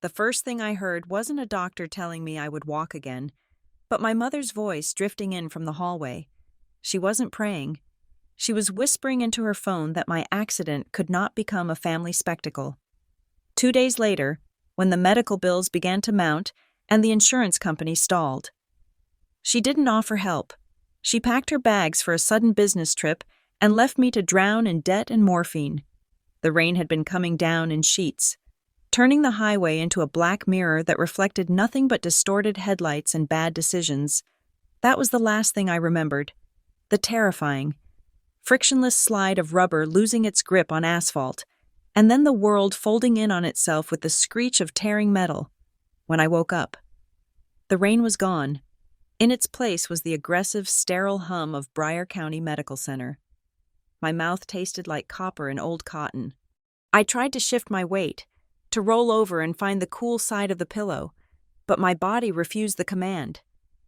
The first thing I heard wasn't a doctor telling me I would walk again, but my mother's voice drifting in from the hallway. She wasn't praying. She was whispering into her phone that my accident could not become a family spectacle. 2 days later, when the medical bills began to mount and the insurance company stalled. She didn't offer help. She packed her bags for a sudden business trip and left me to drown in debt and morphine. The rain had been coming down in sheets, turning the highway into a black mirror that reflected nothing but distorted headlights and bad decisions. That was the last thing I remembered. The terrifying, frictionless slide of rubber losing its grip on asphalt, and then the world folding in on itself with the screech of tearing metal. When I woke up, the rain was gone. In its place was the aggressive, sterile hum of Briar County Medical Center. My mouth tasted like copper and old cotton. I tried to shift my weight, to roll over and find the cool side of the pillow, but my body refused the command.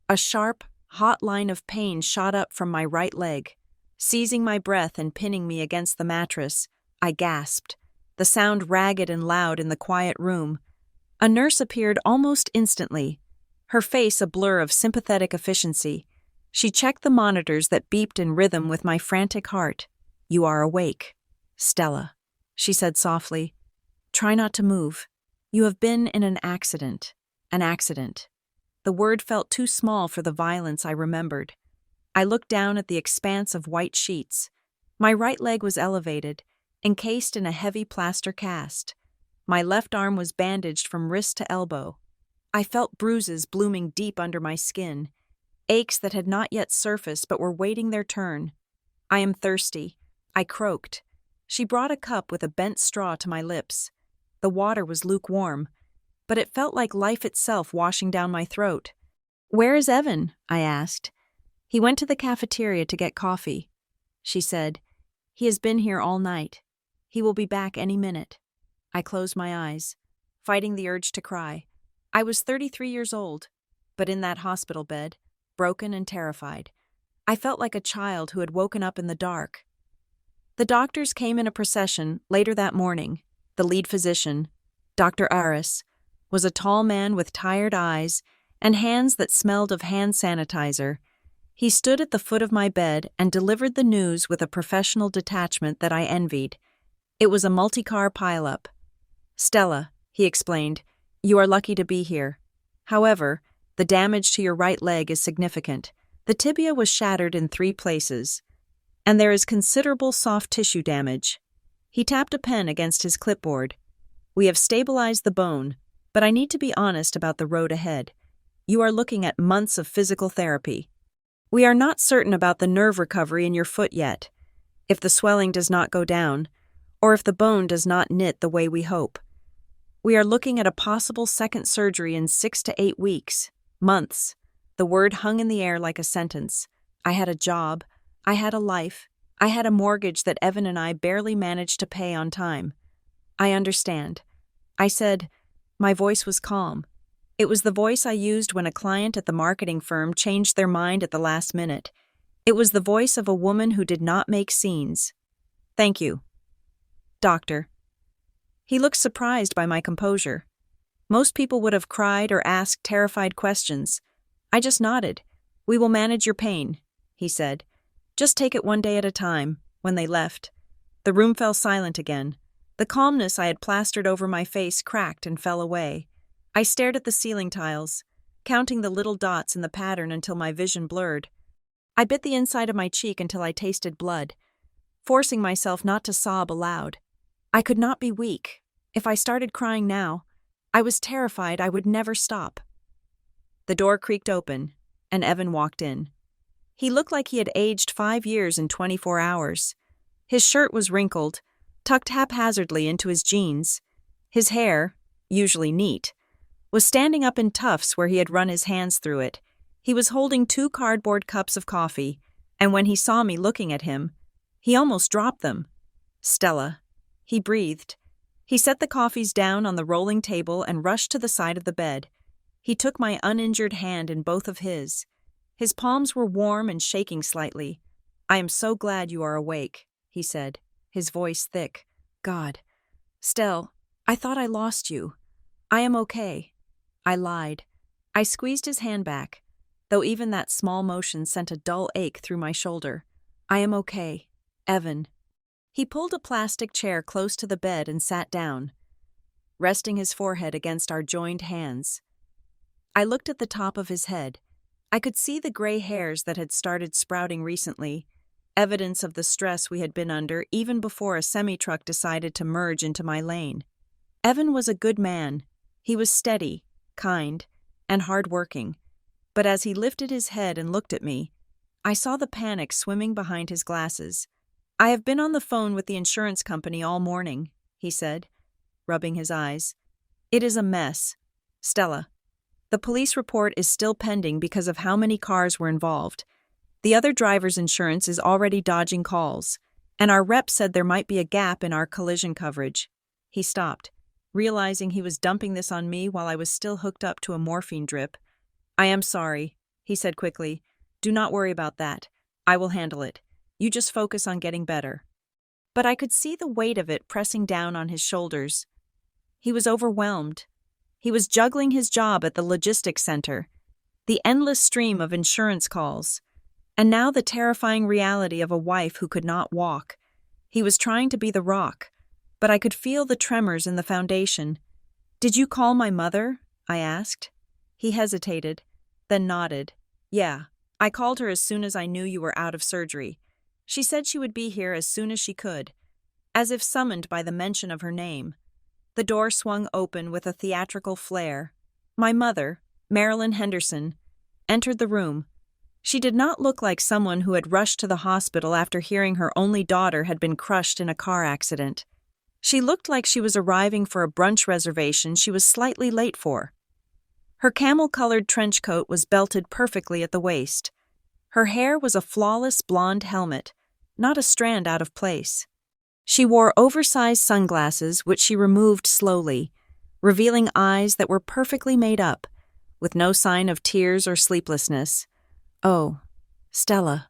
A sharp, hot line of pain shot up from my right leg. Seizing my breath and pinning me against the mattress, I gasped, the sound ragged and loud in the quiet room. A nurse appeared almost instantly, her face a blur of sympathetic efficiency. She checked the monitors that beeped in rhythm with my frantic heart. "You are awake, Stella," she said softly. "Try not to move. You have been in an accident. An accident." The word felt too small for the violence I remembered. I looked down at the expanse of white sheets. My right leg was elevated, encased in a heavy plaster cast. My left arm was bandaged from wrist to elbow. I felt bruises blooming deep under my skin, aches that had not yet surfaced but were waiting their turn. "I am thirsty," I croaked. She brought a cup with a bent straw to my lips. The water was lukewarm, but it felt like life itself washing down my throat. "Where is Evan?" I asked. "He went to the cafeteria to get coffee," she said. "He has been here all night. He will be back any minute." I closed my eyes, fighting the urge to cry. I was 33 years old, but in that hospital bed, broken and terrified, I felt like a child who had woken up in the dark. The doctors came in a procession later that morning. The lead physician, Dr. Aris, was a tall man with tired eyes and hands that smelled of hand sanitizer. He stood at the foot of my bed and delivered the news with a professional detachment that I envied. It was a multi-car pileup. "Stella," he explained, "you are lucky to be here. However, the damage to your right leg is significant. The tibia was shattered in 3 places, and there is considerable soft tissue damage." He tapped a pen against his clipboard. "We have stabilized the bone, but I need to be honest about the road ahead. You are looking at months of physical therapy. We are not certain about the nerve recovery in your foot yet, if the swelling does not go down, or if the bone does not knit the way we hope. We are looking at a possible second surgery in 6 to 8 weeks, months." The word hung in the air like a sentence. I had a job, I had a life, I had a mortgage that Evan and I barely managed to pay on time. "I understand," I said. My voice was calm. It was the voice I used when a client at the marketing firm changed their mind at the last minute. It was the voice of a woman who did not make scenes. "Thank you, doctor." He looked surprised by my composure. Most people would have cried or asked terrified questions. I just nodded. "We will manage your pain," he said. "Just take it one day at a time." When they left, the room fell silent again. The calmness I had plastered over my face cracked and fell away. I stared at the ceiling tiles, counting the little dots in the pattern until my vision blurred. I bit the inside of my cheek until I tasted blood, forcing myself not to sob aloud. I could not be weak. If I started crying now, I was terrified I would never stop. The door creaked open, and Evan walked in. He looked like he had aged 5 years in 24 hours. His shirt was wrinkled, tucked haphazardly into his jeans. His hair, usually neat, was standing up in tufts where he had run his hands through it. He was holding 2 cardboard cups of coffee, and when he saw me looking at him, he almost dropped them. "Stella," he breathed. He set the coffees down on the rolling table and rushed to the side of the bed. He took my uninjured hand in both of his. His palms were warm and shaking slightly. "I am so glad you are awake," he said, his voice thick. "God, Stell, I thought I lost you. I am okay. I lied. I squeezed his hand back, though even that small motion sent a dull ache through my shoulder. I am okay, Evan. He pulled a plastic chair close to the bed and sat down, resting his forehead against our joined hands. I looked at the top of his head. I could see the gray hairs that had started sprouting recently, evidence of the stress we had been under even before a semi-truck decided to merge into my lane. Evan was a good man. He was steady, kind, and hard-working. But as he lifted his head and looked at me, I saw the panic swimming behind his glasses. I have been on the phone with the insurance company all morning, he said, rubbing his eyes. It is a mess. Stella. The police report is still pending because of how many cars were involved. The other driver's insurance is already dodging calls, and our rep said there might be a gap in our collision coverage. He stopped, realizing he was dumping this on me while I was still hooked up to a morphine drip. I am sorry, he said quickly. Do not worry about that. I will handle it. You just focus on getting better. But I could see the weight of it pressing down on his shoulders. He was overwhelmed. He was juggling his job at the logistics center, the endless stream of insurance calls, and now the terrifying reality of a wife who could not walk. He was trying to be the rock, but I could feel the tremors in the foundation. Did you call my mother? I asked. He hesitated, then nodded. Yeah, I called her as soon as I knew you were out of surgery. She said she would be here as soon as she could, as if summoned by the mention of her name. The door swung open with a theatrical flair. My mother, Marilyn Henderson, entered the room. She did not look like someone who had rushed to the hospital after hearing her only daughter had been crushed in a car accident. She looked like she was arriving for a brunch reservation she was slightly late for. Her camel-colored trench coat was belted perfectly at the waist. Her hair was a flawless blonde helmet, not a strand out of place. She wore oversized sunglasses, which she removed slowly, revealing eyes that were perfectly made up, with no sign of tears or sleeplessness. Oh, Stella,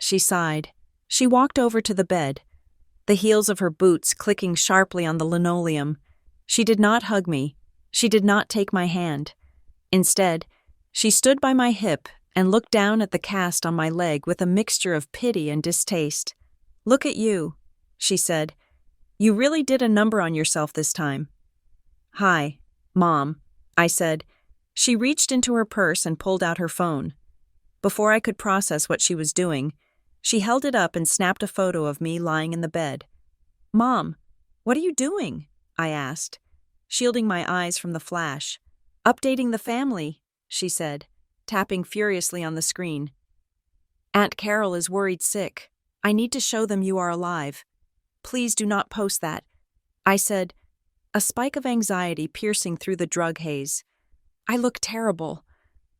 she sighed. She walked over to the bed, the heels of her boots clicking sharply on the linoleum. She did not hug me. She did not take my hand. Instead, she stood by my hip and looked down at the cast on my leg with a mixture of pity and distaste. Look at you, she said. You really did a number on yourself this time. Hi, Mom, I said. She reached into her purse and pulled out her phone. Before I could process what she was doing, she held it up and snapped a photo of me lying in the bed. Mom, what are you doing? I asked, shielding my eyes from the flash. Updating the family, she said, tapping furiously on the screen. Aunt Carol is worried sick. I need to show them you are alive. Please do not post that, I said, a spike of anxiety piercing through the drug haze. I look terrible.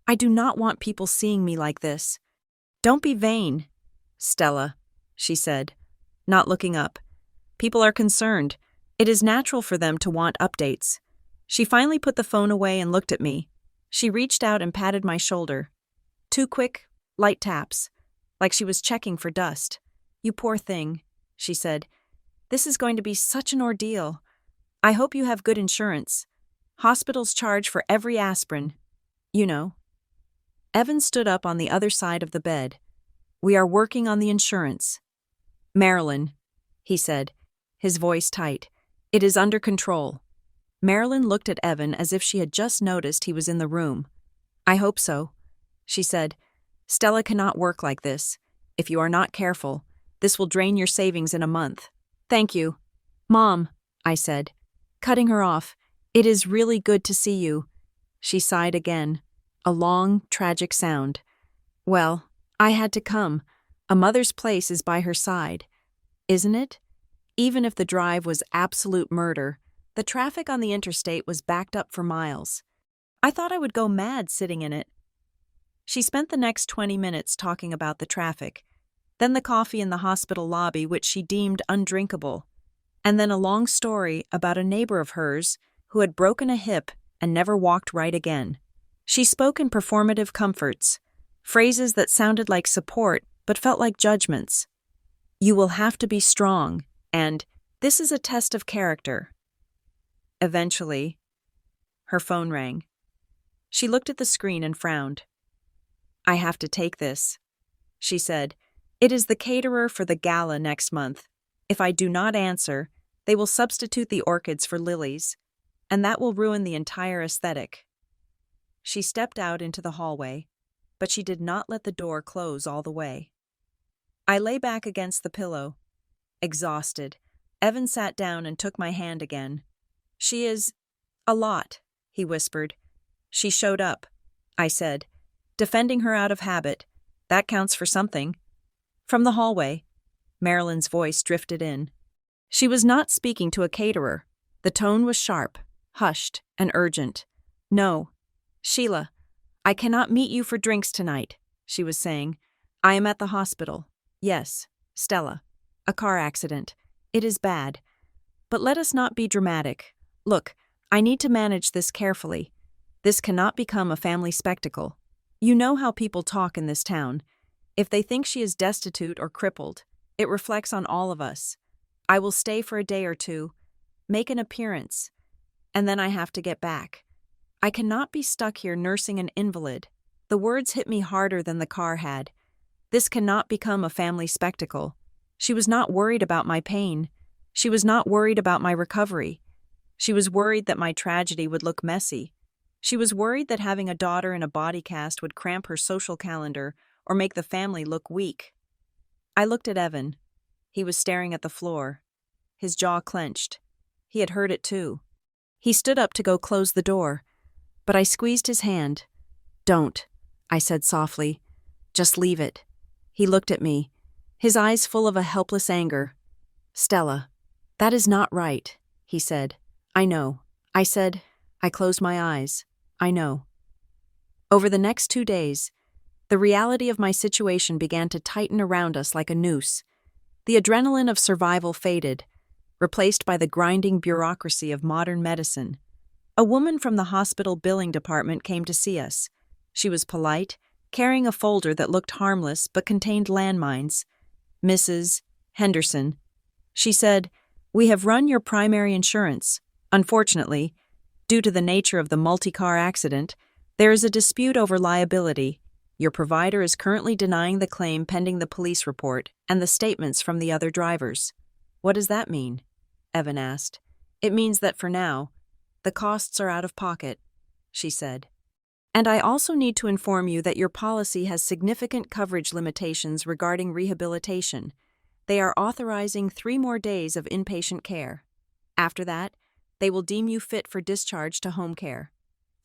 I do not want people seeing me like this. Don't be vain, Stella, she said, not looking up. People are concerned. It is natural for them to want updates. She finally put the phone away and looked at me. She reached out and patted my shoulder. 2 quick, light taps, like she was checking for dust. You poor thing, she said. This is going to be such an ordeal. I hope you have good insurance. Hospitals charge for every aspirin. You know. Evan stood up on the other side of the bed. We are working on the insurance. Marilyn, he said, his voice tight. It is under control. Marilyn looked at Evan as if she had just noticed he was in the room. I hope so, she said. Stella cannot work like this. If you are not careful, this will drain your savings in a month. Thank you. Mom, I said, cutting her off. It is really good to see you. She sighed again, a long, tragic sound. Well, I had to come. A mother's place is by her side. Isn't it? Even if the drive was absolute murder, the traffic on the interstate was backed up for miles. I thought I would go mad sitting in it. She spent the next 20 minutes talking about the traffic, then the coffee in the hospital lobby, which she deemed undrinkable, and then a long story about a neighbor of hers who had broken a hip and never walked right again. She spoke in performative comforts, phrases that sounded like support but felt like judgments. You will have to be strong, and this is a test of character. Eventually, Her phone rang. She looked at the screen and frowned. "I have to take this," she said. "It is the caterer for the gala next month. If I do not answer, they will substitute the orchids for lilies, and that will ruin the entire aesthetic." She stepped out into the hallway, but she did not let the door close all the way. I lay back against the pillow, exhausted. Evan sat down and took my hand again. "She is a lot," he whispered. "She showed up," I said, defending her out of habit. "That counts for something." From the hallway, Marilyn's voice drifted in. She was not speaking to a caterer. The tone was sharp, hushed, and urgent. "No, Sheila, I cannot meet you for drinks tonight," she was saying. "I am at the hospital. Yes, Stella. A car accident. It is bad. But let us not be dramatic. Look, I need to manage this carefully. This cannot become a family spectacle. You know how people talk in this town. If they think she is destitute or crippled, it reflects on all of us. I will stay for a day or two, make an appearance, and then I have to get back. I cannot be stuck here nursing an invalid." The words hit me harder than the car had. This cannot become a family spectacle. She was not worried about my pain. She was not worried about my recovery. She was worried that my tragedy would look messy. She was worried that having a daughter in a body cast would cramp her social calendar or make the family look weak. I looked at Evan. He was staring at the floor. His jaw clenched. He had heard it too. He stood up to go close the door, but I squeezed his hand. "Don't," I said softly. "Just leave it." He looked at me, his eyes full of a helpless anger. "Stella, that is not right," he said. "I know." I said. I closed my eyes. "I know." Over the next 2 days, the reality of my situation began to tighten around us like a noose. The adrenaline of survival faded, replaced by the grinding bureaucracy of modern medicine. A woman from the hospital billing department came to see us. She was polite, carrying a folder that looked harmless but contained landmines. "Mrs. Henderson," she said, "we have run your primary insurance. Unfortunately, due to the nature of the multi-car accident, there is a dispute over liability. Your provider is currently denying the claim pending the police report and the statements from the other drivers." "What does that mean?" Evan asked. "It means that for now, the costs are out of pocket," she said. "And I also need to inform you that your policy has significant coverage limitations regarding rehabilitation. They are authorizing 3 more days of inpatient care. After that, they will deem you fit for discharge to home care."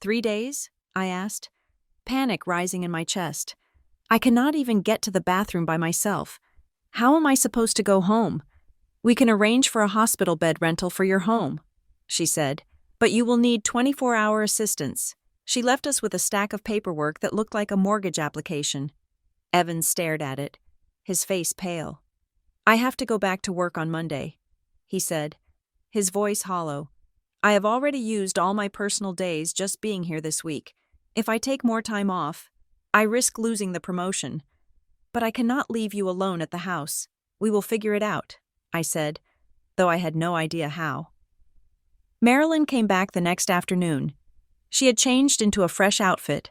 3 days? I asked, panic rising in my chest. I cannot even get to the bathroom by myself. How am I supposed to go home? "We can arrange for a hospital bed rental for your home," she said, "but you will need 24-hour assistance." She left us with a stack of paperwork that looked like a mortgage application. Evan stared at it, his face pale. "I have to go back to work on Monday," he said, his voice hollow. "I have already used all my personal days just being here this week. If I take more time off, I risk losing the promotion. But I cannot leave you alone at the house. We will figure it out," I said, though I had no idea how. Marilyn came back the next afternoon. She had changed into a fresh outfit,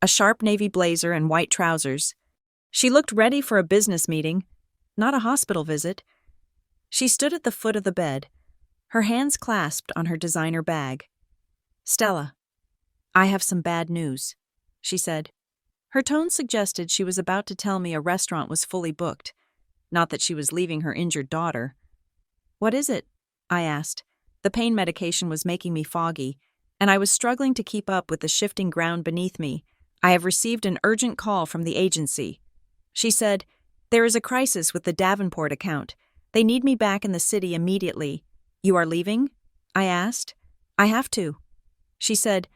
a sharp navy blazer and white trousers. She looked ready for a business meeting, not a hospital visit. She stood at the foot of the bed, her hands clasped on her designer bag. "Stella, I have some bad news," she said. Her tone suggested she was about to tell me a restaurant was fully booked, not that she was leaving her injured daughter. "What is it?" I asked. The pain medication was making me foggy, and I was struggling to keep up with the shifting ground beneath me. "I have received an urgent call from the agency," she said. "There is a crisis with the Davenport account. They need me back in the city immediately." "You are leaving?" I asked. "I have to," she said,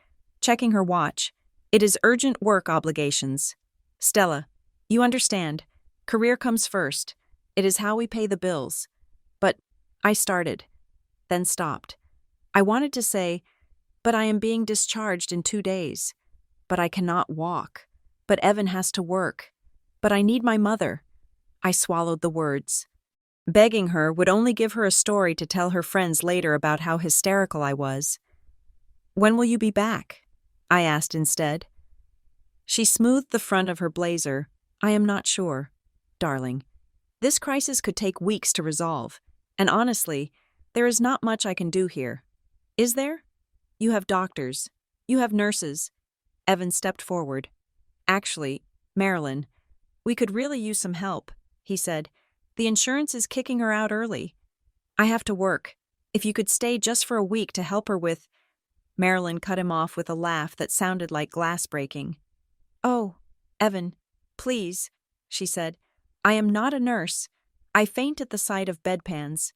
checking her watch. "It is urgent work obligations. Stella, you understand. Career comes first. It is how we pay the bills." "But," I started, then stopped. I wanted to say, "But I am being discharged in 2 days. But I cannot walk. But Evan has to work. But I need my mother." I swallowed the words. Begging her would only give her a story to tell her friends later about how hysterical I was. When will you be back? I asked instead. She smoothed the front of her blazer. I am not sure, darling. This crisis could take weeks to resolve, and honestly, there is not much I can do here. Is there? You have doctors. You have nurses. Evan stepped forward. Actually, Marilyn, we could really use some help, he said. The insurance is kicking her out early. I have to work. If you could stay just for a week to help her with… Marilyn cut him off with a laugh that sounded like glass breaking. Oh, Evan, please, she said. I am not a nurse. I faint at the sight of bedpans.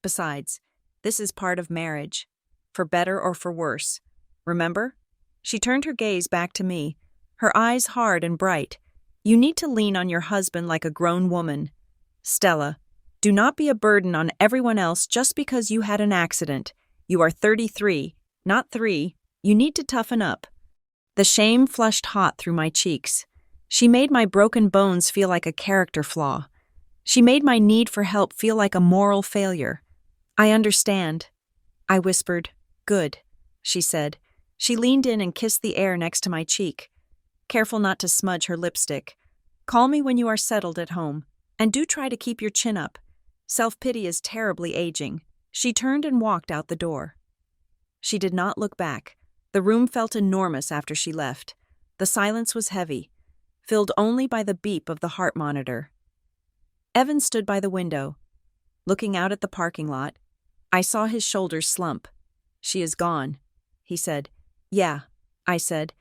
Besides, this is part of marriage, for better or for worse. Remember? She turned her gaze back to me, her eyes hard and bright. You need to lean on your husband like a grown woman. Stella, do not be a burden on everyone else just because you had an accident. You are 33, not 3. You need to toughen up. The shame flushed hot through my cheeks. She made my broken bones feel like a character flaw. She made my need for help feel like a moral failure. I understand. I whispered. Good, she said. She leaned in and kissed the air next to my cheek, careful not to smudge her lipstick. Call me when you are settled at home, and do try to keep your chin up. Self-pity is terribly aging. She turned and walked out the door. She did not look back. The room felt enormous after she left. The silence was heavy, filled only by the beep of the heart monitor. Evan stood by the window, looking out at the parking lot. I saw his shoulders slump. She is gone, he said. Yeah, I said.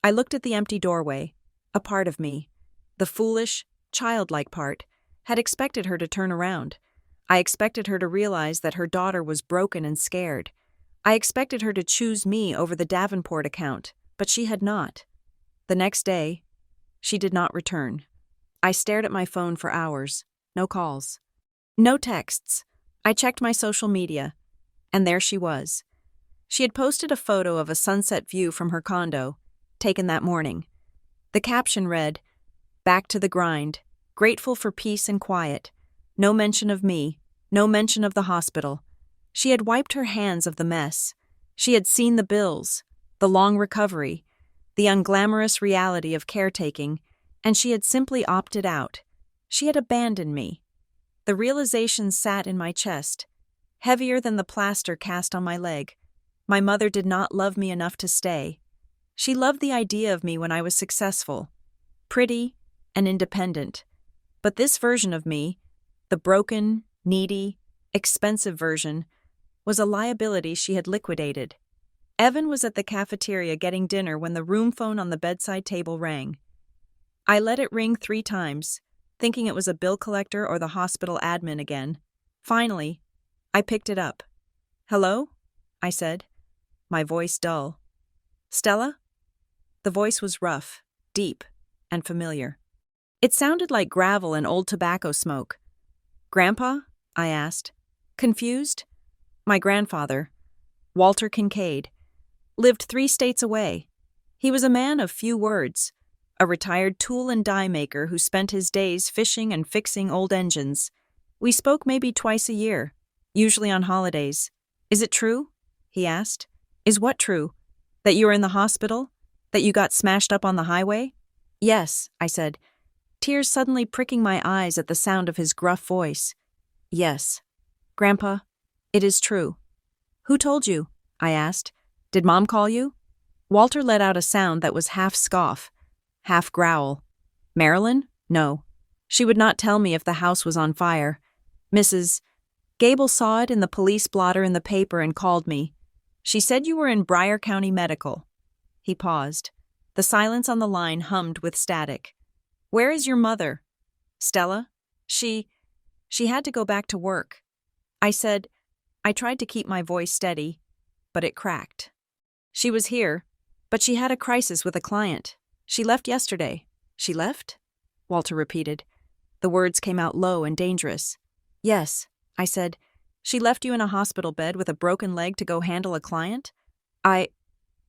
I looked at the empty doorway. A part of me, the foolish, childlike part, had expected her to turn around. I expected her to realize that her daughter was broken and scared. I expected her to choose me over the Davenport account, but she had not. The next day, she did not return. I stared at my phone for hours. No calls. No texts. I checked my social media, and there she was. She had posted a photo of a sunset view from her condo, taken that morning. The caption read, "Back to the grind, grateful for peace and quiet. No mention of me, no mention of the hospital." She had wiped her hands of the mess. She had seen the bills, the long recovery, the unglamorous reality of caretaking, and she had simply opted out. She had abandoned me. The realization sat in my chest, heavier than the plaster cast on my leg. My mother did not love me enough to stay. She loved the idea of me when I was successful, pretty, and independent. But this version of me, the broken, needy, expensive version, was a liability she had liquidated. Evan was at the cafeteria getting dinner when the room phone on the bedside table rang. I let it ring 3 times, thinking it was a bill collector or the hospital admin again. Finally, I picked it up. "Hello?" I said, my voice dull. "Stella?" The voice was rough, deep, and familiar. It sounded like gravel and old tobacco smoke. "Grandpa?" I asked. Confused? My grandfather, Walter Kincaid, lived 3 states away. He was a man of few words, a retired tool and die maker who spent his days fishing and fixing old engines. We spoke maybe twice a year, usually on holidays. "Is it true?" he asked. "Is what true? That you are in the hospital? That you got smashed up on the highway?" "Yes," I said, tears suddenly pricking my eyes at the sound of his gruff voice. "Yes. Grandpa, it is true." "Who told you?" I asked. "Did Mom call you?" Walter let out a sound that was half scoff, half growl. "Marilyn? No. She would not tell me if the house was on fire. Mrs. Gable saw it in the police blotter in the paper and called me. She said you were in Bryer County Medical." He paused. The silence on the line hummed with static. "Where is your mother?" "Stella? She had to go back to work." I said. I tried to keep my voice steady, but it cracked. "She was here, but she had a crisis with a client. She left yesterday." "She left?" Walter repeated. The words came out low and dangerous. "Yes," I said. "She left you in a hospital bed with a broken leg to go handle a client?"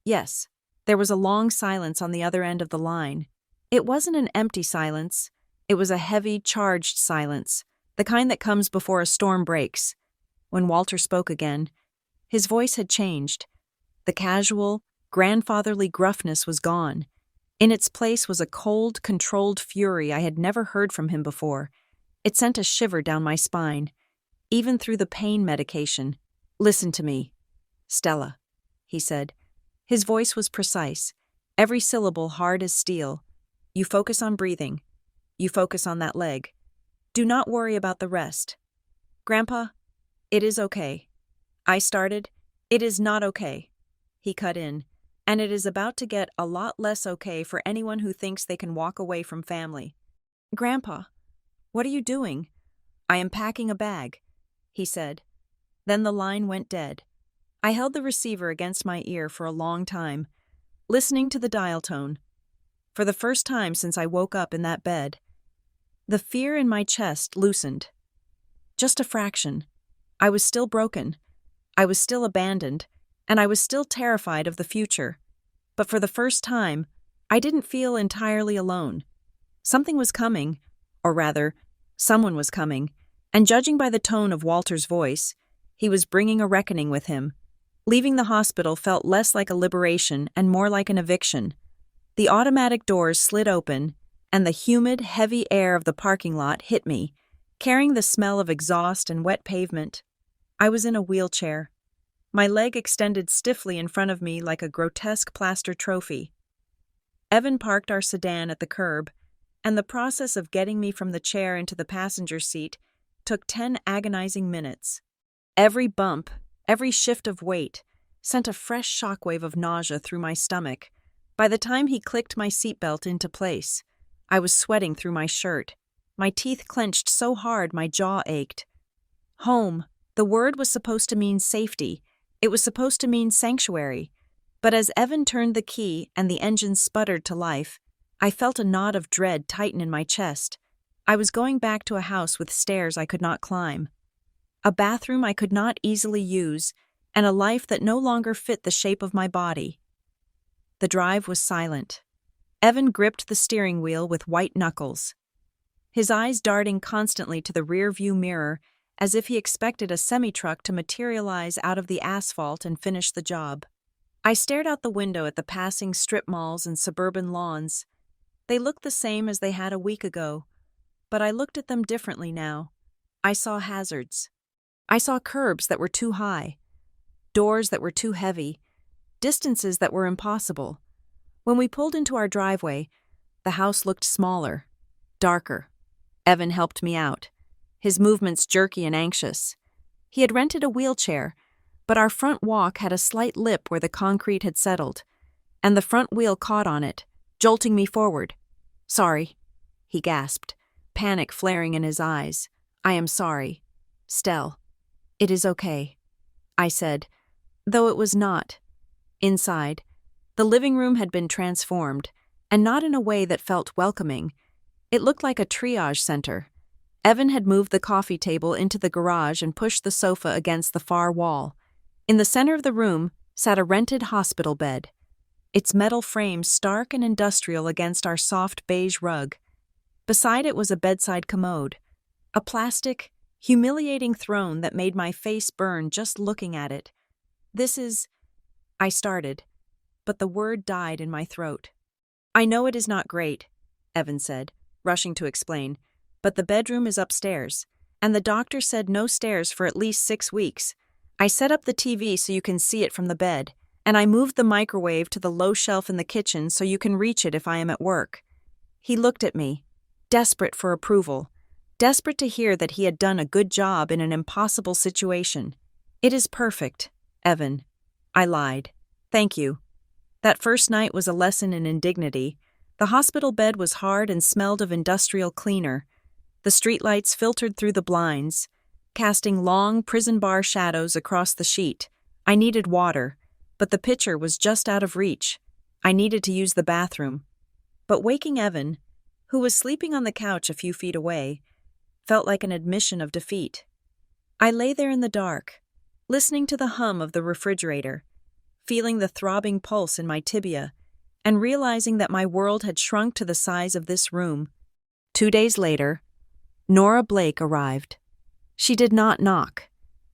Yes. There was a long silence on the other end of the line. It wasn't an empty silence. It was a heavy, charged silence, the kind that comes before a storm breaks. When Walter spoke again, his voice had changed. The casual, grandfatherly gruffness was gone. In its place was a cold, controlled fury I had never heard from him before. It sent a shiver down my spine, even through the pain medication. "Listen to me, Stella," he said. His voice was precise, every syllable hard as steel. "You focus on breathing. You focus on that leg. Do not worry about the rest. Grandpa, it is okay." I started. "It is not okay," he cut in, "and it is about to get a lot less okay for anyone who thinks they can walk away from family." "Grandpa, what are you doing?" "I am packing a bag," he said. Then the line went dead. I held the receiver against my ear for a long time, listening to the dial tone. For the first time since I woke up in that bed, the fear in my chest loosened. Just a fraction. I was still broken. I was still abandoned, and I was still terrified of the future. But for the first time, I didn't feel entirely alone. Something was coming, or rather, someone was coming, and judging by the tone of Walter's voice, he was bringing a reckoning with him. Leaving the hospital felt less like a liberation and more like an eviction. The automatic doors slid open, and the humid, heavy air of the parking lot hit me, carrying the smell of exhaust and wet pavement. I was in a wheelchair. My leg extended stiffly in front of me like a grotesque plaster trophy. Evan parked our sedan at the curb, and the process of getting me from the chair into the passenger seat took 10 agonizing minutes. Every bump, every shift of weight, sent a fresh shockwave of nausea through my stomach. By the time he clicked my seatbelt into place, I was sweating through my shirt. My teeth clenched so hard my jaw ached. Home. The word was supposed to mean safety. It was supposed to mean sanctuary. But as Evan turned the key and the engine sputtered to life, I felt a knot of dread tighten in my chest. I was going back to a house with stairs I could not climb, a bathroom I could not easily use, and a life that no longer fit the shape of my body. The drive was silent. Evan gripped the steering wheel with white knuckles, his eyes darting constantly to the rear-view mirror as if he expected a semi-truck to materialize out of the asphalt and finish the job. I stared out the window at the passing strip malls and suburban lawns. They looked the same as they had a week ago, but I looked at them differently now. I saw hazards. I saw curbs that were too high, doors that were too heavy, distances that were impossible. When we pulled into our driveway, the house looked smaller, darker. Evan helped me out, his movements jerky and anxious. He had rented a wheelchair, but our front walk had a slight lip where the concrete had settled, and the front wheel caught on it, jolting me forward. "Sorry," he gasped, panic flaring in his eyes. "I am sorry. Stell." "It is okay," I said, though it was not. Inside, the living room had been transformed, and not in a way that felt welcoming. It looked like a triage center. Evan had moved the coffee table into the garage and pushed the sofa against the far wall. In the center of the room sat a rented hospital bed, its metal frame stark and industrial against our soft beige rug. Beside it was a bedside commode, a plastic, humiliating throne that made my face burn just looking at it. "This is—" I started, but the word died in my throat. "I know it is not great," Evan said, rushing to explain, "but the bedroom is upstairs, and the doctor said no stairs for at least 6 weeks. I set up the TV so you can see it from the bed, and I moved the microwave to the low shelf in the kitchen so you can reach it if I am at work." He looked at me, desperate for approval, desperate to hear that he had done a good job in an impossible situation. "It is perfect, Evan." I lied. "Thank you." That first night was a lesson in indignity. The hospital bed was hard and smelled of industrial cleaner. The streetlights filtered through the blinds, casting long prison bar shadows across the sheet. I needed water, but the pitcher was just out of reach. I needed to use the bathroom. But waking Evan, who was sleeping on the couch a few feet away, felt like an admission of defeat. I lay there in the dark, listening to the hum of the refrigerator, feeling the throbbing pulse in my tibia, and realizing that my world had shrunk to the size of this room. 2 days later, Nora Blake arrived. She did not knock.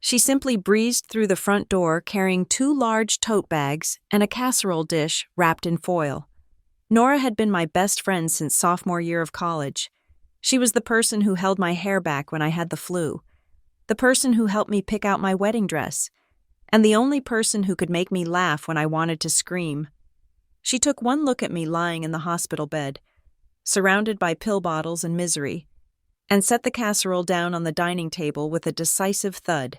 She simply breezed through the front door carrying 2 large tote bags and a casserole dish wrapped in foil. Nora had been my best friend since sophomore year of college. She was the person who held my hair back when I had the flu, the person who helped me pick out my wedding dress, and the only person who could make me laugh when I wanted to scream. She took one look at me lying in the hospital bed, surrounded by pill bottles and misery, and set the casserole down on the dining table with a decisive thud.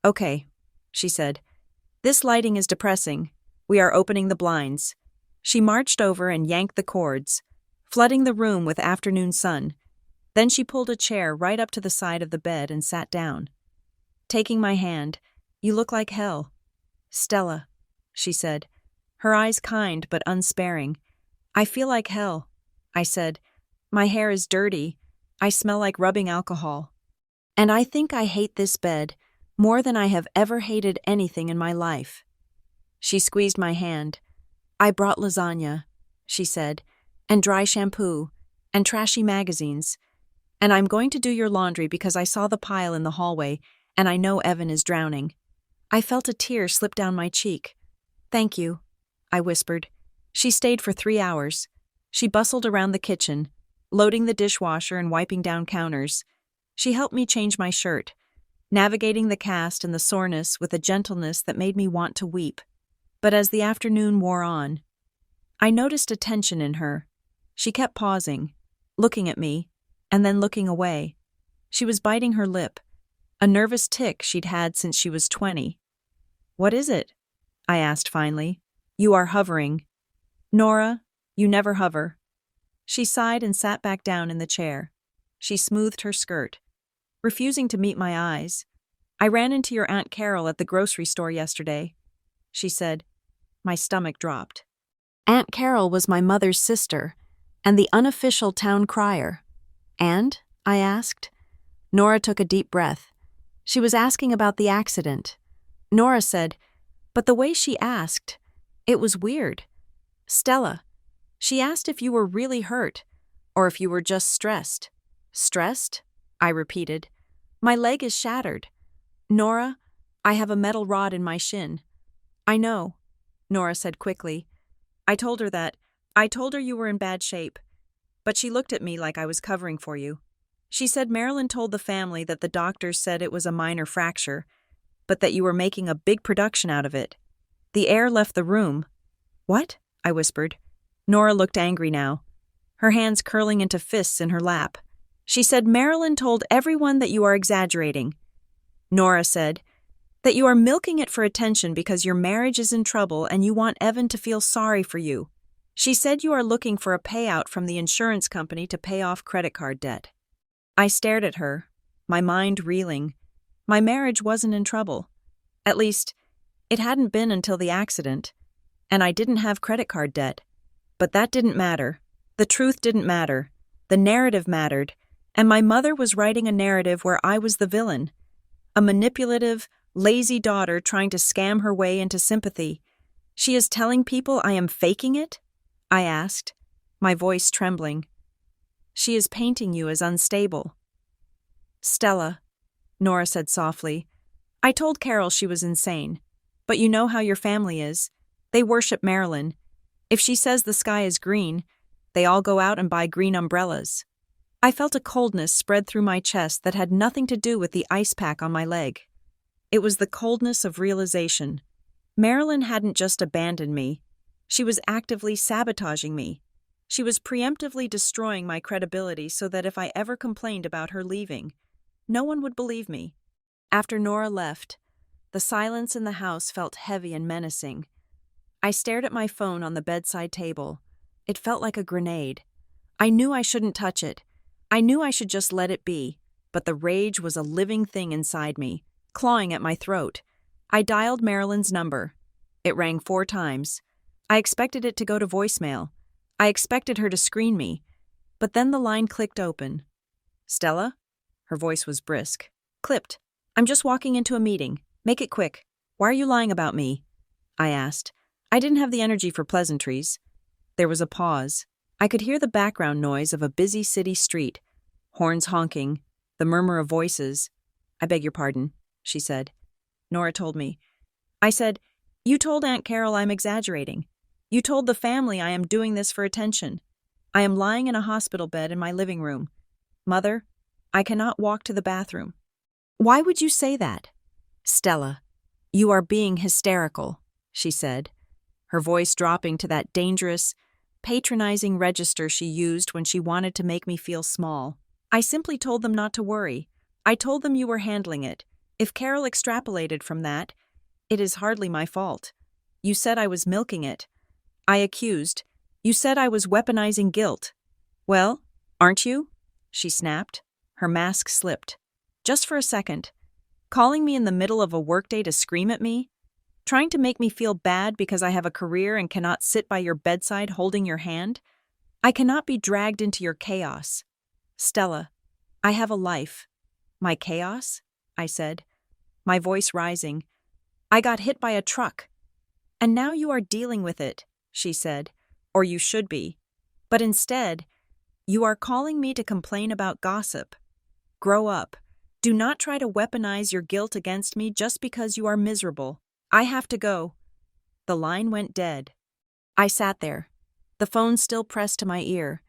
"Okay," she said. "This lighting is depressing. We are opening the blinds." She marched over and yanked the cords, flooding the room with afternoon sun. Then she pulled a chair right up to the side of the bed and sat down. Taking my hand, "You look like hell." "Stella," she said, her eyes kind but unsparing. "I feel like hell," I said. "My hair is dirty. I smell like rubbing alcohol. And I think I hate this bed more than I have ever hated anything in my life." She squeezed my hand. "I brought lasagna," she said, "and dry shampoo, and trashy magazines. And I'm going to do your laundry because I saw the pile in the hallway, and I know Evan is drowning." I felt a tear slip down my cheek. "Thank you," I whispered. She stayed for 3 hours. She bustled around the kitchen, loading the dishwasher and wiping down counters. She helped me change my shirt, navigating the cast and the soreness with a gentleness that made me want to weep. But as the afternoon wore on, I noticed a tension in her. She kept pausing, looking at me, and then looking away. She was biting her lip, a nervous tic she'd had since she was 20. "What is it?" I asked finally. "You are hovering." "Nora, you never hover." She sighed and sat back down in the chair. She smoothed her skirt, refusing to meet my eyes. "I ran into your Aunt Carol at the grocery store yesterday," she said. My stomach dropped. Aunt Carol was my mother's sister, and the unofficial town crier. "And?" I asked. Nora took a deep breath. She was asking about the accident. Nora said, but the way she asked, it was weird. "Stella, she asked if you were really hurt, or if you were just stressed." "Stressed?" I repeated. "My leg is shattered. Nora, I have a metal rod in my shin." "I know," Nora said quickly. I told her you were in bad shape, but she looked at me like I was covering for you. She said Marilyn told the family that the doctors said it was a minor fracture, but that you were making a big production out of it. The air left the room." "What?" I whispered. Nora looked angry now, her hands curling into fists in her lap. She said Marilyn told everyone that you are exaggerating. Nora said that you are milking it for attention because your marriage is in trouble and you want Evan to feel sorry for you. She said you are looking for a payout from the insurance company to pay off credit card debt." I stared at her, my mind reeling. My marriage wasn't in trouble. At least, it hadn't been until the accident, and I didn't have credit card debt. But that didn't matter. The truth didn't matter. The narrative mattered, and my mother was writing a narrative where I was the villain, a manipulative, lazy daughter trying to scam her way into sympathy. "She is telling people I am faking it?" I asked, my voice trembling. "She is painting you as unstable." "Stella," Nora said softly, "I told Carol she was insane. But you know how your family is. They worship Marilyn. If she says the sky is green, they all go out and buy green umbrellas." I felt a coldness spread through my chest that had nothing to do with the ice pack on my leg. It was the coldness of realization. Marilyn hadn't just abandoned me. She was actively sabotaging me. She was preemptively destroying my credibility so that if I ever complained about her leaving, no one would believe me. After Nora left, the silence in the house felt heavy and menacing. I stared at my phone on the bedside table. It felt like a grenade. I knew I shouldn't touch it. I knew I should just let it be, but the rage was a living thing inside me, clawing at my throat. I dialed Marilyn's number. It rang 4 times. I expected it to go to voicemail. I expected her to screen me. But then the line clicked open. "Stella?" Her voice was brisk. "Clipped. I'm just walking into a meeting. Make it quick. Why are you lying about me?" I asked. I didn't have the energy for pleasantries. There was a pause. I could hear the background noise of a busy city street, horns honking, the murmur of voices. "I beg your pardon." she said. Nora told me. I said, "You told Aunt Carol I'm exaggerating. You told the family I am doing this for attention. I am lying in a hospital bed in my living room. Mother, I cannot walk to the bathroom." "Why would you say that?" "Stella, you are being hysterical," she said, her voice dropping to that dangerous, patronizing register she used when she wanted to make me feel small. "I simply told them not to worry. I told them you were handling it. If Carol extrapolated from that, it is hardly my fault. You said I was milking it. I accused. You said I was weaponizing guilt. Well, aren't you?" she snapped. Her mask slipped. "Just for a second. Calling me in the middle of a workday to scream at me? Trying to make me feel bad because I have a career and cannot sit by your bedside holding your hand? I cannot be dragged into your chaos. Stella, I have a life." "My chaos?" I said, my voice rising. "I got hit by a truck. And now you are dealing with it," she said, "or you should be. But instead, you are calling me to complain about gossip. Grow up. Do not try to weaponize your guilt against me just because you are miserable. I have to go." The line went dead. I sat there, the phone still pressed to my ear,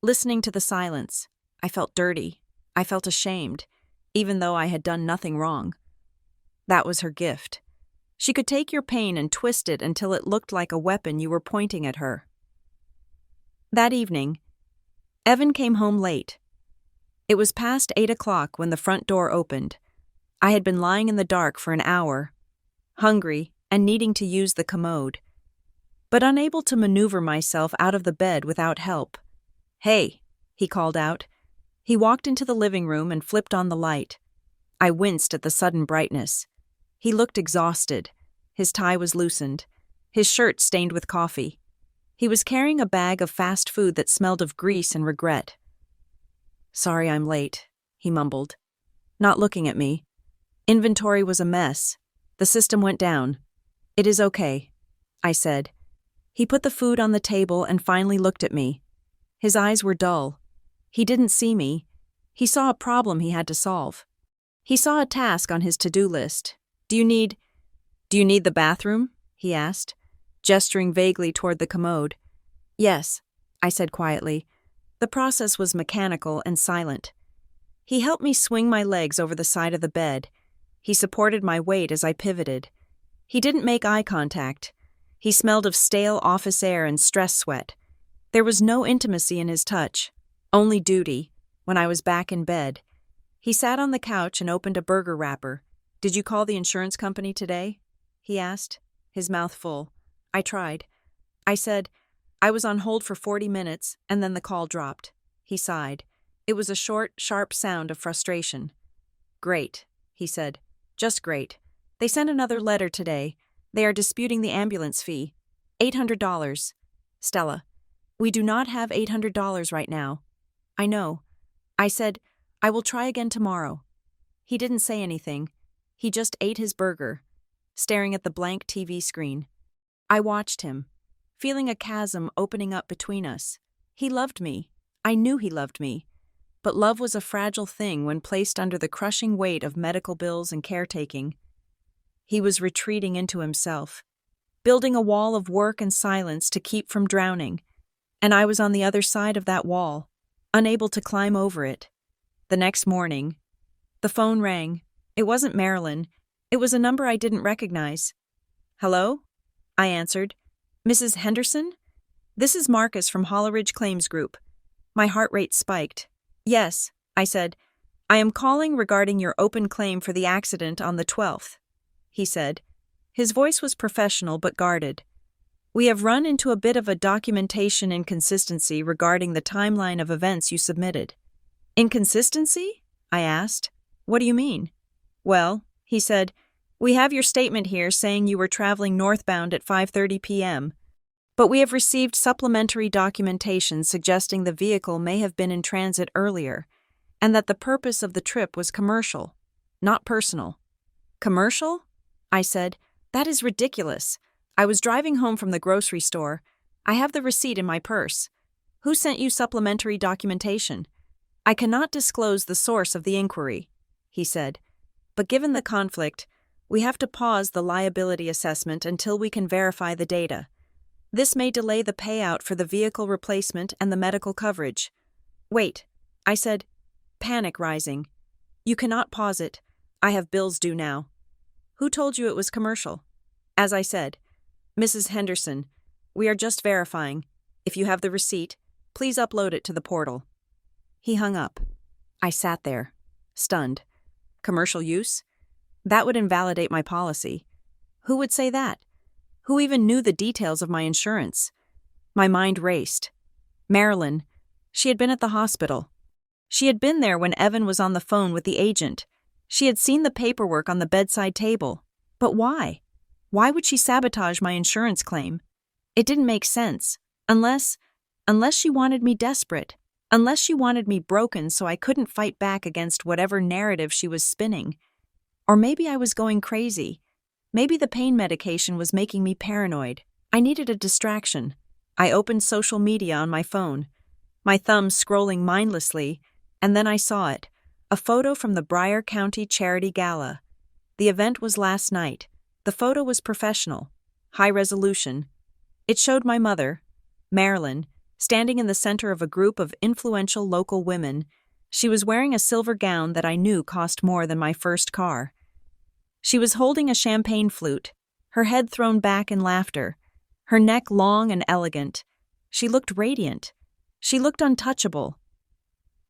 listening to the silence. I felt dirty. I felt ashamed, even though I had done nothing wrong. That was her gift. She could take your pain and twist it until it looked like a weapon you were pointing at her. That evening, Evan came home late. It was past 8 o'clock when the front door opened. I had been lying in the dark for an hour, hungry and needing to use the commode, but unable to maneuver myself out of the bed without help. "Hey," he called out. He walked into the living room and flipped on the light. I winced at the sudden brightness. He looked exhausted. His tie was loosened, his shirt stained with coffee. He was carrying a bag of fast food that smelled of grease and regret. "Sorry I'm late," he mumbled, not looking at me. "Inventory was a mess. The system went down." "It is okay," I said. He put the food on the table and finally looked at me. His eyes were dull. He didn't see me. He saw a problem he had to solve. He saw a task on his to-do list. Do you need the bathroom?" he asked, gesturing vaguely toward the commode. "Yes," I said quietly. The process was mechanical and silent. He helped me swing my legs over the side of the bed. He supported my weight as I pivoted. He didn't make eye contact. He smelled of stale office air and stress sweat. There was no intimacy in his touch, only duty. When I was back in bed, he sat on the couch and opened a burger wrapper. "Did you call the insurance company today?" he asked, his mouth full. I tried. I said, "I was on hold for 40 minutes, and then the call dropped." He sighed. It was a short, sharp sound of frustration. "Great," he said. "Just great. They sent another letter today. They are disputing the ambulance fee. $800. Stella, we do not have $800 right now." "I know." I said, "I will try again tomorrow." He didn't say anything. He just ate his burger, staring at the blank TV screen. I watched him, feeling a chasm opening up between us. He loved me. I knew he loved me. But love was a fragile thing when placed under the crushing weight of medical bills and caretaking. He was retreating into himself, building a wall of work and silence to keep from drowning, and I was on the other side of that wall, unable to climb over it. The next morning, the phone rang. It wasn't Marilyn. It was a number I didn't recognize. "Hello?" I answered. "Mrs. Henderson? This is Marcus from Holleridge Claims Group." My heart rate spiked. "Yes," I said. "I am calling regarding your open claim for the accident on the 12th. He said. His voice was professional but guarded. "We have run into a bit of a documentation inconsistency regarding the timeline of events you submitted." "Inconsistency?" I asked. "What do you mean?" "Well," he said, "we have your statement here saying you were traveling northbound at 5:30 p.m., but we have received supplementary documentation suggesting the vehicle may have been in transit earlier, and that the purpose of the trip was commercial, not personal." "Commercial?" I said. "That is ridiculous. I was driving home from the grocery store. I have the receipt in my purse. Who sent you supplementary documentation?" "I cannot disclose the source of the inquiry," he said. But given the conflict, we have to pause the liability assessment until we can verify the data. This may delay the payout for the vehicle replacement and the medical coverage. Wait, I said, panic rising. You cannot pause it. I have bills due now. Who told you it was commercial? As I said, Mrs. Henderson, we are just verifying. If you have the receipt, please upload it to the portal. He hung up. I sat there, stunned. Commercial use? That would invalidate my policy. Who would say that? Who even knew the details of my insurance? My mind raced. Marilyn. She had been at the hospital. She had been there when Evan was on the phone with the agent. She had seen the paperwork on the bedside table. But why? Why would she sabotage my insurance claim? It didn't make sense. Unless she wanted me desperate. Unless she wanted me broken so I couldn't fight back against whatever narrative she was spinning. Or maybe I was going crazy. Maybe the pain medication was making me paranoid. I needed a distraction. I opened social media on my phone, my thumb scrolling mindlessly, and then I saw it, a photo from the Bryan County Charity Gala. The event was last night. The photo was professional, high resolution. It showed my mother, Marilyn, standing in the center of a group of influential local women. She was wearing a silver gown that I knew cost more than my first car. She was holding a champagne flute, her head thrown back in laughter, her neck long and elegant. She looked radiant. She looked untouchable.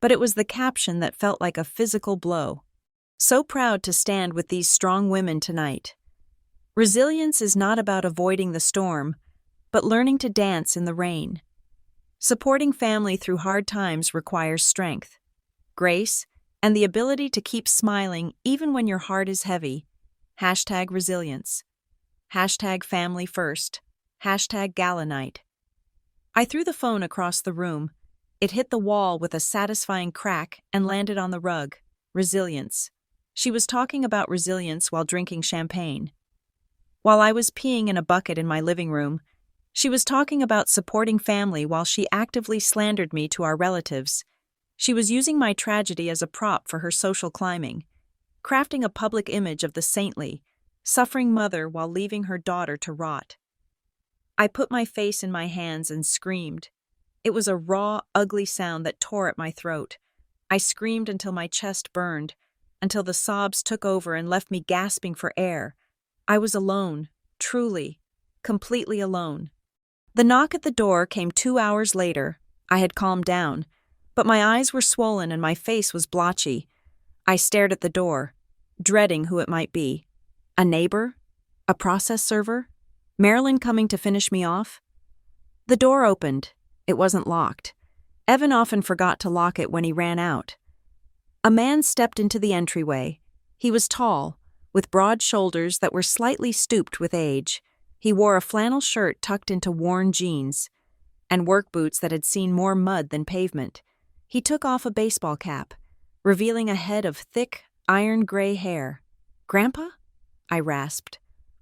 But it was the caption that felt like a physical blow. So proud to stand with these strong women tonight. Resilience is not about avoiding the storm, but learning to dance in the rain. Supporting family through hard times requires strength, grace, and the ability to keep smiling even when your heart is heavy. #resilience. #family first. #gala night. I threw the phone across the room. It hit the wall with a satisfying crack and landed on the rug. Resilience. She was talking about resilience while drinking champagne. While I was peeing in a bucket in my living room, she was talking about supporting family while she actively slandered me to our relatives. She was using my tragedy as a prop for her social climbing, crafting a public image of the saintly, suffering mother while leaving her daughter to rot. I put my face in my hands and screamed. It was a raw, ugly sound that tore at my throat. I screamed until my chest burned, until the sobs took over and left me gasping for air. I was alone, truly, completely alone. The knock at the door came 2 hours later. I had calmed down, but my eyes were swollen and my face was blotchy. I stared at the door, dreading who it might be. A neighbor? A process server? Marilyn coming to finish me off? The door opened. It wasn't locked. Evan often forgot to lock it when he ran out. A man stepped into the entryway. He was tall, with broad shoulders that were slightly stooped with age. He wore a flannel shirt tucked into worn jeans, and work boots that had seen more mud than pavement. He took off a baseball cap, revealing a head of thick, iron-gray hair. "Grandpa?" I rasped.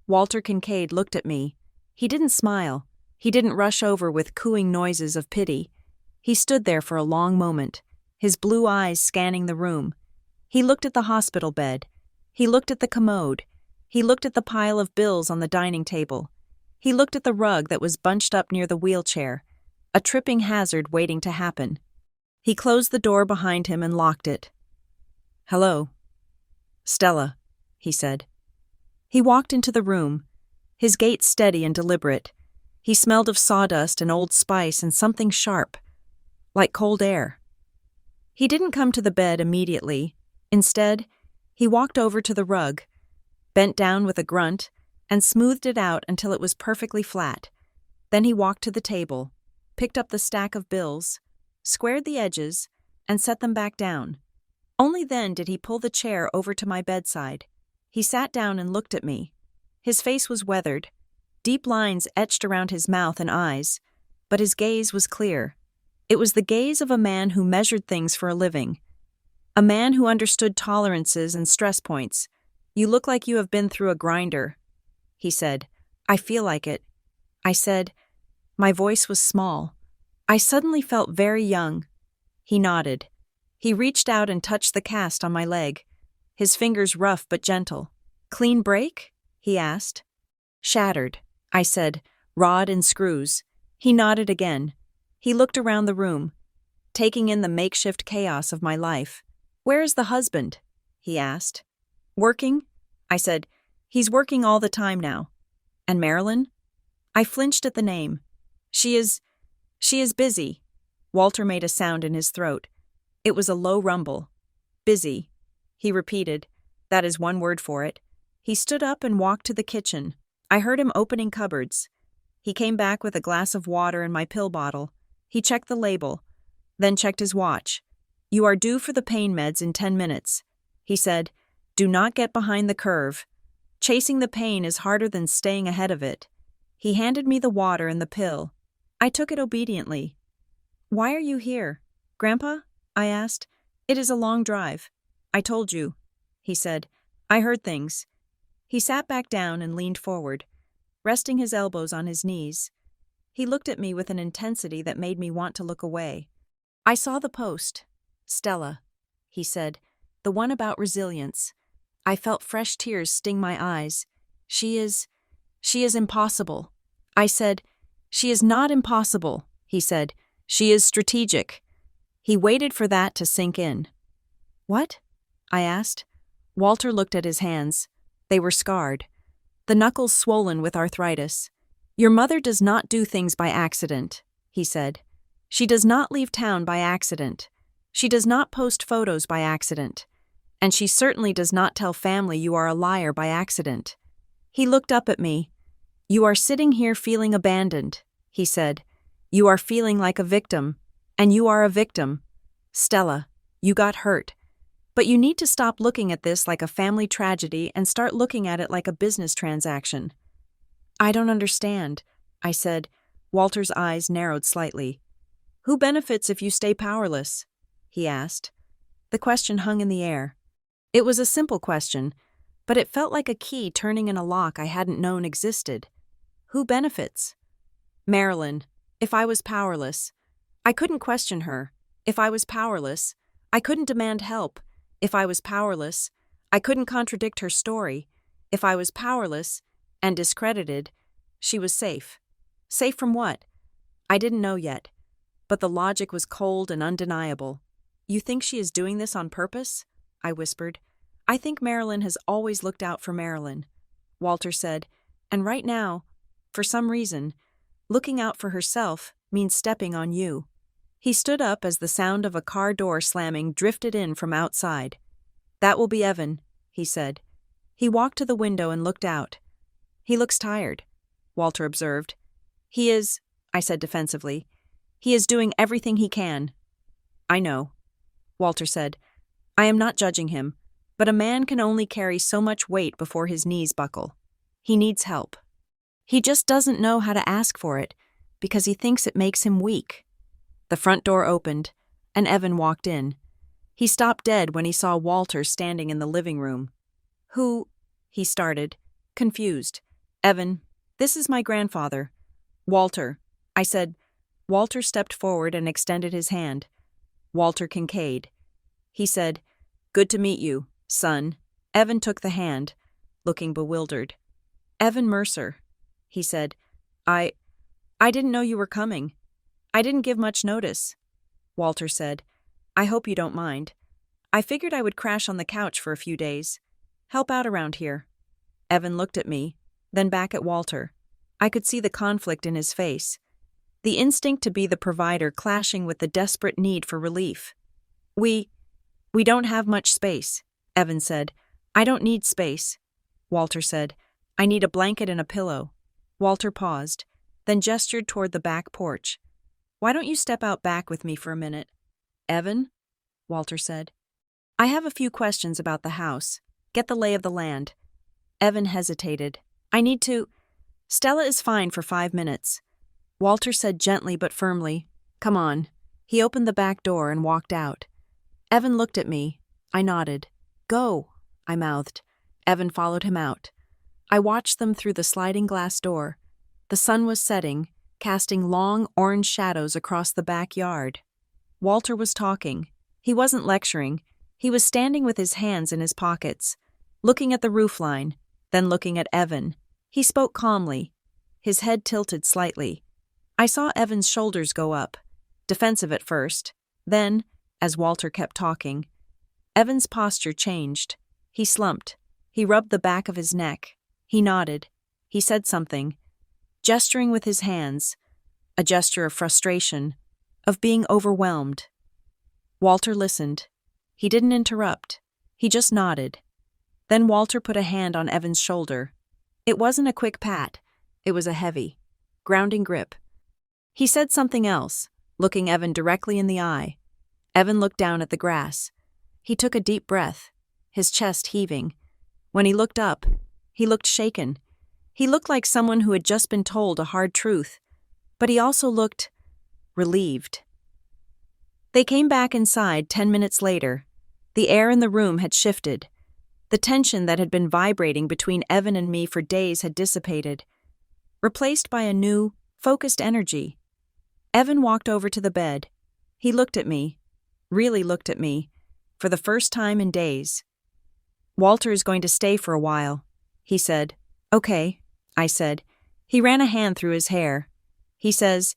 Walter Kincaid looked at me. He didn't smile. He didn't rush over with cooing noises of pity. He stood there for a long moment, his blue eyes scanning the room. He looked at the hospital bed. He looked at the commode. He looked at the pile of bills on the dining table. He looked at the rug that was bunched up near the wheelchair, a tripping hazard waiting to happen. He closed the door behind him and locked it. "Hello." "Stella," he said. He walked into the room, his gait steady and deliberate. He smelled of sawdust and old spice and something sharp, like cold air. He didn't come to the bed immediately. Instead, he walked over to the rug, bent down with a grunt, and smoothed it out until it was perfectly flat. Then he walked to the table, picked up the stack of bills, squared the edges, and set them back down. Only then did he pull the chair over to my bedside. He sat down and looked at me. His face was weathered, deep lines etched around his mouth and eyes, but his gaze was clear. It was the gaze of a man who measured things for a living, a man who understood tolerances and stress points. "You look like you have been through a grinder," he said. "I feel like it." I said. My voice was small. I suddenly felt very young. He nodded. He reached out and touched the cast on my leg. his fingers rough but gentle. "Clean break?" he asked. "Shattered," I said, "rod and screws." He nodded again. He looked around the room, taking in the makeshift chaos of my life. "Where is the husband?" he asked. "Working?" I said. "He's working all the time now." "And Marilyn?" I flinched at the name. She is busy." Walter made a sound in his throat. It was a low rumble. "Busy," he repeated. "That is one word for it." He stood up and walked to the kitchen. I heard him opening cupboards. He came back with a glass of water and my pill bottle. He checked the label, then checked his watch. "You are due for the pain meds in 10 minutes. He said, "Do not get behind the curve. Chasing the pain is harder than staying ahead of it." He handed me the water and the pill. I took it obediently. "Why are you here, Grandpa?" I asked. "It is a long drive." "I told you," he said. "I heard things." He sat back down and leaned forward, resting his elbows on his knees. He looked at me with an intensity that made me want to look away. "I saw the post. Stella," he said, "the one about resilience." I felt fresh tears sting my eyes. She is impossible." I said. "She is not impossible," he said. "She is strategic." He waited for that to sink in. "What?" I asked. Walter looked at his hands. They were scarred, the knuckles swollen with arthritis. "Your mother does not do things by accident," he said. "She does not leave town by accident. She does not post photos by accident. And she certainly does not tell family you are a liar by accident." He looked up at me. "You are sitting here feeling abandoned," he said. "You are feeling like a victim. And you are a victim. Stella, you got hurt. But you need to stop looking at this like a family tragedy and start looking at it like a business transaction." "I don't understand," I said. Walter's eyes narrowed slightly. "Who benefits if you stay powerless?" he asked. The question hung in the air. It was a simple question, but it felt like a key turning in a lock I hadn't known existed. Who benefits? Marilyn. If I was powerless. I couldn't question her. If I was powerless. I couldn't demand help. If I was powerless. I couldn't contradict her story. If I was powerless and discredited, she was safe. Safe from what? I didn't know yet, but the logic was cold and undeniable. "You think she is doing this on purpose?" I whispered. "I think Marilyn has always looked out for Marilyn," Walter said, "and right now, for some reason, looking out for herself means stepping on you." He stood up as the sound of a car door slamming drifted in from outside. "That will be Evan," he said. He walked to the window and looked out. "He looks tired," Walter observed. "He is," I said defensively. "He is doing everything he can." "I know," Walter said. "I am not judging him, but a man can only carry so much weight before his knees buckle. He needs help. He just doesn't know how to ask for it because he thinks it makes him weak." The front door opened, and Evan walked in. He stopped dead when he saw Walter standing in the living room. "Who?" he started, confused. "Evan, this is my grandfather." "Walter," I said. Walter stepped forward and extended his hand. "Walter Kincaid." He said, "Good to meet you, son." Evan took the hand, looking bewildered. "Evan Mercer," he said. I didn't know you were coming. I didn't give much notice." Walter said, "I hope you don't mind. I figured I would crash on the couch for a few days. Help out around here." Evan looked at me, then back at Walter. I could see the conflict in his face. The instinct to be the provider clashing with the desperate need for relief. We don't have much space," Evan said. "I don't need space," Walter said. "I need a blanket and a pillow." Walter paused, then gestured toward the back porch. "Why don't you step out back with me for a minute?" "Evan?" Walter said. "I have a few questions about the house. Get the lay of the land." Evan hesitated. "I need to—" "Stella is fine for 5 minutes." Walter said gently but firmly, "Come on." He opened the back door and walked out. Evan looked at me. I nodded. "Go," I mouthed. Evan followed him out. I watched them through the sliding glass door. The sun was setting, casting long orange shadows across the backyard. Walter was talking. He wasn't lecturing. He was standing with his hands in his pockets, looking at the roofline, then looking at Evan. He spoke calmly, his head tilted slightly. I saw Evan's shoulders go up, defensive at first. Then, as Walter kept talking, Evan's posture changed. He slumped. He rubbed the back of his neck. He nodded. He said something, gesturing with his hands, a gesture of frustration, of being overwhelmed. Walter listened. He didn't interrupt. He just nodded. Then Walter put a hand on Evan's shoulder. It wasn't a quick pat. It was a heavy, grounding grip. He said something else, looking Evan directly in the eye. Evan looked down at the grass. He took a deep breath, his chest heaving. When he looked up, he looked shaken. He looked like someone who had just been told a hard truth, but he also looked relieved. They came back inside 10 minutes later. The air in the room had shifted. The tension that had been vibrating between Evan and me for days had dissipated, replaced by a new, focused energy. Evan walked over to the bed. He looked at me, really looked at me, for the first time in days. "Walter is going to stay for a while," he said. "Okay," I said. He ran a hand through his hair. He says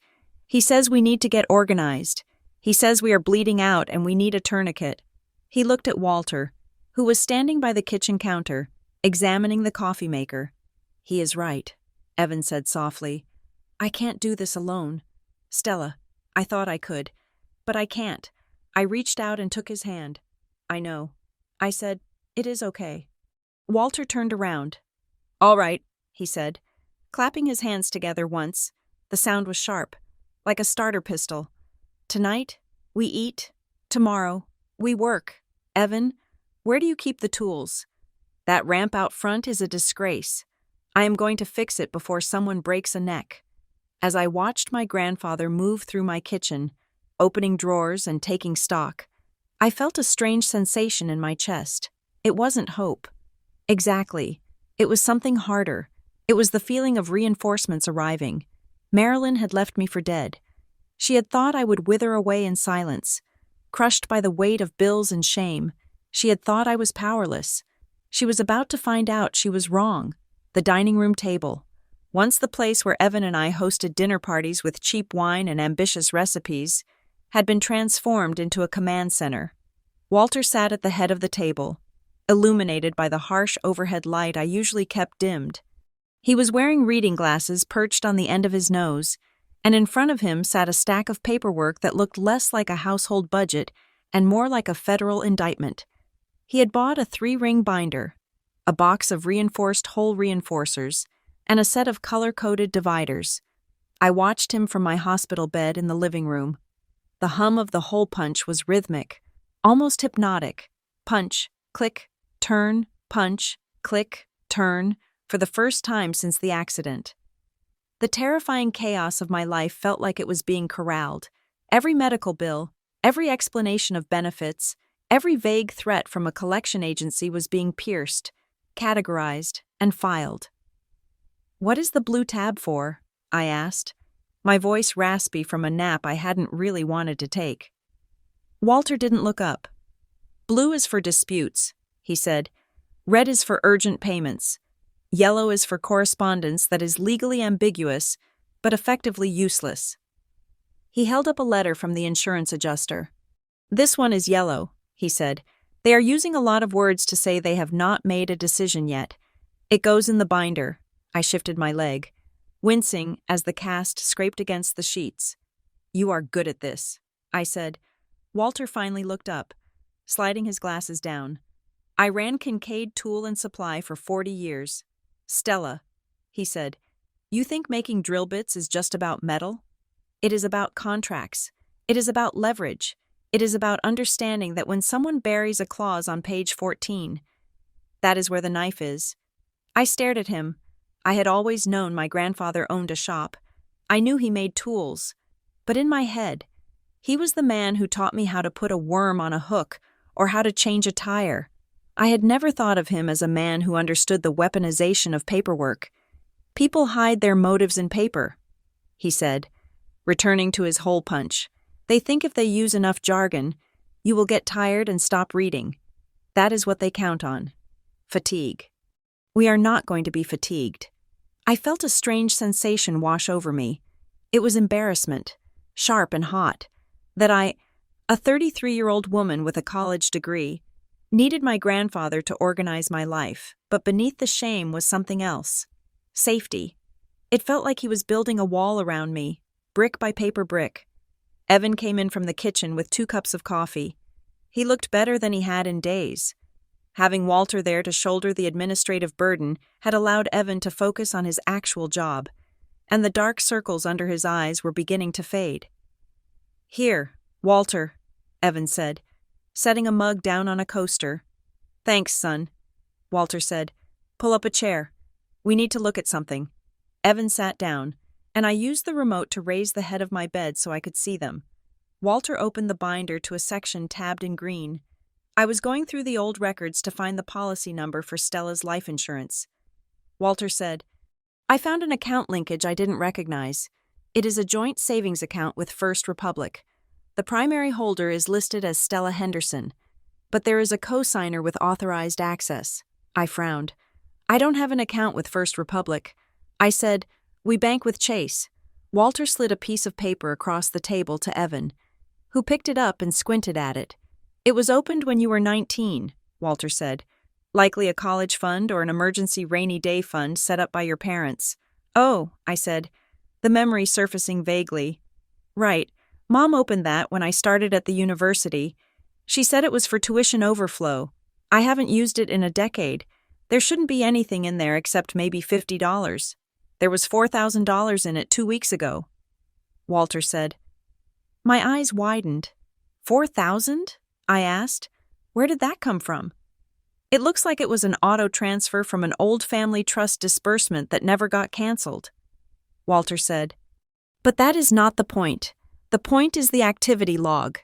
we need to get organized. He says we are bleeding out and we need a tourniquet." He looked at Walter, who was standing by the kitchen counter, examining the coffee maker. "He is right," Evan said softly. "I can't do this alone. Stella, I thought I could, but I can't." I reached out and took his hand. "I know." I said, "It is okay." Walter turned around. "All right," he said, clapping his hands together once. The sound was sharp, like a starter pistol. "Tonight, we eat. Tomorrow, we work. Evan, where do you keep the tools? That ramp out front is a disgrace. I am going to fix it before someone breaks a neck." As I watched my grandfather move through my kitchen, opening drawers and taking stock, I felt a strange sensation in my chest. It wasn't hope. Exactly. It was something harder. It was the feeling of reinforcements arriving. Marilyn had left me for dead. She had thought I would wither away in silence, crushed by the weight of bills and shame. She had thought I was powerless. She was about to find out she was wrong. The dining room table, once the place where Evan and I hosted dinner parties with cheap wine and ambitious recipes, had been transformed into a command center. Walter sat at the head of the table, illuminated by the harsh overhead light I usually kept dimmed. He was wearing reading glasses perched on the end of his nose, and in front of him sat a stack of paperwork that looked less like a household budget and more like a federal indictment. He had bought a 3-ring binder, a box of reinforced hole reinforcers, and a set of color-coded dividers. I watched him from my hospital bed in the living room. The hum of the hole punch was rhythmic, almost hypnotic. Punch, click, turn, punch, click, turn, for the first time since the accident. The terrifying chaos of my life felt like it was being corralled. Every medical bill, every explanation of benefits, every vague threat from a collection agency was being pierced, categorized, and filed. "What is the blue tab for?" I asked, my voice raspy from a nap I hadn't really wanted to take. Walter didn't look up. "Blue is for disputes," he said. "Red is for urgent payments. Yellow is for correspondence that is legally ambiguous, but effectively useless." He held up a letter from the insurance adjuster. "This one is yellow," he said. "They are using a lot of words to say they have not made a decision yet. It goes in the binder." I shifted my leg, wincing as the cast scraped against the sheets. "You are good at this," I said. Walter finally looked up, sliding his glasses down. "I ran Kincaid Tool and Supply for 40 years. Stella," he said, "you think making drill bits is just about metal? It is about contracts. It is about leverage. It is about understanding that when someone buries a clause on page 14, that is where the knife is." I stared at him. I had always known my grandfather owned a shop. I knew he made tools. But in my head, he was the man who taught me how to put a worm on a hook or how to change a tire. I had never thought of him as a man who understood the weaponization of paperwork. "People hide their motives in paper," he said, returning to his hole punch. "They think if they use enough jargon, You will get tired and stop reading. That is what they count on. Fatigue. We are not going to be fatigued. I felt a strange sensation wash over me. It was embarrassment, sharp and hot, that I, a 33-year-old woman with a college degree, needed my grandfather to organize my life, but beneath the shame was something else. Safety. It felt like he was building a wall around me, brick by paper brick. Evan came in from the kitchen with 2 cups of coffee. He looked better than he had in days. Having Walter there to shoulder the administrative burden had allowed Evan to focus on his actual job, and the dark circles under his eyes were beginning to fade. "Here, Walter," Evan said, setting a mug down on a coaster. "Thanks, son," Walter said. "Pull up a chair. We need to look at something." Evan sat down, and I used the remote to raise the head of my bed so I could see them. Walter opened the binder to a section tabbed in green. I was going through the old records to find the policy number for Stella's life insurance. Walter said, "I found an account linkage I didn't recognize. It is a joint savings account with First Republic. The primary holder is listed as Stella Henderson, but there is a co-signer with authorized access." I frowned. "I don't have an account with First Republic." I said, "We bank with Chase." Walter slid a piece of paper across the table to Evan, who picked it up and squinted at it. "It was opened when you were 19, Walter said. "Likely a college fund or an emergency rainy day fund set up by your parents." "Oh," I said, the memory surfacing vaguely. "Right. Mom opened that when I started at the university. She said it was for tuition overflow. I haven't used it in a decade. There shouldn't be anything in there except maybe $50. There was $4,000 in it 2 weeks ago." Walter said. My eyes widened. "4,000? I asked. "Where did that come from?" "It looks like it was an auto transfer from an old family trust disbursement that never got canceled." Walter said. "But that is not the point. The point is the activity log."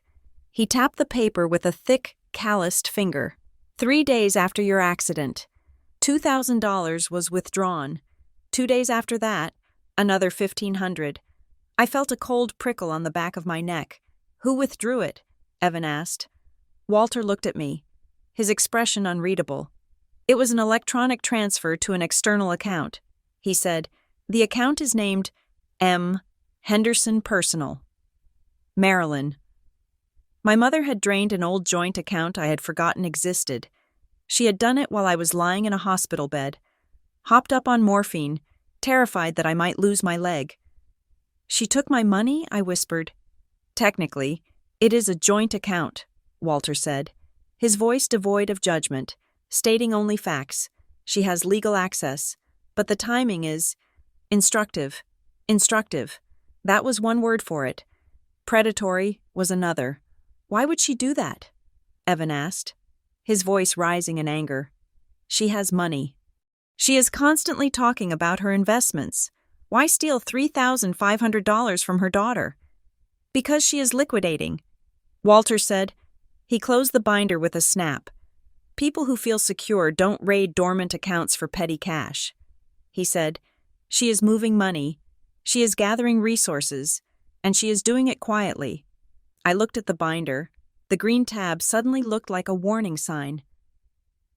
He tapped the paper with a thick, calloused finger. 3 days after your accident, $2,000 was withdrawn. 2 days after that, another $1,500. I felt a cold prickle on the back of my neck. "Who withdrew it?" Evan asked. Walter looked at me, his expression unreadable. "It was an electronic transfer to an external account," he said. "The account is named M. Henderson Personal. Maryland." My mother had drained an old joint account I had forgotten existed. She had done it while I was lying in a hospital bed, hopped up on morphine, terrified that I might lose my leg. "She took my money?" I whispered. "Technically, it is a joint account," Walter said, his voice devoid of judgment, stating only facts. "She has legal access, but the timing is instructive. Instructive. That was one word for it. Predatory was another." "Why would she do that?" Evan asked, his voice rising in anger. "She has money. She is constantly talking about her investments. Why steal $3,500 from her daughter?" "Because she is liquidating," Walter said. He closed the binder with a snap. "People who feel secure don't raid dormant accounts for petty cash." He said, "She is moving money. She is gathering resources, and she is doing it quietly." I looked at the binder. The green tab suddenly looked like a warning sign.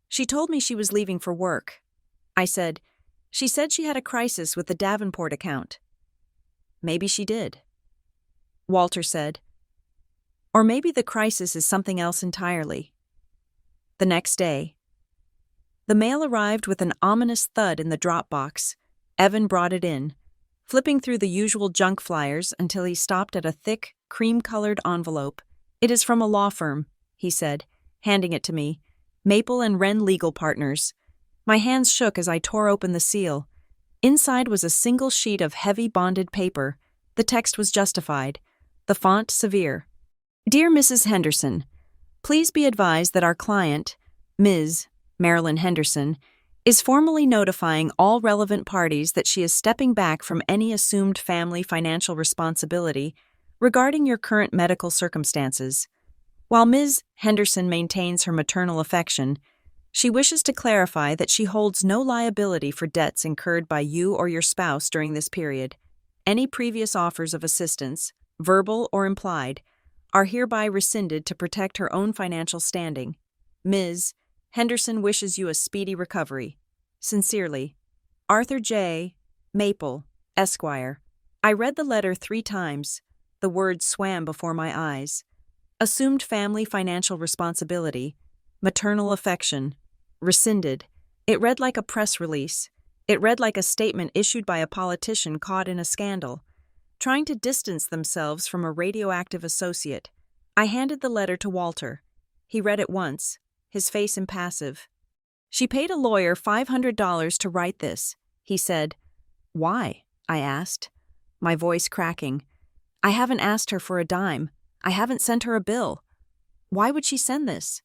"She told me she was leaving for work." I said, "She said she had a crisis with the Davenport account." "Maybe she did." Walter said, "Or maybe the crisis is something else entirely." The next day, the mail arrived with an ominous thud in the drop box. Evan brought it in, flipping through the usual junk flyers until he stopped at a thick, cream-colored envelope. "It is from a law firm," he said, handing it to me. "Maple and Wren Legal Partners." My hands shook as I tore open the seal. Inside was a single sheet of heavy bonded paper. The text was justified, the font severe. "Dear Mrs. Henderson, please be advised that our client, Ms. Marilyn Henderson, is formally notifying all relevant parties that she is stepping back from any assumed family financial responsibility regarding your current medical circumstances. While Ms. Henderson maintains her maternal affection, she wishes to clarify that she holds no liability for debts incurred by you or your spouse during this period. Any previous offers of assistance, verbal or implied, are hereby rescinded to protect her own financial standing. Ms. Henderson wishes you a speedy recovery. Sincerely, Arthur J. Maple, Esquire. I read the letter 3 times. The words swam before my eyes. Assumed family financial responsibility, maternal affection, rescinded. It read like a press release. It read like a statement issued by a politician caught in a scandal, trying to distance themselves from a radioactive associate. I handed the letter to Walter. He read it once, his face impassive. She paid a lawyer $500 to write this, he said. Why? I asked, my voice cracking. I haven't asked her for a dime. I haven't sent her a bill. Why would she send this?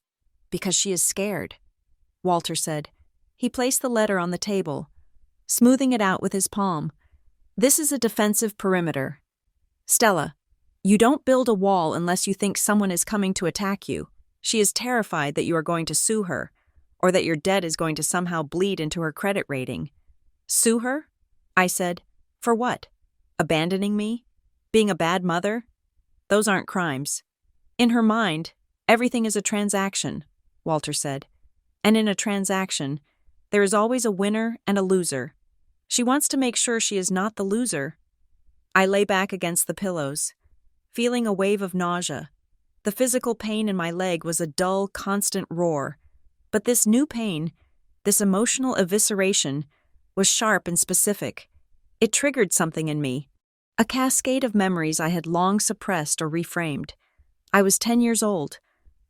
Because she is scared, Walter said. He placed the letter on the table, smoothing it out with his palm. This is a defensive perimeter. Stella, you don't build a wall unless you think someone is coming to attack you. She is terrified that you are going to sue her, or that your debt is going to somehow bleed into her credit rating. Sue her? I said. For what? Abandoning me? Being a bad mother? Those aren't crimes. In her mind, everything is a transaction, Walter said. And in a transaction, there is always a winner and a loser. She wants to make sure she is not the loser. I lay back against the pillows, feeling a wave of nausea. The physical pain in my leg was a dull, constant roar. But this new pain, this emotional evisceration, was sharp and specific. It triggered something in me, a cascade of memories I had long suppressed or reframed. I was 10 years old.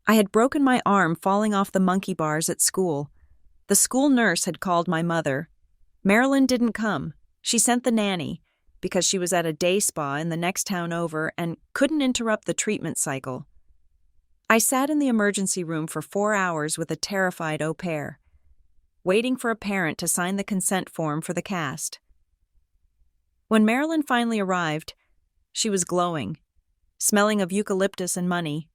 I had broken my arm falling off the monkey bars at school. The school nurse had called my mother. Marilyn didn't come. She sent the nanny, because she was at a day spa in the next town over and couldn't interrupt the treatment cycle. I sat in the emergency room for 4 hours with a terrified au pair, waiting for a parent to sign the consent form for the cast. When Marilyn finally arrived, she was glowing, smelling of eucalyptus and money.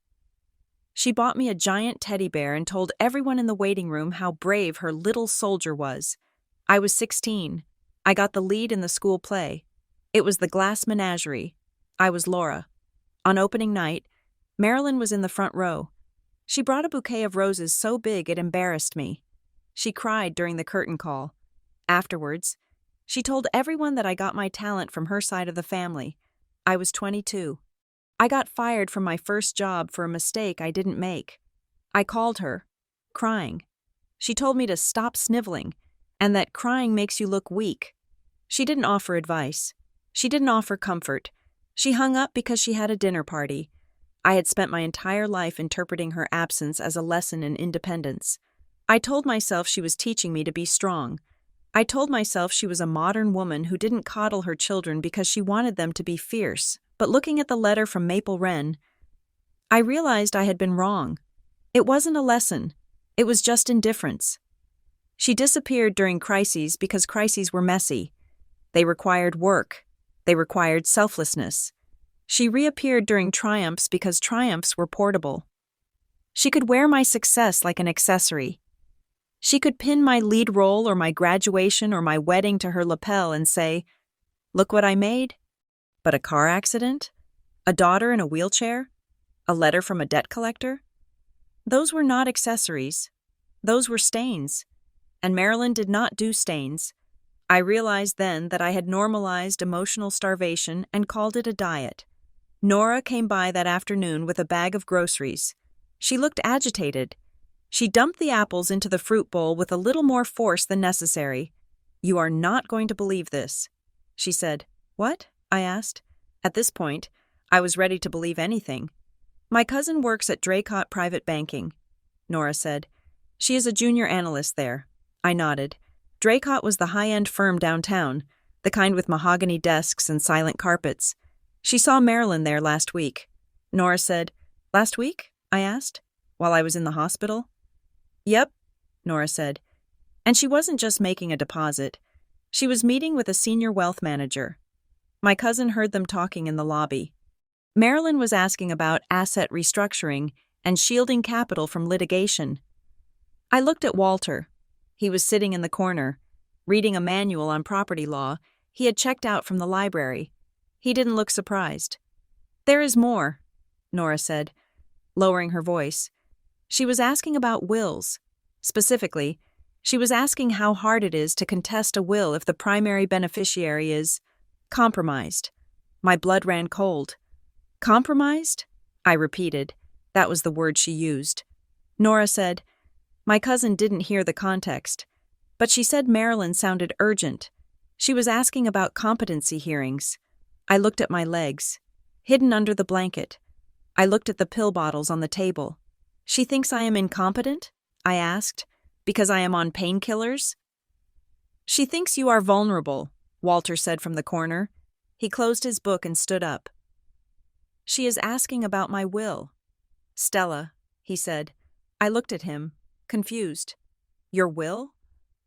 She bought me a giant teddy bear and told everyone in the waiting room how brave her little soldier was. I was 16. I got the lead in the school play. It was the Glass Menagerie. I was Laura. On opening night, Marilyn was in the front row. She brought a bouquet of roses so big it embarrassed me. She cried during the curtain call. Afterwards, she told everyone that I got my talent from her side of the family. I was 22. I got fired from my first job for a mistake I didn't make. I called her, crying. She told me to stop sniveling, and that crying makes you look weak. She didn't offer advice. She didn't offer comfort. She hung up because she had a dinner party. I had spent my entire life interpreting her absence as a lesson in independence. I told myself she was teaching me to be strong. I told myself she was a modern woman who didn't coddle her children because she wanted them to be fierce. But looking at the letter from Maple Wren, I realized I had been wrong. It wasn't a lesson. It was just indifference. She disappeared during crises because crises were messy. They required work. They required selflessness. She reappeared during triumphs because triumphs were portable. She could wear my success like an accessory. She could pin my lead role or my graduation or my wedding to her lapel and say, "Look what I made." But a car accident? A daughter in a wheelchair? A letter from a debt collector? Those were not accessories. Those were stains. And Marilyn did not do stains. I realized then that I had normalized emotional starvation and called it a diet. Nora came by that afternoon with a bag of groceries. She looked agitated. She dumped the apples into the fruit bowl with a little more force than necessary. "You are not going to believe this," she said. "What?" I asked. At this point, I was ready to believe anything. "My cousin works at Draycott Private Banking," Nora said. "She is a junior analyst there." I nodded. Draycott was the high-end firm downtown, the kind with mahogany desks and silent carpets. She saw Marilyn there last week. Nora said, "Last week?" I asked. "While I was in the hospital?" "Yep," Nora said. And she wasn't just making a deposit. She was meeting with a senior wealth manager. My cousin heard them talking in the lobby. Marilyn was asking about asset restructuring and shielding capital from litigation. I looked at Walter. He was sitting in the corner, reading a manual on property law he had checked out from the library. He didn't look surprised. "There is more," Nora said, lowering her voice. She was asking about wills. Specifically, she was asking how hard it is to contest a will if the primary beneficiary is compromised. My blood ran cold. Compromised? I repeated. That was the word she used. Nora said, my cousin didn't hear the context, but she said Marilyn sounded urgent. She was asking about competency hearings. I looked at my legs, hidden under the blanket. I looked at the pill bottles on the table. She thinks I am incompetent? I asked. Because I am on painkillers? She thinks you are vulnerable, Walter said from the corner. He closed his book and stood up. She is asking about my will. Stella, he said. I looked at him, confused. Your will?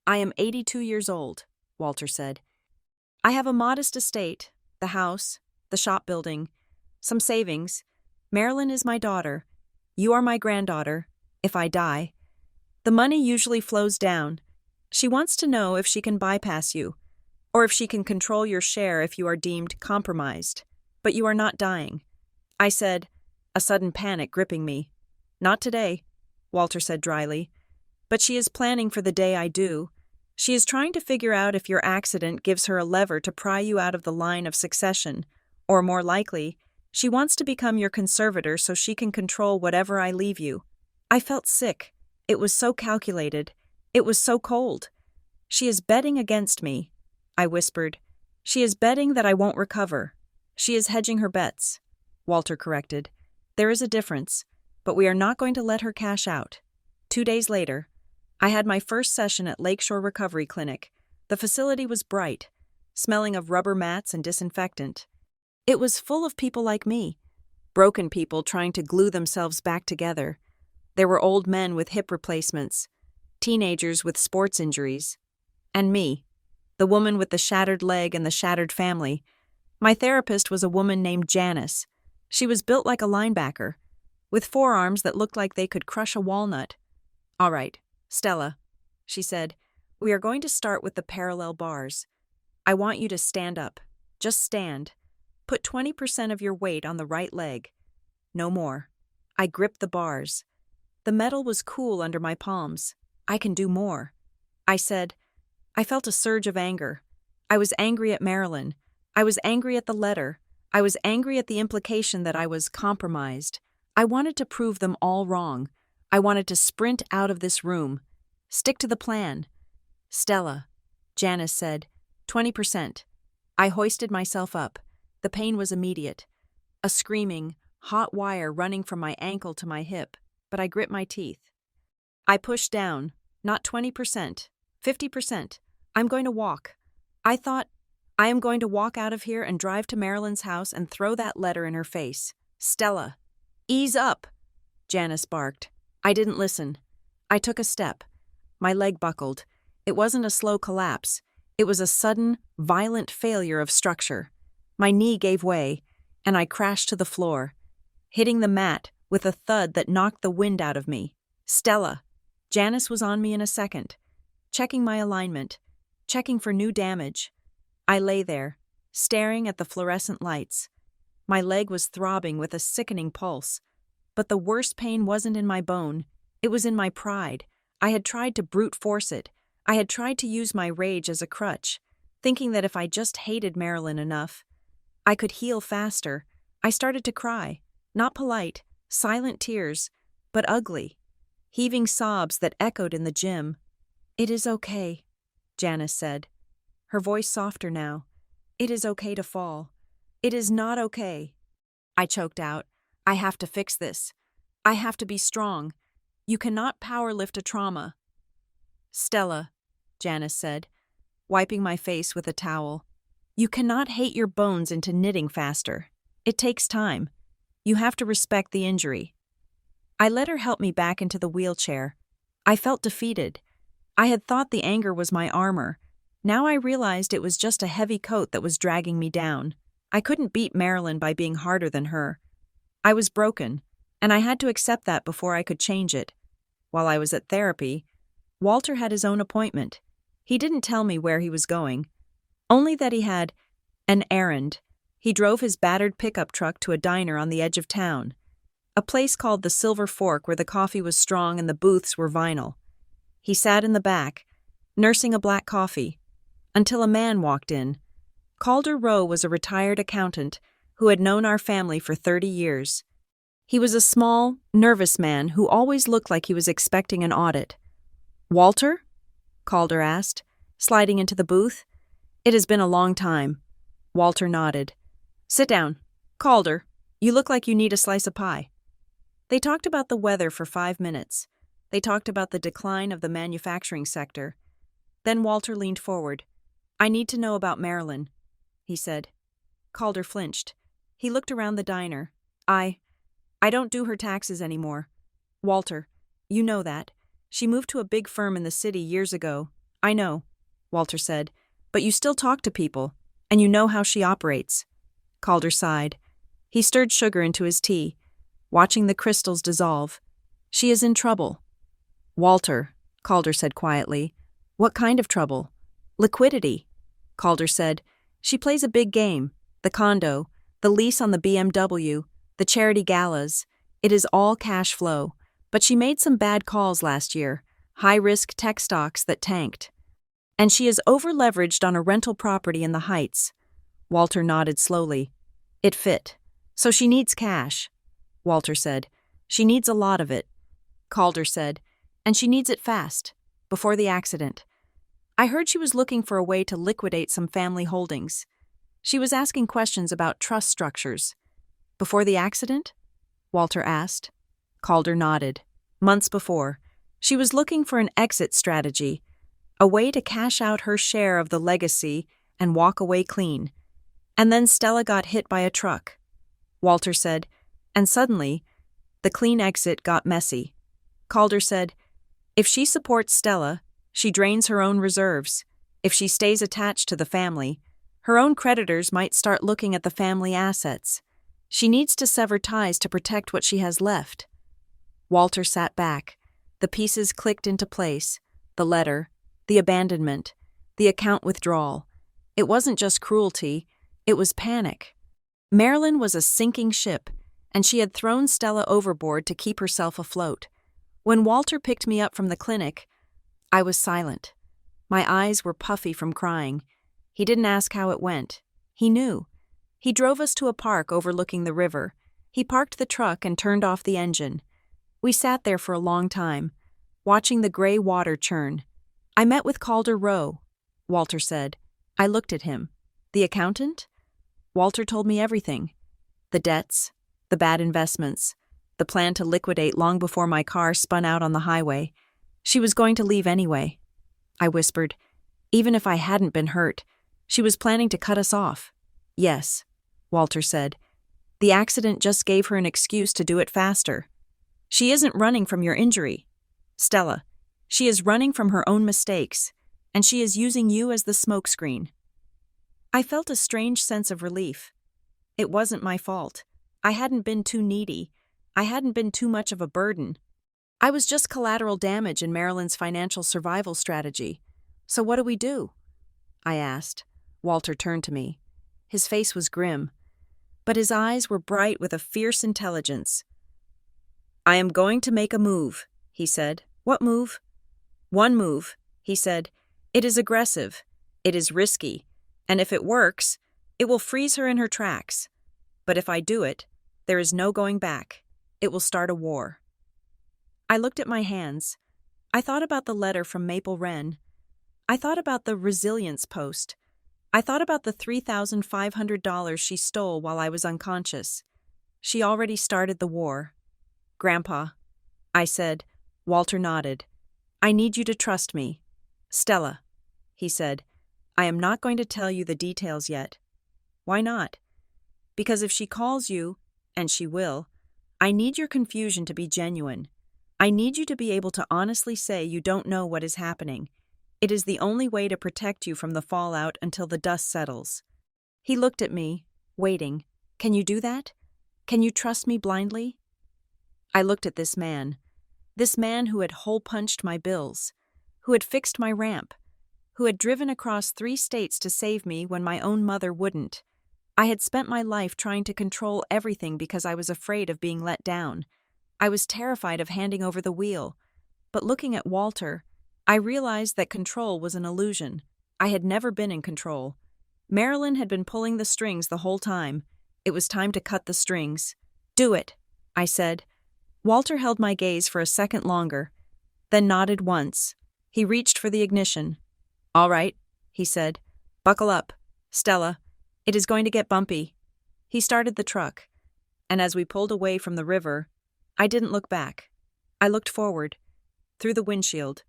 I am 82 years old, Walter said. I have a modest estate, the house, the shop building, some savings. Marilyn is my daughter. You are my granddaughter, if I die. The money usually flows down. She wants to know if she can bypass you, or if she can control your share if you are deemed compromised. But you are not dying. I said, a sudden panic gripping me. Not today, Walter said dryly. But she is planning for the day I do. She is trying to figure out if your accident gives her a lever to pry you out of the line of succession, or more likely, she wants to become your conservator so she can control whatever I leave you. I felt sick. It was so calculated. It was so cold. She is betting against me, I whispered. She is betting that I won't recover. She is hedging her bets, Walter corrected. There is a difference, but we are not going to let her cash out. 2 days later, I had my first session at Lakeshore Recovery Clinic. The facility was bright, smelling of rubber mats and disinfectant. It was full of people like me, broken people trying to glue themselves back together. There were old men with hip replacements, teenagers with sports injuries, and me, the woman with the shattered leg and the shattered family. My therapist was a woman named Janice. She was built like a linebacker, with forearms that looked like they could crush a walnut. All right, Stella, she said, we are going to start with the parallel bars. I want you to stand up. Just stand. Put 20% of your weight on the right leg. No more. I gripped the bars. The metal was cool under my palms. I can do more. I said. I felt a surge of anger. I was angry at Marilyn. I was angry at the letter. I was angry at the implication that I was compromised. I wanted to prove them all wrong. I wanted to sprint out of this room. Stick to the plan. Stella, Janice said, 20%. I hoisted myself up. The pain was immediate. A screaming, hot wire running from my ankle to my hip, but I grit my teeth. I pushed down, not 20%, 50%. I'm going to walk. I thought, I am going to walk out of here and drive to Marilyn's house and throw that letter in her face. Stella, ease up, Janice barked. I didn't listen. I took a step. My leg buckled. It wasn't a slow collapse. It was a sudden, violent failure of structure. My knee gave way, and I crashed to the floor, hitting the mat with a thud that knocked the wind out of me. Stella. Janice was on me in a second, checking my alignment, checking for new damage. I lay there, staring at the fluorescent lights. My leg was throbbing with a sickening pulse. But the worst pain wasn't in my bone. It was in my pride. I had tried to brute force it. I had tried to use my rage as a crutch, thinking that if I just hated Marilyn enough, I could heal faster. I started to cry. Not polite, silent tears, but ugly. Heaving sobs that echoed in the gym. It is okay, Janice said. Her voice softer now. It is okay to fall. It is not okay. I choked out. I have to fix this. I have to be strong. You cannot power lift a trauma. Stella, Janice said, wiping my face with a towel. You cannot hate your bones into knitting faster. It takes time. You have to respect the injury. I let her help me back into the wheelchair. I felt defeated. I had thought the anger was my armor. Now I realized it was just a heavy coat that was dragging me down. I couldn't beat Marilyn by being harder than her. I was broken, and I had to accept that before I could change it. While I was at therapy, Walter had his own appointment. He didn't tell me where he was going, only that he had an errand. He drove his battered pickup truck to a diner on the edge of town. A place called the Silver Fork where the coffee was strong and the booths were vinyl. He sat in the back, nursing a black coffee, until a man walked in. Calder Rowe was a retired accountant who had known our family for 30 years. He was a small, nervous man who always looked like he was expecting an audit. "Walter?" Calder asked, sliding into the booth. "It has been a long time." Walter nodded. "Sit down. Calder, you look like you need a slice of pie." They talked about the weather for 5 minutes. They talked about the decline of the manufacturing sector. Then Walter leaned forward. "I need to know about Marilyn," he said. Calder flinched. He looked around the diner. I don't do her taxes anymore. Walter, you know that. She moved to a big firm in the city years ago." "I know," Walter said, "but you still talk to people, and you know how she operates." Calder sighed. He stirred sugar into his tea, watching the crystals dissolve. "She is in trouble." "Walter," Calder said quietly. "What kind of trouble?" "Liquidity," Calder said. "She plays a big game. The condo, the lease on the BMW, the charity galas. It is all cash flow. But she made some bad calls last year, high-risk tech stocks that tanked. And she is over-leveraged on a rental property in the Heights." Walter nodded slowly. "It fit. So she needs cash." Walter said. "She needs a lot of it." Calder said. "And she needs it fast, before the accident. I heard she was looking for a way to liquidate some family holdings. She was asking questions about trust structures." "Before the accident?" Walter asked. Calder nodded. "Months before. She was looking for an exit strategy, a way to cash out her share of the legacy and walk away clean. And then Stella got hit by a truck." Walter said, "And suddenly, the clean exit got messy." Calder said, "If she supports Stella, she drains her own reserves. If she stays attached to the family, her own creditors might start looking at the family assets. She needs to sever ties to protect what she has left." Walter sat back. The pieces clicked into place. The letter, the abandonment, the account withdrawal. It wasn't just cruelty, it was panic. Marilyn was a sinking ship, and she had thrown Stella overboard to keep herself afloat. When Walter picked me up from the clinic, I was silent. My eyes were puffy from crying. He didn't ask how it went. He knew. He drove us to a park overlooking the river. He parked the truck and turned off the engine. We sat there for a long time, watching the gray water churn. "I met with Calder Rowe," Walter said. I looked at him. "The accountant?" Walter told me everything. The debts, the bad investments, the plan to liquidate long before my car spun out on the highway. She was going to leave anyway. I whispered. Even if I hadn't been hurt, she was planning to cut us off. "Yes," Walter said. "The accident just gave her an excuse to do it faster. She isn't running from your injury, Stella. She is running from her own mistakes, and she is using you as the smokescreen." I felt a strange sense of relief. It wasn't my fault. I hadn't been too needy. I hadn't been too much of a burden. I was just collateral damage in Marilyn's financial survival strategy. "So what do we do?" I asked. Walter turned to me. His face was grim, but his eyes were bright with a fierce intelligence. "I am going to make a move," he said. "What move?" "One move," he said. "It is aggressive. It is risky. And if it works, it will freeze her in her tracks. But if I do it, there is no going back. It will start a war." I looked at my hands. I thought about the letter from Maple Wren. I thought about the resilience post. I thought about the $3,500 she stole while I was unconscious. She already started the war. "Grandpa," I said. Walter nodded. "I need you to trust me." "Stella," he said, "I am not going to tell you the details yet." "Why not?" "Because if she calls you, and she will, I need your confusion to be genuine. I need you to be able to honestly say you don't know what is happening. It is the only way to protect you from the fallout until the dust settles." He looked at me, waiting. "Can you do that? Can you trust me blindly?" I looked at this man who had hole-punched my bills, who had fixed my ramp, who had driven across 3 states to save me when my own mother wouldn't. I had spent my life trying to control everything because I was afraid of being let down. I was terrified of handing over the wheel. But looking at Walter, I realized that control was an illusion. I had never been in control. Marilyn had been pulling the strings the whole time. It was time to cut the strings. "Do it," I said. Walter held my gaze for a second longer, then nodded once. He reached for the ignition. "All right," he said. "Buckle up, Stella. It is going to get bumpy." He started the truck, and as we pulled away from the river, I didn't look back. I looked forward, through the windshield,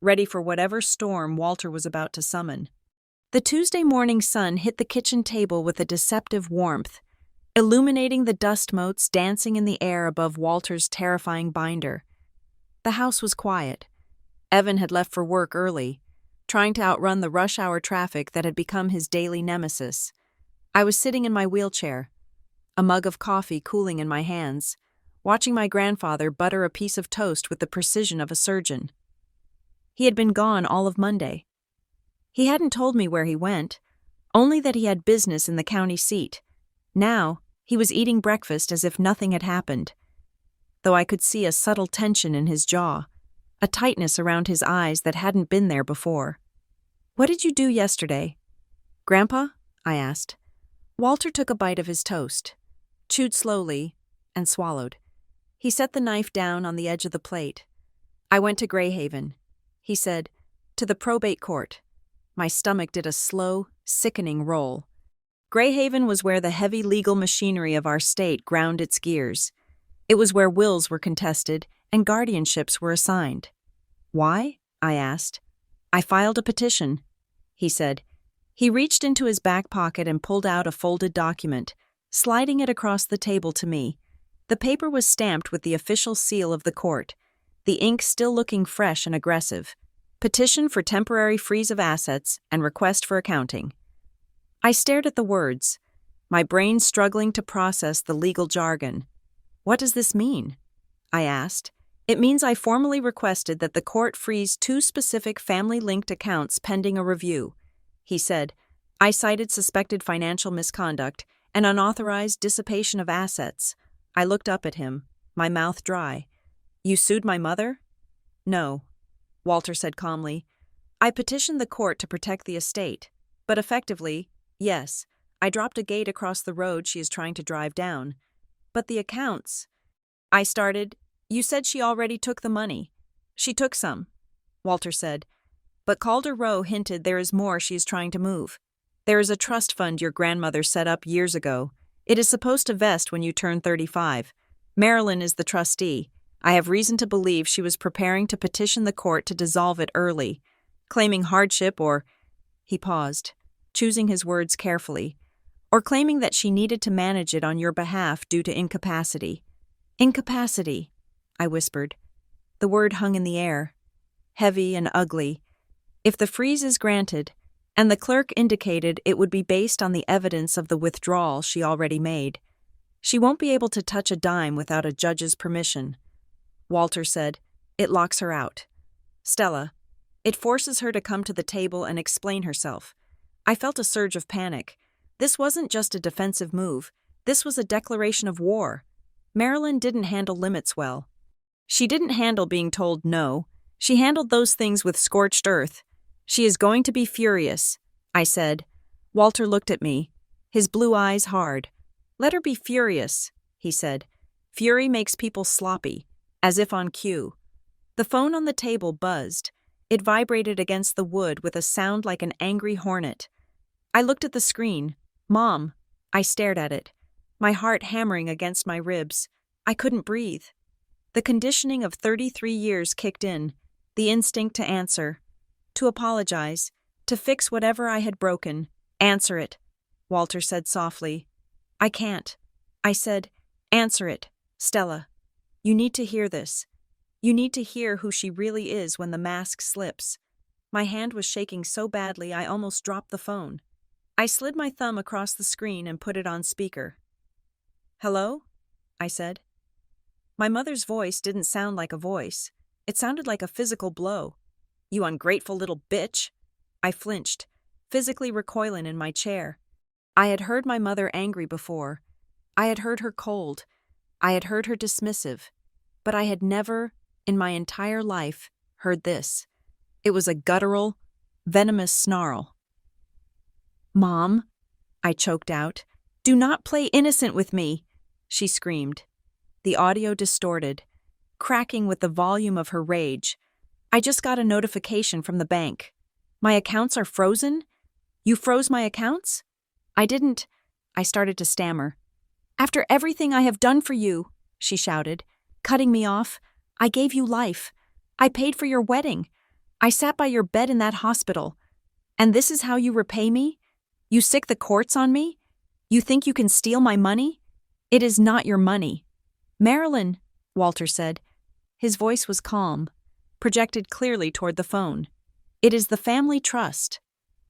ready for whatever storm Walter was about to summon. The Tuesday morning sun hit the kitchen table with a deceptive warmth, illuminating the dust motes dancing in the air above Walter's terrifying binder. The house was quiet. Evan had left for work early, trying to outrun the rush hour traffic that had become his daily nemesis. I was sitting in my wheelchair, a mug of coffee cooling in my hands, watching my grandfather butter a piece of toast with the precision of a surgeon. He had been gone all of Monday. He hadn't told me where he went, only that he had business in the county seat. Now, he was eating breakfast as if nothing had happened, though I could see a subtle tension in his jaw, a tightness around his eyes that hadn't been there before. "What did you do yesterday?" "Grandpa?" I asked. Walter took a bite of his toast, chewed slowly, and swallowed. He set the knife down on the edge of the plate. "I went to Greyhaven," he said, "to the probate court." My stomach did a slow, sickening roll. Greyhaven was where the heavy legal machinery of our state ground its gears. It was where wills were contested and guardianships were assigned. "Why?" I asked. "I filed a petition," he said. He reached into his back pocket and pulled out a folded document, sliding it across the table to me. The paper was stamped with the official seal of the court, the ink still looking fresh and aggressive. "Petition for temporary freeze of assets and request for accounting." I stared at the words, my brain struggling to process the legal jargon. "What does this mean?" I asked. "It means I formally requested that the court freeze 2 specific family-linked accounts pending a review," he said. "I cited suspected financial misconduct and unauthorized dissipation of assets." I looked up at him, my mouth dry. "You sued my mother?" "No," Walter said calmly. "I petitioned the court to protect the estate, but effectively, yes, I dropped a gate across the road she is trying to drive down. But the accounts—" I started. "You said she already took the money." "She took some," Walter said. "But Calder Rowe hinted there is more she is trying to move. There is a trust fund your grandmother set up years ago. It is supposed to vest when you turn 35. Marilyn is the trustee. I have reason to believe she was preparing to petition the court to dissolve it early, claiming hardship or—" he paused, choosing his words carefully, "or claiming that she needed to manage it on your behalf due to incapacity." "Incapacity," I whispered. The word hung in the air, heavy and ugly. If the freeze is granted, and the clerk indicated it would be based on the evidence of the withdrawal she already made, she won't be able to touch a dime without a judge's permission. Walter said, "It locks her out. Stella, it forces her to come to the table and explain herself." I felt a surge of panic. This wasn't just a defensive move. This was a declaration of war. Marilyn didn't handle limits well. She didn't handle being told no. She handled those things with scorched earth. "She is going to be furious," I said. Walter looked at me, his blue eyes hard. "Let her be furious," he said. "Fury makes people sloppy," as if on cue. The phone on the table buzzed. It vibrated against the wood with a sound like an angry hornet. I looked at the screen. "Mom." I stared at it, my heart hammering against my ribs. I couldn't breathe. The conditioning of 33 years kicked in, the instinct to answer, to apologize, to fix whatever I had broken. "Answer it," Walter said softly. "I can't." I said, "Answer it, Stella. You need to hear this. You need to hear who she really is when the mask slips." My hand was shaking so badly I almost dropped the phone. I slid my thumb across the screen and put it on speaker. "Hello?" I said. My mother's voice didn't sound like a voice. It sounded like a physical blow. "You ungrateful little bitch!" I flinched, physically recoiling in my chair. I had heard my mother angry before. I had heard her cold. I had heard her dismissive. But I had never, in my entire life, heard this. It was a guttural, venomous snarl. "Mom," I choked out, "do not play innocent with me," she screamed. The audio distorted, cracking with the volume of her rage. "I just got a notification from the bank. My accounts are frozen? You froze my accounts?" "I didn't," I started to stammer. "After everything I have done for you," she shouted, cutting me off. "I gave you life. I paid for your wedding. I sat by your bed in that hospital. And this is how you repay me? You sick the courts on me? You think you can steal my money? It is not your money." "Marilyn," Walter said. His voice was calm, projected clearly toward the phone. "It is the family trust."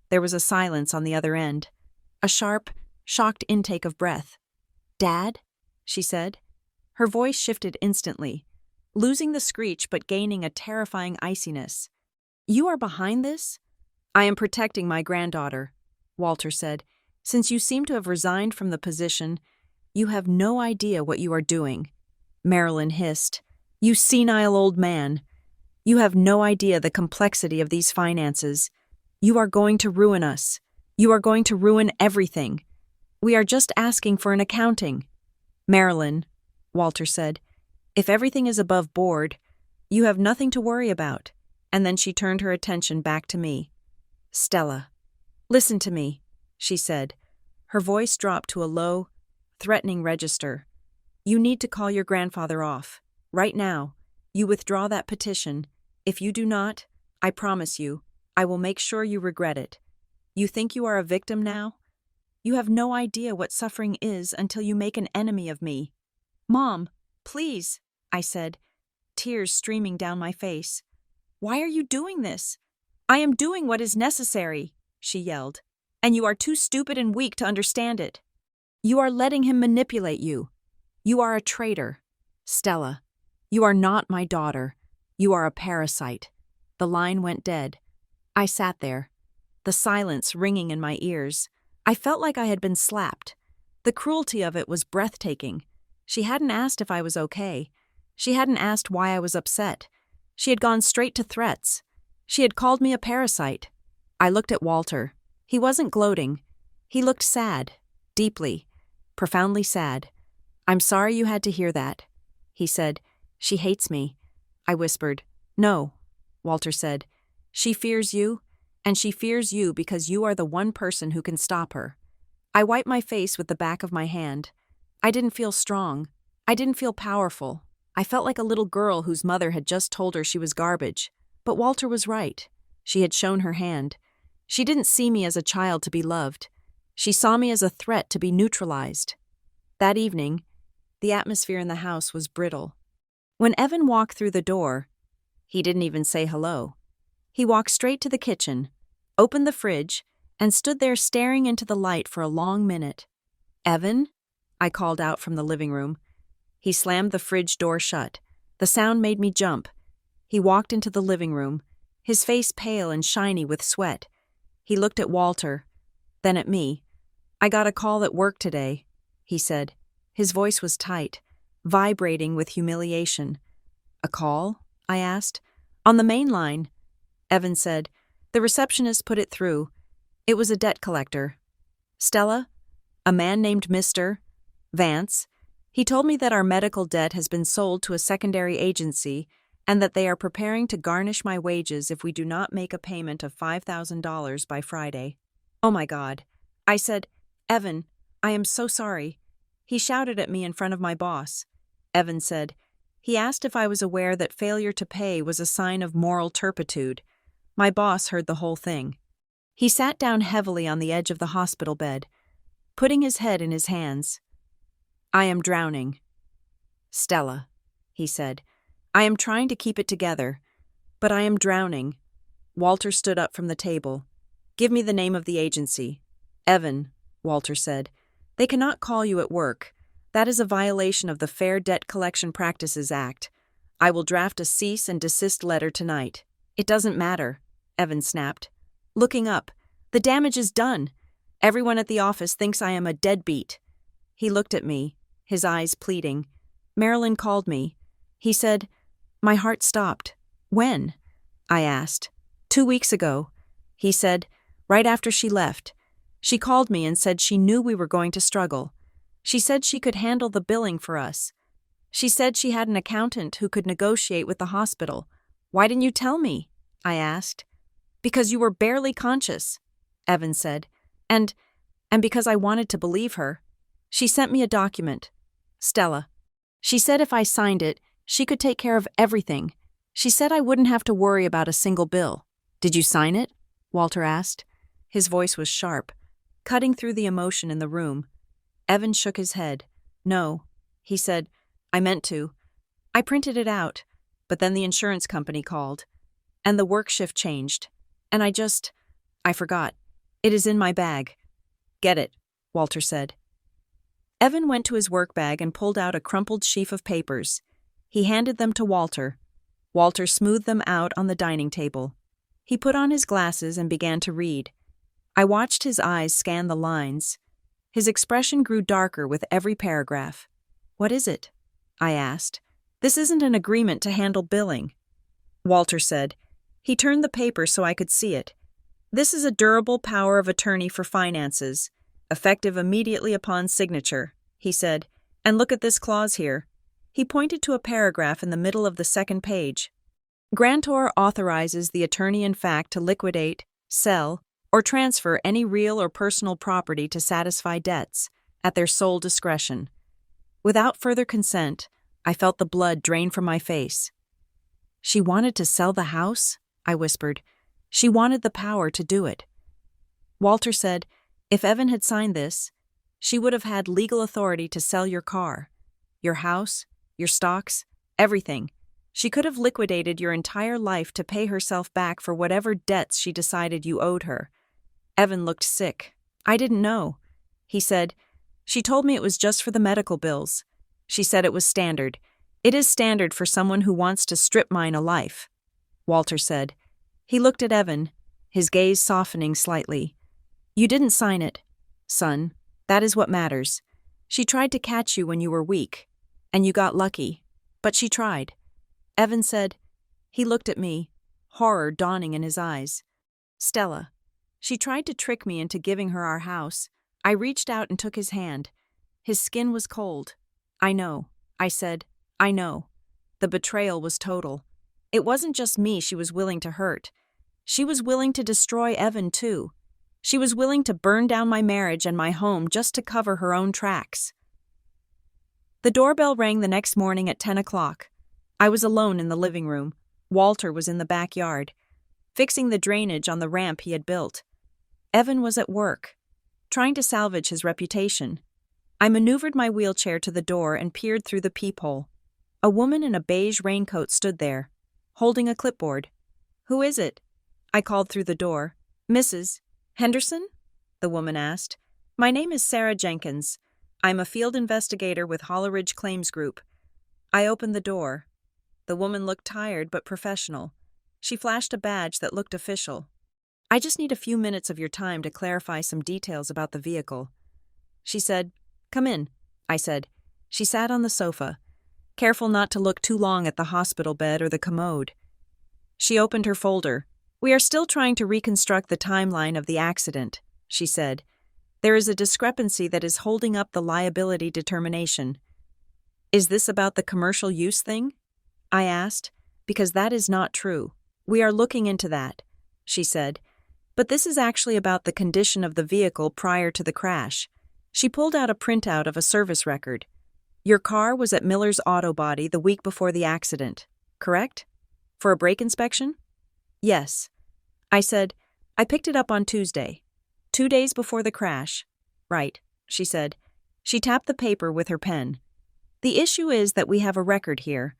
There was a silence on the other end, a sharp, shocked intake of breath. "Dad?" she said. Her voice shifted instantly, losing the screech but gaining a terrifying iciness. "You are behind this?" "I am protecting my granddaughter," Walter said. "Since you seem to have resigned from the position, you have no idea what you are doing." Marilyn hissed. "You senile old man. You have no idea the complexity of these finances. You are going to ruin us. You are going to ruin everything. We are just asking for an accounting." "Marilyn," Walter said, "if everything is above board, you have nothing to worry about." And then she turned her attention back to me. "Stella, listen to me," she said. Her voice dropped to a low, threatening register. "You need to call your grandfather off. Right now. You withdraw that petition. If you do not, I promise you, I will make sure you regret it. You think you are a victim now? You have no idea what suffering is until you make an enemy of me." "Mom, please," I said, tears streaming down my face. "Why are you doing this?" "I am doing what is necessary," she yelled, "and you are too stupid and weak to understand it. You are letting him manipulate you. You are a traitor. Stella, you are not my daughter. You are a parasite." The line went dead. I sat there, the silence ringing in my ears. I felt like I had been slapped. The cruelty of it was breathtaking. She hadn't asked if I was okay. She hadn't asked why I was upset. She had gone straight to threats. She had called me a parasite. I looked at Walter. He wasn't gloating. He looked sad, deeply, profoundly sad. "I'm sorry you had to hear that," he said. "She hates me." I whispered. "No," Walter said. "She fears you, and she fears you because you are the one person who can stop her." I wiped my face with the back of my hand. I didn't feel strong. I didn't feel powerful. I felt like a little girl whose mother had just told her she was garbage. But Walter was right. She had shown her hand. She didn't see me as a child to be loved. She saw me as a threat to be neutralized. That evening, the atmosphere in the house was brittle. When Evan walked through the door, he didn't even say hello. He walked straight to the kitchen, opened the fridge, and stood there staring into the light for a long minute. "Evan?" I called out from the living room. He slammed the fridge door shut. The sound made me jump. He walked into the living room, his face pale and shiny with sweat. He looked at Walter, then at me. "I got a call at work today," he said. His voice was tight, vibrating with humiliation. "A call?" I asked. "On the main line," Evan said. "The receptionist put it through. It was a debt collector. Stella, a man named Mr. Vance. He told me that our medical debt has been sold to a secondary agency and that they are preparing to garnish my wages if we do not make a payment of $5,000 by Friday." "Oh my God." I said, "Evan, I am so sorry." He shouted at me in front of my boss. Evan said, "He asked if I was aware that failure to pay was a sign of moral turpitude." My boss heard the whole thing. He sat down heavily on the edge of the hospital bed, putting his head in his hands. "I am drowning." "Stella," he said, "I am trying to keep it together, but I am drowning." Walter stood up from the table. "Give me the name of the agency." "Evan," Walter said, "they cannot call you at work. That is a violation of the Fair Debt Collection Practices Act. I will draft a cease and desist letter tonight." "It doesn't matter," Evan snapped. Looking up, "The damage is done. Everyone at the office thinks I am a deadbeat." He looked at me, his eyes pleading. Marilyn called me. He said, my heart stopped. "When?" I asked. 2 weeks ago. He said, right after she left. She called me and said she knew we were going to struggle. She said she could handle the billing for us. She said she had an accountant who could negotiate with the hospital. "Why didn't you tell me?" I asked. "Because you were barely conscious," Evan said. And because I wanted to believe her. She sent me a document. Stella. She said if I signed it, she could take care of everything. She said I wouldn't have to worry about a single bill. "Did you sign it?" Walter asked. His voice was sharp, cutting through the emotion in the room. Evan shook his head. "No," he said. "I meant to. I printed it out, but then the insurance company called, and the work shift changed, and I forgot. It is in my bag." "Get it," Walter said. Evan went to his work bag and pulled out a crumpled sheaf of papers. He handed them to Walter. Walter smoothed them out on the dining table. He put on his glasses and began to read. I watched his eyes scan the lines. His expression grew darker with every paragraph. "What is it?" I asked. "This isn't an agreement to handle billing." Walter said. He turned the paper so I could see it. "This is a durable power of attorney for finances, effective immediately upon signature," he said. "And look at this clause here." He pointed to a paragraph in the middle of the second page. "Grantor authorizes the attorney-in-fact to liquidate, sell, or transfer any real or personal property to satisfy debts, at their sole discretion." Without further consent, I felt the blood drain from my face. "She wanted to sell the house?" I whispered. "She wanted the power to do it." Walter said, "If Evan had signed this, she would have had legal authority to sell your car, your house, your stocks, everything. She could have liquidated your entire life to pay herself back for whatever debts she decided you owed her." Evan looked sick. "I didn't know." He said, "She told me it was just for the medical bills. She said it was standard. It is standard for someone who wants to strip mine a life." Walter said. He looked at Evan, his gaze softening slightly. "You didn't sign it, son. That is what matters. She tried to catch you when you were weak, and you got lucky. But she tried." Evan said. He looked at me, horror dawning in his eyes. "Stella. She tried to trick me into giving her our house." I reached out and took his hand. His skin was cold. "I know," I said. "I know." The betrayal was total. It wasn't just me she was willing to hurt. She was willing to destroy Evan, too. She was willing to burn down my marriage and my home just to cover her own tracks. The doorbell rang the next morning at 10 o'clock. I was alone in the living room. Walter was in the backyard, fixing the drainage on the ramp he had built. Evan was at work, trying to salvage his reputation. I maneuvered my wheelchair to the door and peered through the peephole. A woman in a beige raincoat stood there, holding a clipboard. "Who is it?" I called through the door. "Mrs. Henderson?" the woman asked. "My name is Sarah Jenkins. I'm a field investigator with Holleridge Claims Group." I opened the door. The woman looked tired but professional. She flashed a badge that looked official. "I just need a few minutes of your time to clarify some details about the vehicle." She said, "Come in," I said. She sat on the sofa, careful not to look too long at the hospital bed or the commode. She opened her folder. "We are still trying to reconstruct the timeline of the accident," she said. "There is a discrepancy that is holding up the liability determination." "Is this about the commercial use thing?" I asked, "because that is not true. We are looking into that," she said. "But this is actually about the condition of the vehicle prior to the crash." She pulled out a printout of a service record. "Your car was at Miller's Auto Body the week before the accident, correct? For a brake inspection?" "Yes." I said, "I picked it up on Tuesday, 2 days before the crash." "Right," she said. She tapped the paper with her pen. "The issue is that we have a record here,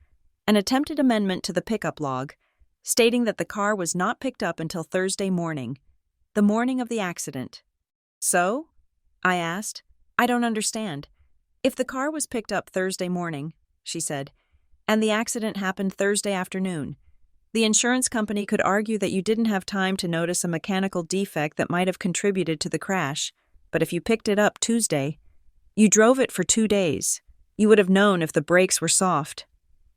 an attempted amendment to the pickup log, stating that the car was not picked up until Thursday morning, the morning of the accident." "So?" I asked. "I don't understand. If the car was picked up Thursday morning," she said, "and the accident happened Thursday afternoon, the insurance company could argue that you didn't have time to notice a mechanical defect that might have contributed to the crash. but if you picked it up Tuesday, you drove it for 2 days. You would have known if the brakes were soft.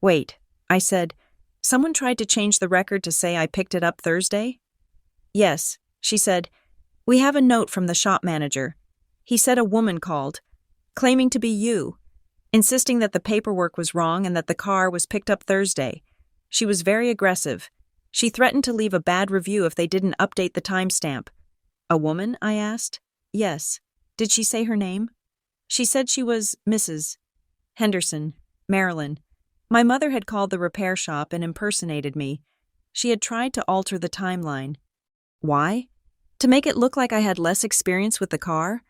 Wait, I said, someone tried to change the record to say I picked it up Thursday? Yes, she said. We have a note from the shop manager. He said a woman called, claiming to be you, insisting that the paperwork was wrong and that the car was picked up Thursday. She was very aggressive. She threatened to leave a bad review if they didn't update the timestamp. A woman? I asked. Yes. Did she say her name? She said she was Mrs. Henderson, Marilyn. My mother had called the repair shop and impersonated me. She had tried to alter the timeline. Why? To make it look like I had less experience with the car?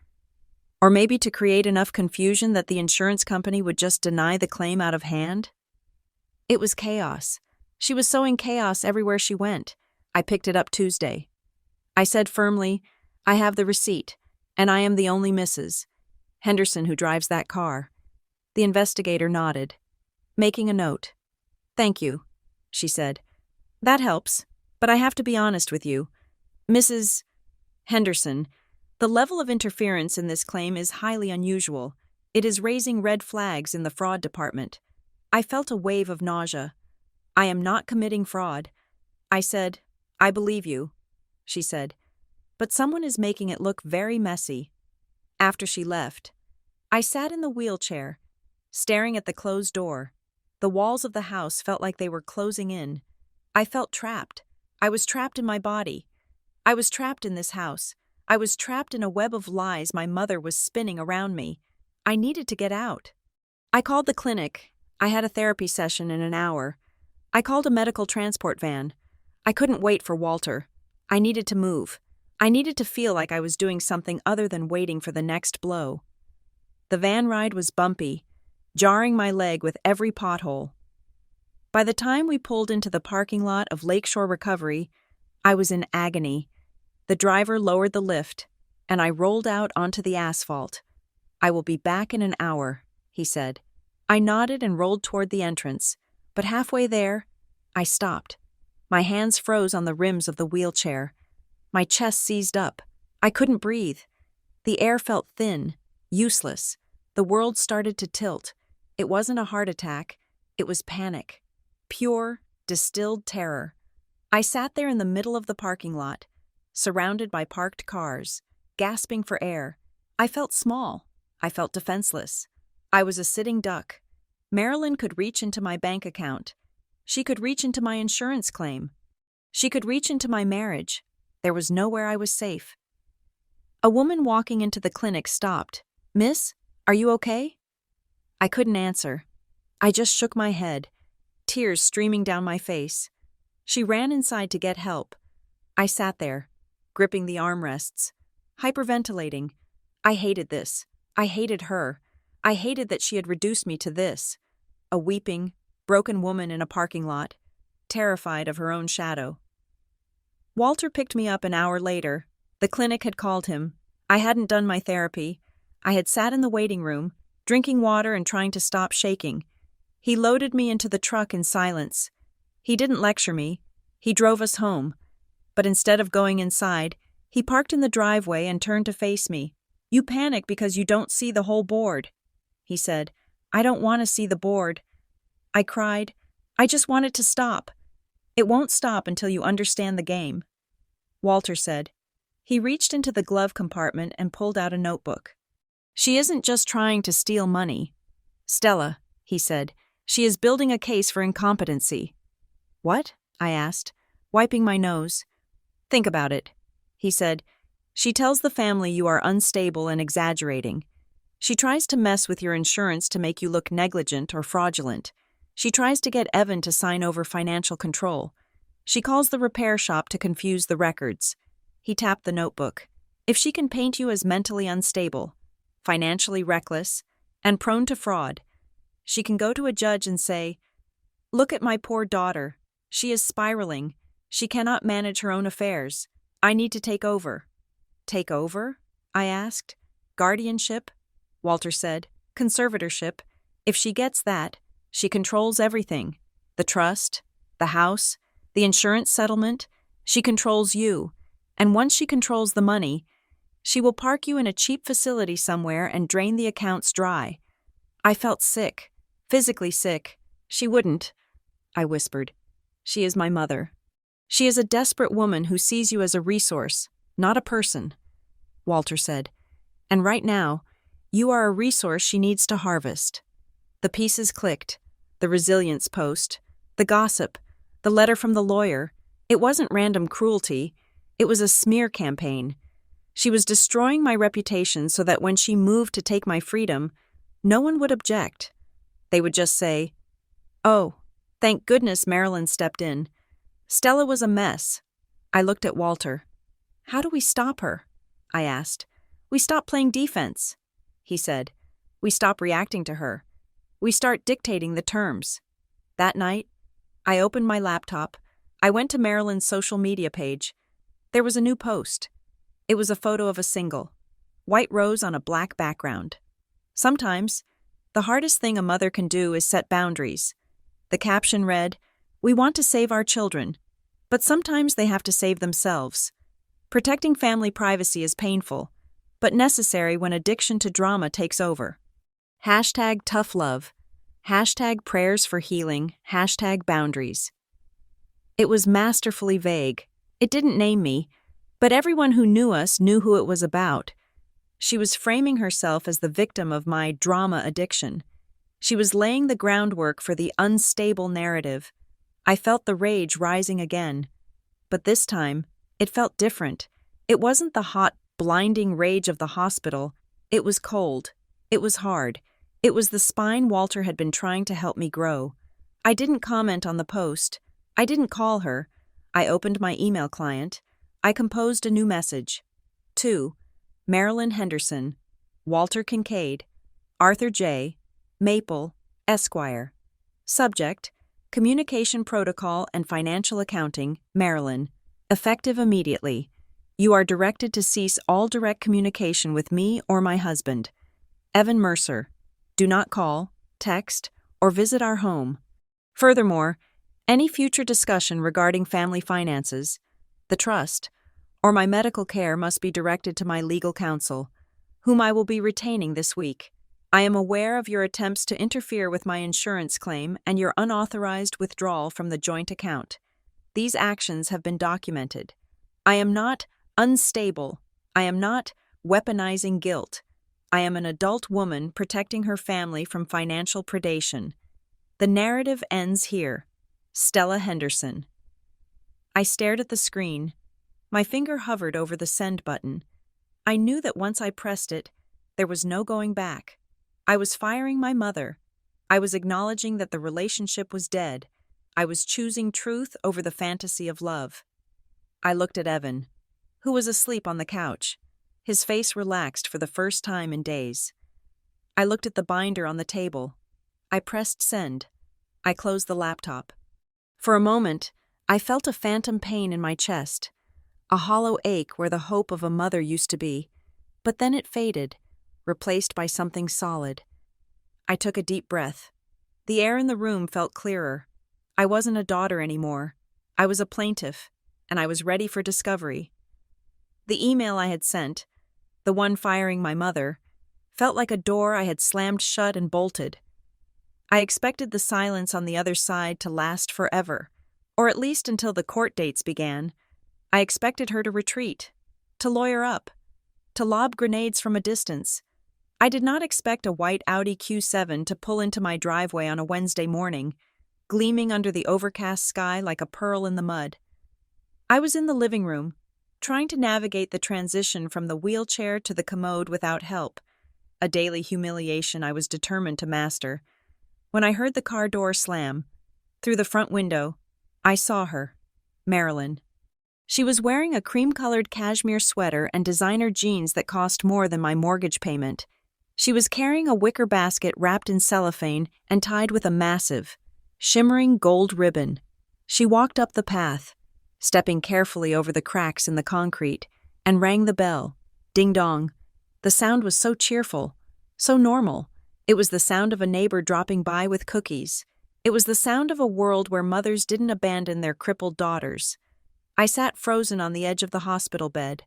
Or maybe to create enough confusion that the insurance company would just deny the claim out of hand? It was chaos. She was sowing chaos everywhere she went. I picked it up Tuesday. I said firmly, I have the receipt, and I am the only Mrs. Henderson who drives that car. The investigator nodded, making a note. Thank you, she said. That helps, but I have to be honest with you. Mrs. Henderson, the level of interference in this claim is highly unusual. It is raising red flags in the fraud department. I felt a wave of nausea. I am not committing fraud. I said, I believe you, she said, but someone is making it look very messy. After she left, I sat in the wheelchair, staring at the closed door. The walls of the house felt like they were closing in. I felt trapped. I was trapped in my body. I was trapped in this house. I was trapped in a web of lies my mother was spinning around me. I needed to get out. I called the clinic. I had a therapy session in an hour. I called a medical transport van. I couldn't wait for Walter. I needed to move. I needed to feel like I was doing something other than waiting for the next blow. The van ride was bumpy, jarring my leg with every pothole. By the time we pulled into the parking lot of Lakeshore Recovery, I was in agony. The driver lowered the lift, and I rolled out onto the asphalt. I will be back in an hour, he said. I nodded and rolled toward the entrance, but halfway there, I stopped. My hands froze on the rims of the wheelchair. My chest seized up. I couldn't breathe. The air felt thin, useless. The world started to tilt. It wasn't a heart attack. It was panic. Pure, distilled terror. I sat there in the middle of the parking lot, surrounded by parked cars, gasping for air. I felt small. I felt defenseless. I was a sitting duck. Marilyn could reach into my bank account. She could reach into my insurance claim. She could reach into my marriage. There was nowhere I was safe. A woman walking into the clinic stopped. Miss, are you okay? I couldn't answer. I just shook my head, tears streaming down my face. She ran inside to get help. I sat there, gripping the armrests, hyperventilating. I hated this. I hated her. I hated that she had reduced me to this. A weeping, broken woman in a parking lot, terrified of her own shadow. Walter picked me up an hour later. The clinic had called him. I hadn't done my therapy. I had sat in the waiting room, drinking water and trying to stop shaking. He loaded me into the truck in silence. He didn't lecture me. He drove us home. But instead of going inside, he parked in the driveway and turned to face me. You panic because you don't see the whole board, he said. I don't want to see the board. I cried. I just want it to stop. It won't stop until you understand the game. Walter said. He reached into the glove compartment and pulled out a notebook. She isn't just trying to steal money. Stella, he said, she is building a case for incompetency. What? I asked, wiping my nose. Think about it, he said. She tells the family you are unstable and exaggerating. She tries to mess with your insurance to make you look negligent or fraudulent. She tries to get Evan to sign over financial control. She calls the repair shop to confuse the records. He tapped the notebook. If she can paint you as mentally unstable, financially reckless, and prone to fraud, she can go to a judge and say, look at my poor daughter. She is spiraling. She cannot manage her own affairs. I need to take over. Take over? I asked. Guardianship? Walter said. Conservatorship. If she gets that, she controls everything. The trust, the house, the insurance settlement. She controls you. And once she controls the money, She will park you in a cheap facility somewhere and drain the accounts dry. I felt sick, physically sick. She wouldn't, I whispered. She is my mother. She is a desperate woman who sees you as a resource, not a person, Walter said. And right now, you are a resource she needs to harvest. The pieces clicked. The resilience post, the gossip, the letter from the lawyer. It wasn't random cruelty. It was a smear campaign. She was destroying my reputation so that when she moved to take my freedom, no one would object. They would just say, "Oh, thank goodness Marilyn stepped in." Stella was a mess. I looked at Walter. "How do we stop her?" I asked. "We stop playing defense," he said. "We stop reacting to her. We start dictating the terms." That night, I opened my laptop. I went to Marilyn's social media page. There was a new post. It was a photo of a single, white rose on a black background. Sometimes, the hardest thing a mother can do is set boundaries. The caption read, "We want to save our children, but sometimes they have to save themselves." Protecting family privacy is painful, but necessary when addiction to drama takes over. Hashtag tough love. Hashtag prayers for healing. Hashtag boundaries. It was masterfully vague. It didn't name me, but everyone who knew us knew who it was about. She was framing herself as the victim of my drama addiction. She was laying the groundwork for the unstable narrative. I felt the rage rising again. But this time, it felt different. It wasn't the hot, blinding rage of the hospital. It was cold. It was hard. It was the spine Walter had been trying to help me grow. I didn't comment on the post. I didn't call her. I opened my email client. I composed a new message. To Marilyn Henderson, Walter Kincaid, Arthur J. Maple, Esquire. Subject: Communication Protocol and Financial Accounting, Marilyn. Effective immediately. You are directed to cease all direct communication with me or my husband. Evan Mercer. Do not call, text, or visit our home. Furthermore, any future discussion regarding family finances, the trust, or my medical care must be directed to my legal counsel, whom I will be retaining this week. I am aware of your attempts to interfere with my insurance claim and your unauthorized withdrawal from the joint account. These actions have been documented. I am not unstable. I am not weaponizing guilt. I am an adult woman protecting her family from financial predation. The narrative ends here. Stella Henderson. I stared at the screen. My finger hovered over the send button. I knew that once I pressed it, there was no going back. I was firing my mother. I was acknowledging that the relationship was dead. I was choosing truth over the fantasy of love. I looked at Evan, who was asleep on the couch. His face relaxed for the first time in days. I looked at the binder on the table. I pressed send. I closed the laptop. For a moment, I felt a phantom pain in my chest, a hollow ache where the hope of a mother used to be, but then it faded, replaced by something solid. I took a deep breath. The air in the room felt clearer. I wasn't a daughter anymore. I was a plaintiff, and I was ready for discovery. The email I had sent, the one firing my mother, felt like a door I had slammed shut and bolted. I expected the silence on the other side to last forever, or at least until the court dates began. I expected her to retreat, to lawyer up, to lob grenades from a distance. I did not expect a white Audi Q7 to pull into my driveway on a Wednesday morning, gleaming under the overcast sky like a pearl in the mud. I was in the living room, trying to navigate the transition from the wheelchair to the commode without help, a daily humiliation I was determined to master. When I heard the car door slam, through the front window, I saw her, Marilyn. She was wearing a cream-colored cashmere sweater and designer jeans that cost more than my mortgage payment. She was carrying a wicker basket wrapped in cellophane and tied with a massive, shimmering gold ribbon. She walked up the path, stepping carefully over the cracks in the concrete, and rang the bell. Ding-dong. The sound was so cheerful, so normal. It was the sound of a neighbor dropping by with cookies. It was the sound of a world where mothers didn't abandon their crippled daughters. I sat frozen on the edge of the hospital bed.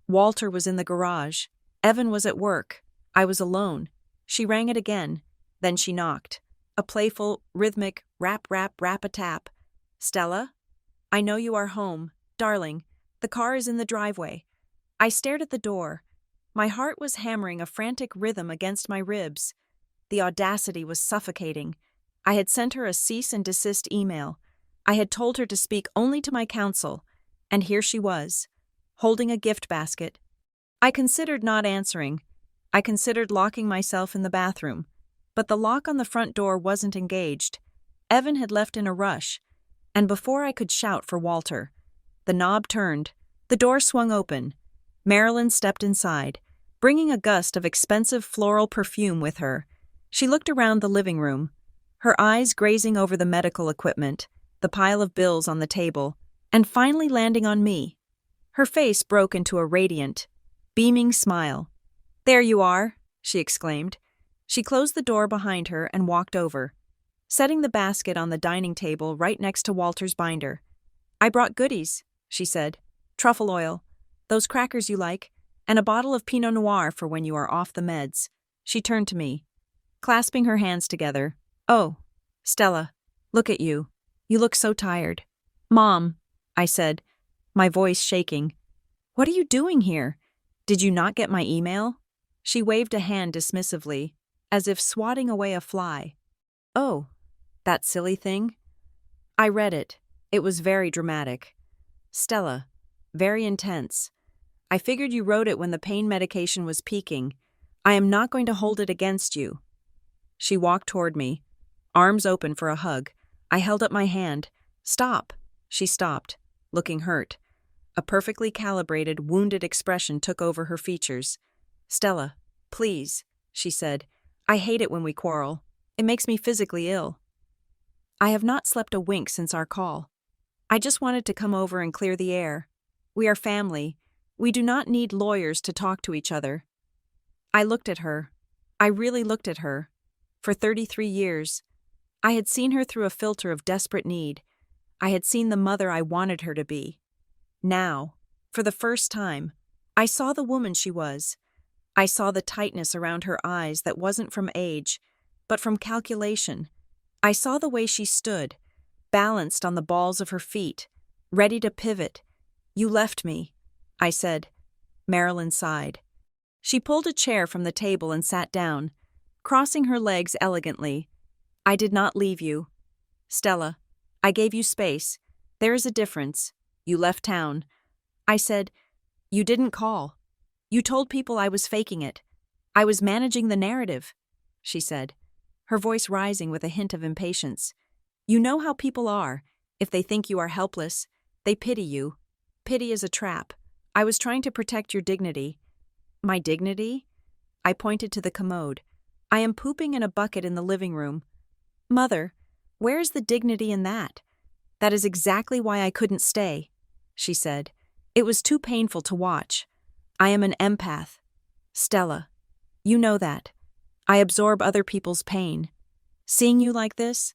Walter was in the garage. Evan was at work. I was alone. She rang it again. Then she knocked. A playful, rhythmic rap-a-tap. "Stella? I know you are home. Darling, the car is in the driveway." I stared at the door. My heart was hammering a frantic rhythm against my ribs. The audacity was suffocating. I had sent her a cease and desist email. I had told her to speak only to my counsel, and here she was, holding a gift basket. I considered not answering. I considered locking myself in the bathroom, but the lock on the front door wasn't engaged. Evan had left in a rush, and before I could shout for Walter, the knob turned, the door swung open. Marilyn stepped inside, bringing a gust of expensive floral perfume with her. She looked around the living room, her eyes grazing over the medical equipment, the pile of bills on the table, and finally landing on me. Her face broke into a radiant, beaming smile. "There you are," she exclaimed. She closed the door behind her and walked over, setting the basket on the dining table right next to Walter's binder. "I brought goodies," she said. "Truffle oil, those crackers you like, and a bottle of Pinot Noir for when you are off the meds." She turned to me, clasping her hands together. "Oh, Stella, look at you. You look so tired." "Mom," I said, my voice shaking. "What are you doing here? Did you not get my email?" She waved a hand dismissively, as if swatting away a fly. "Oh, that silly thing?" I read it. It was very dramatic. "Stella, very intense. I figured you wrote it when the pain medication was peaking. I am not going to hold it against you." She walked toward me, arms open for a hug. I held up my hand. "Stop." She stopped, looking hurt. A perfectly calibrated, wounded expression took over her features. "Stella, please," she said. "I hate it when we quarrel. It makes me physically ill." I have not slept a wink since our call. I just wanted to come over and clear the air. We are family. We do not need lawyers to talk to each other. I looked at her. I really looked at her. For 33 years, I had seen her through a filter of desperate need. I had seen the mother I wanted her to be. Now, for the first time, I saw the woman she was. I saw the tightness around her eyes that wasn't from age, but from calculation. I saw the way she stood, balanced on the balls of her feet, ready to pivot. "You left me," I said. Marilyn sighed. She pulled a chair from the table and sat down, crossing her legs elegantly. "I did not leave you. Stella, I gave you space. There is a difference. You left town." I said, "You didn't call. You told people I was faking it. I was managing the narrative," she said, her voice rising with a hint of impatience. "You know how people are. If they think you are helpless, they pity you. Pity is a trap. I was trying to protect your dignity." "My dignity?" I pointed to the commode. "I am pooping in a bucket in the living room." "Mother, where is the dignity in that?" "That is exactly why I couldn't stay," she said. "It was too painful to watch. I am an empath. Stella, you know that. I absorb other people's pain. Seeing you like this,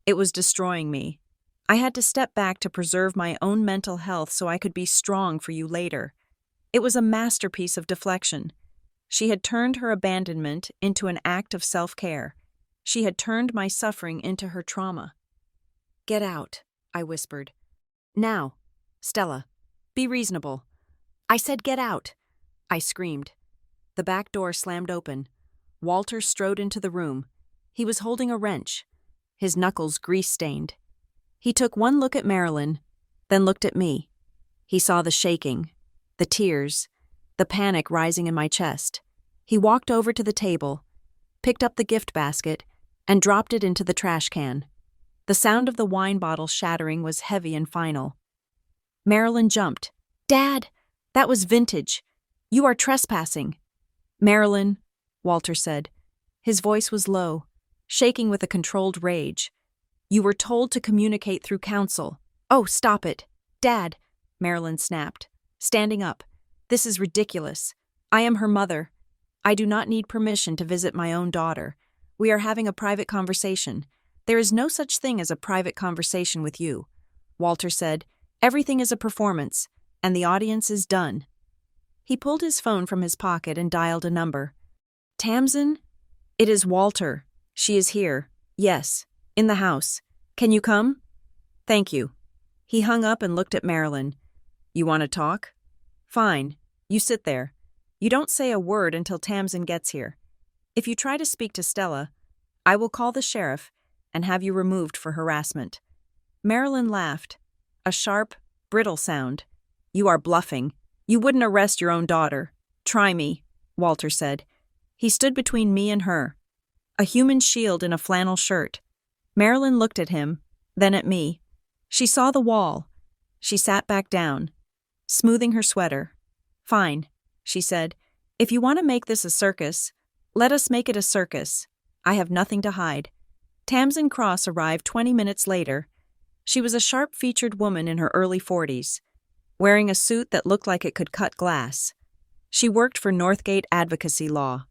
it was destroying me. I had to step back to preserve my own mental health so I could be strong for you later." It was a masterpiece of deflection. She had turned her abandonment into an act of self-care. She had turned my suffering into her trauma. "Get out," I whispered. "Now, Stella, be reasonable." "I said get out," I screamed. The back door slammed open. Walter strode into the room. He was holding a wrench, his knuckles grease-stained. He took one look at Marilyn, then looked at me. He saw the shaking, the tears, the panic rising in my chest. He walked over to the table, picked up the gift basket, and dropped it into the trash can. The sound of the wine bottle shattering was heavy and final. Marilyn jumped. "Dad, that was vintage. You are trespassing." "Marilyn," Walter said. His voice was low, shaking with a controlled rage. "You were told to communicate through counsel." "Oh, stop it. Dad," Marilyn snapped, standing up. "This is ridiculous. I am her mother. I do not need permission to visit my own daughter. We are having a private conversation. There is no such thing as a private conversation with you." Walter said, "Everything is a performance, and the audience is done." He pulled his phone from his pocket and dialed a number. Tamsin? It is Walter. She is here. Yes. In the house. Can you come? Thank you. He hung up and looked at Marilyn. You want to talk? Fine. You sit there. You don't say a word until Tamsin gets here. If you try to speak to Stella, I will call the sheriff and have you removed for harassment. Marilyn laughed. A sharp, brittle sound. You are bluffing. You wouldn't arrest your own daughter. Try me, Walter said. He stood between me and her. A human shield in a flannel shirt. Marilyn looked at him, then at me. She saw the wall. She sat back down, smoothing her sweater. Fine, she said. If you want to make this a circus, let us make it a circus. I have nothing to hide. Tamsin Cross arrived 20 minutes later. She was a sharp-featured woman in her early 40s, wearing a suit that looked like it could cut glass. She worked for Northgate Advocacy Law,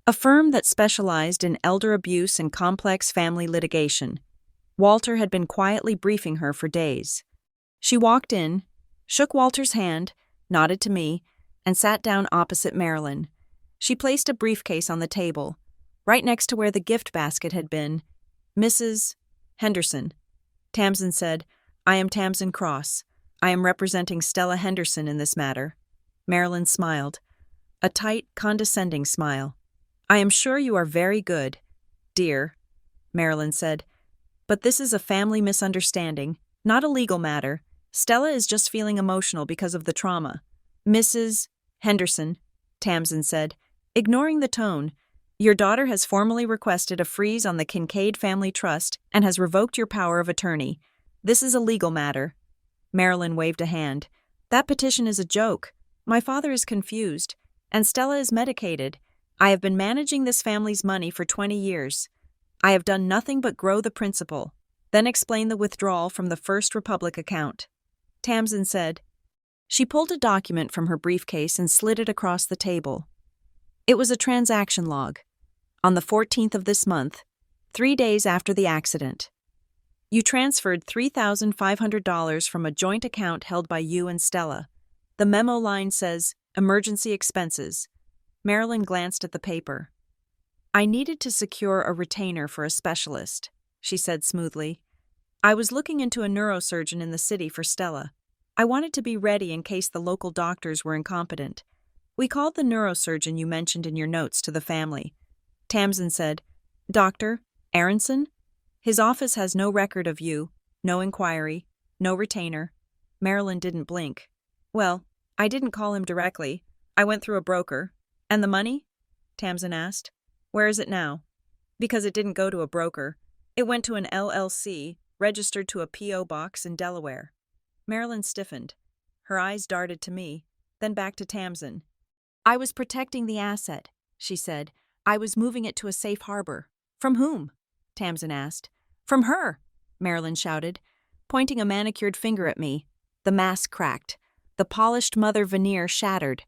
a firm that specialized in elder abuse and complex family litigation. Walter had been quietly briefing her for days. She walked in, shook Walter's hand, nodded to me, and sat down opposite Marilyn. She placed a briefcase on the table, right next to where the gift basket had been. Mrs. Henderson. Tamsin said, I am Tamsin Cross. I am representing Stella Henderson in this matter. Marilyn smiled. A tight, condescending smile. I am sure you are very good, dear, Marilyn said. But this is a family misunderstanding, not a legal matter. Stella is just feeling emotional because of the trauma. Mrs. Henderson, Tamsin said, ignoring the tone, your daughter has formally requested a freeze on the Kincaid Family Trust and has revoked your power of attorney. This is a legal matter. Marilyn waved a hand. That petition is a joke. My father is confused, and Stella is medicated. I have been managing this family's money for 20 years. I have done nothing but grow the principal, then explain the withdrawal from the First Republic account. Tamsin said. She pulled a document from her briefcase and slid it across the table. It was a transaction log. On the 14th of this month, 3 days after the accident, you transferred $3,500 from a joint account held by you and Stella. The memo line says, emergency expenses. Marilyn glanced at the paper. I needed to secure a retainer for a specialist, she said smoothly. I was looking into a neurosurgeon in the city for Stella. I wanted to be ready in case the local doctors were incompetent. We called the neurosurgeon you mentioned in your notes to the family. Tamsin said, Dr. Aronson? His office has no record of you, no inquiry, no retainer. Marilyn didn't blink. Well, I didn't call him directly. I went through a broker. And the money? Tamsin asked. Where is it now? Because it didn't go to a broker. It went to an LLC, registered to a P.O. box in Delaware. Marilyn stiffened. Her eyes darted to me, then back to Tamsin. I was protecting the asset, she said. I was moving it to a safe harbor. From whom? Tamsin asked. From her, Marilyn shouted, pointing a manicured finger at me. The mask cracked. The polished mother veneer shattered,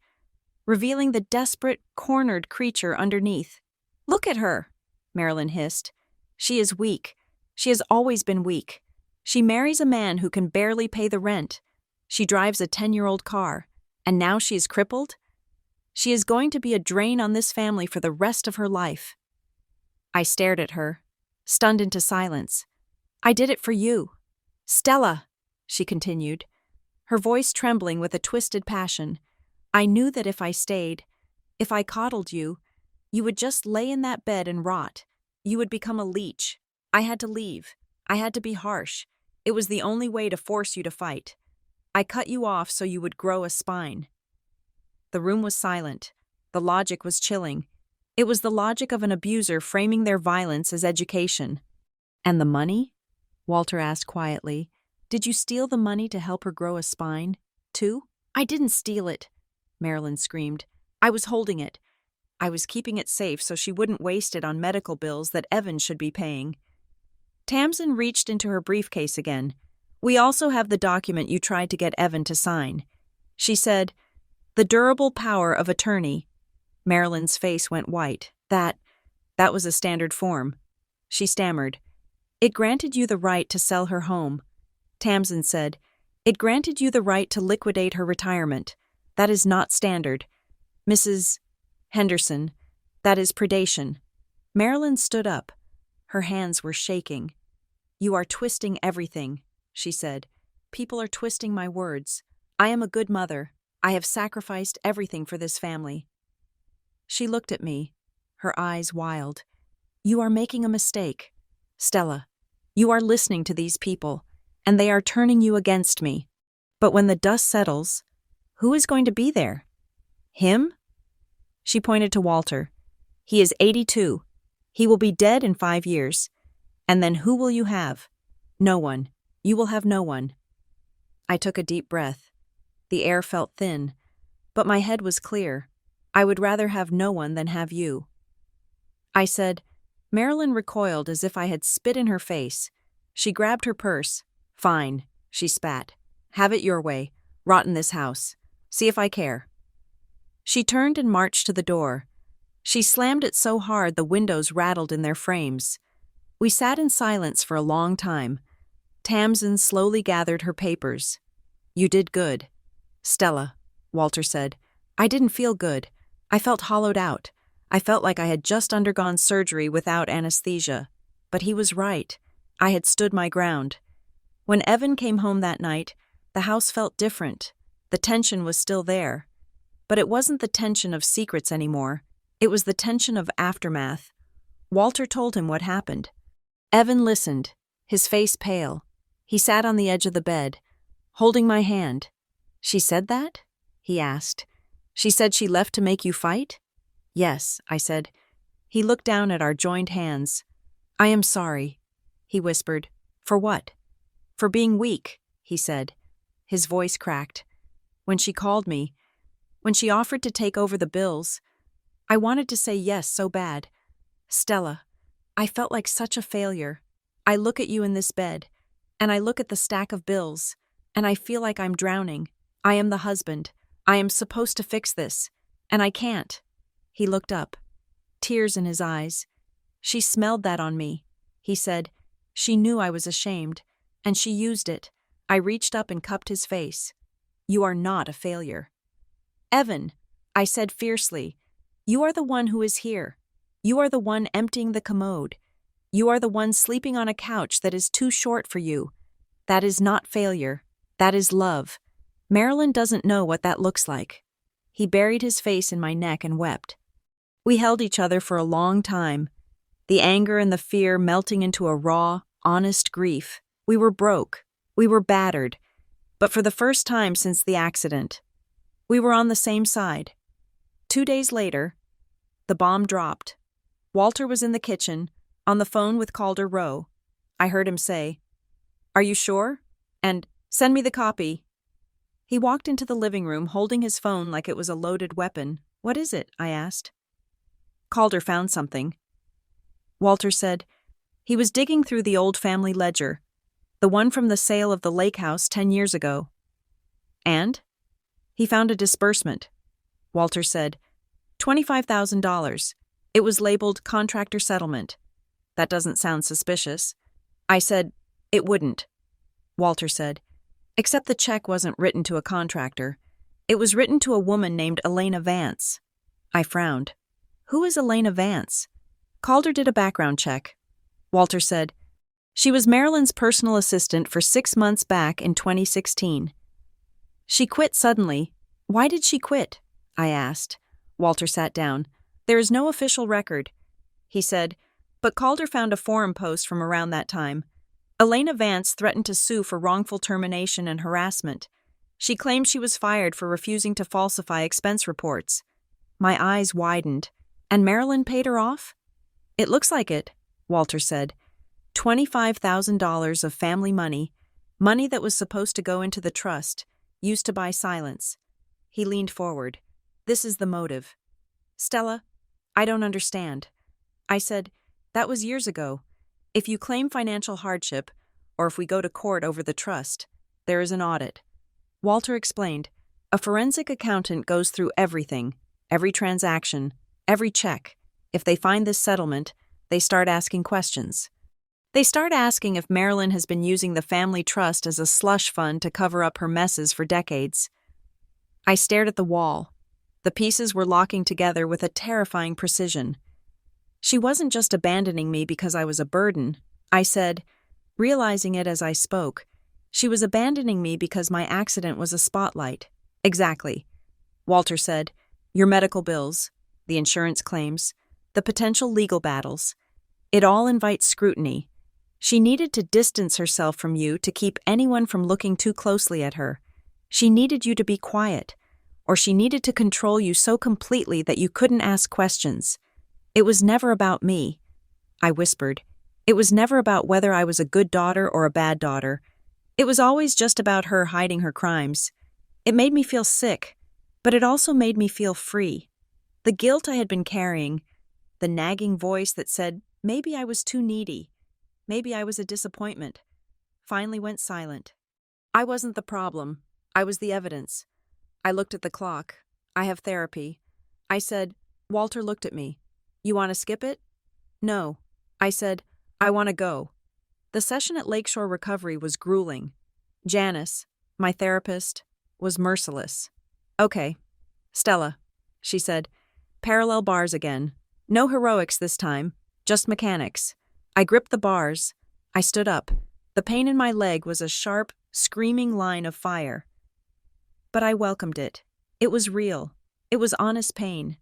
revealing the desperate, cornered creature underneath. Look at her, Marilyn hissed. She is weak. She has always been weak. She marries a man who can barely pay the rent. She drives a 10-year-old car, and now she is crippled? She is going to be a drain on this family for the rest of her life. I stared at her, stunned into silence. I did it for you. Stella, she continued, her voice trembling with a twisted passion. I knew that if I stayed, if I coddled you, you would just lay in that bed and rot. You would become a leech. I had to leave. I had to be harsh. It was the only way to force you to fight. I cut you off so you would grow a spine. The room was silent. The logic was chilling. It was the logic of an abuser framing their violence as education. And the money? Walter asked quietly. Did you steal the money to help her grow a spine, too? I didn't steal it, Marilyn screamed. I was holding it. I was keeping it safe so she wouldn't waste it on medical bills that Evan should be paying. Tamsin reached into her briefcase again. We also have the document you tried to get Evan to sign. She said, the durable power of attorney. Marilyn's face went white. That was a standard form. She stammered. It granted you the right to sell her home. Tamsin said, it granted you the right to liquidate her retirement. That is not standard. Mrs. Henderson, that is predation. Marilyn stood up. Her hands were shaking. You are twisting everything, she said. People are twisting my words. I am a good mother. I have sacrificed everything for this family. She looked at me, her eyes wild. You are making a mistake. Stella, you are listening to these people, and they are turning you against me. But when the dust settles, who is going to be there? Him? She pointed to Walter. He is 82. He will be dead in 5 years. And then who will you have? No one. You will have no one. I took a deep breath. The air felt thin, but my head was clear. I would rather have no one than have you. I said. Marilyn recoiled as if I had spit in her face. She grabbed her purse. Fine, she spat. Have it your way. Rot in this house. See if I care. She turned and marched to the door. She slammed it so hard the windows rattled in their frames. We sat in silence for a long time. Tamsin slowly gathered her papers. You did good. Stella, Walter said. I didn't feel good. I felt hollowed out. I felt like I had just undergone surgery without anesthesia. But he was right. I had stood my ground. When Evan came home that night, the house felt different. The tension was still there. But it wasn't the tension of secrets anymore. It was the tension of aftermath. Walter told him what happened. Evan listened, his face pale. He sat on the edge of the bed, holding my hand. She said that? He asked. She said she left to make you fight? Yes, I said. He looked down at our joined hands. I am sorry, he whispered. For what? For being weak, he said. His voice cracked. When she called me, when she offered to take over the bills, I wanted to say yes so bad. Stella, I felt like such a failure. I look at you in this bed, and I look at the stack of bills, and I feel like I'm drowning. I am the husband. I am supposed to fix this, and I can't. He looked up, tears in his eyes. She smelled that on me, he said. She knew I was ashamed, and she used it. I reached up and cupped his face. You are not a failure. Evan, I said fiercely, you are the one who is here. You are the one emptying the commode. You are the one sleeping on a couch that is too short for you. That is not failure. That is love. Marilyn doesn't know what that looks like. He buried his face in my neck and wept. We held each other for a long time, the anger and the fear melting into a raw, honest grief. We were broke. We were battered. But for the first time since the accident, we were on the same side. 2 days later, the bomb dropped. Walter was in the kitchen, on the phone with Calder Rowe. I heard him say, Are you sure? And, send me the copy. He walked into the living room holding his phone like it was a loaded weapon. What is it? I asked. Calder found something. Walter said, he was digging through the old family ledger, the one from the sale of the lake house 10 years ago. And? He found a disbursement. Walter said, $25,000. It was labeled contractor settlement. That doesn't sound suspicious. I said, it wouldn't. Walter said, except the check wasn't written to a contractor. It was written to a woman named Elena Vance. I frowned. Who is Elena Vance? Calder did a background check. Walter said, she was Marilyn's personal assistant for 6 months back in 2016. She quit suddenly. Why did she quit? I asked. Walter sat down. There is no official record. He said, but Calder found a forum post from around that time. Elena Vance threatened to sue for wrongful termination and harassment. She claimed she was fired for refusing to falsify expense reports. My eyes widened. And Marilyn paid her off? It looks like it, Walter said. $25,000 of family money, money that was supposed to go into the trust, used to buy silence. He leaned forward. This is the motive. Stella, I don't understand. I said, that was years ago. If you claim financial hardship, or if we go to court over the trust, there is an audit. Walter explained, a forensic accountant goes through everything, every transaction, every check. If they find this settlement, they start asking questions. They start asking if Marilyn has been using the family trust as a slush fund to cover up her messes for decades. I stared at the wall. The pieces were locking together with a terrifying precision. She wasn't just abandoning me because I was a burden, I said, realizing it as I spoke. She was abandoning me because my accident was a spotlight. Exactly. Walter said, your medical bills, the insurance claims, the potential legal battles. It all invites scrutiny. She needed to distance herself from you to keep anyone from looking too closely at her. She needed you to be quiet, or she needed to control you so completely that you couldn't ask questions. It was never about me, I whispered. It was never about whether I was a good daughter or a bad daughter. It was always just about her hiding her crimes. It made me feel sick, but it also made me feel free. The guilt I had been carrying, the nagging voice that said maybe I was too needy, maybe I was a disappointment, finally went silent. I wasn't the problem. I was the evidence. I looked at the clock. I have therapy. I said, Walter looked at me. You want to skip it? No. I said, I want to go. The session at Lakeshore Recovery was grueling. Janice, my therapist, was merciless. Okay. Stella, she said, parallel bars again. No heroics this time, just mechanics. I gripped the bars. I stood up. The pain in my leg was a sharp, screaming line of fire. But I welcomed it. It was real. It was honest pain.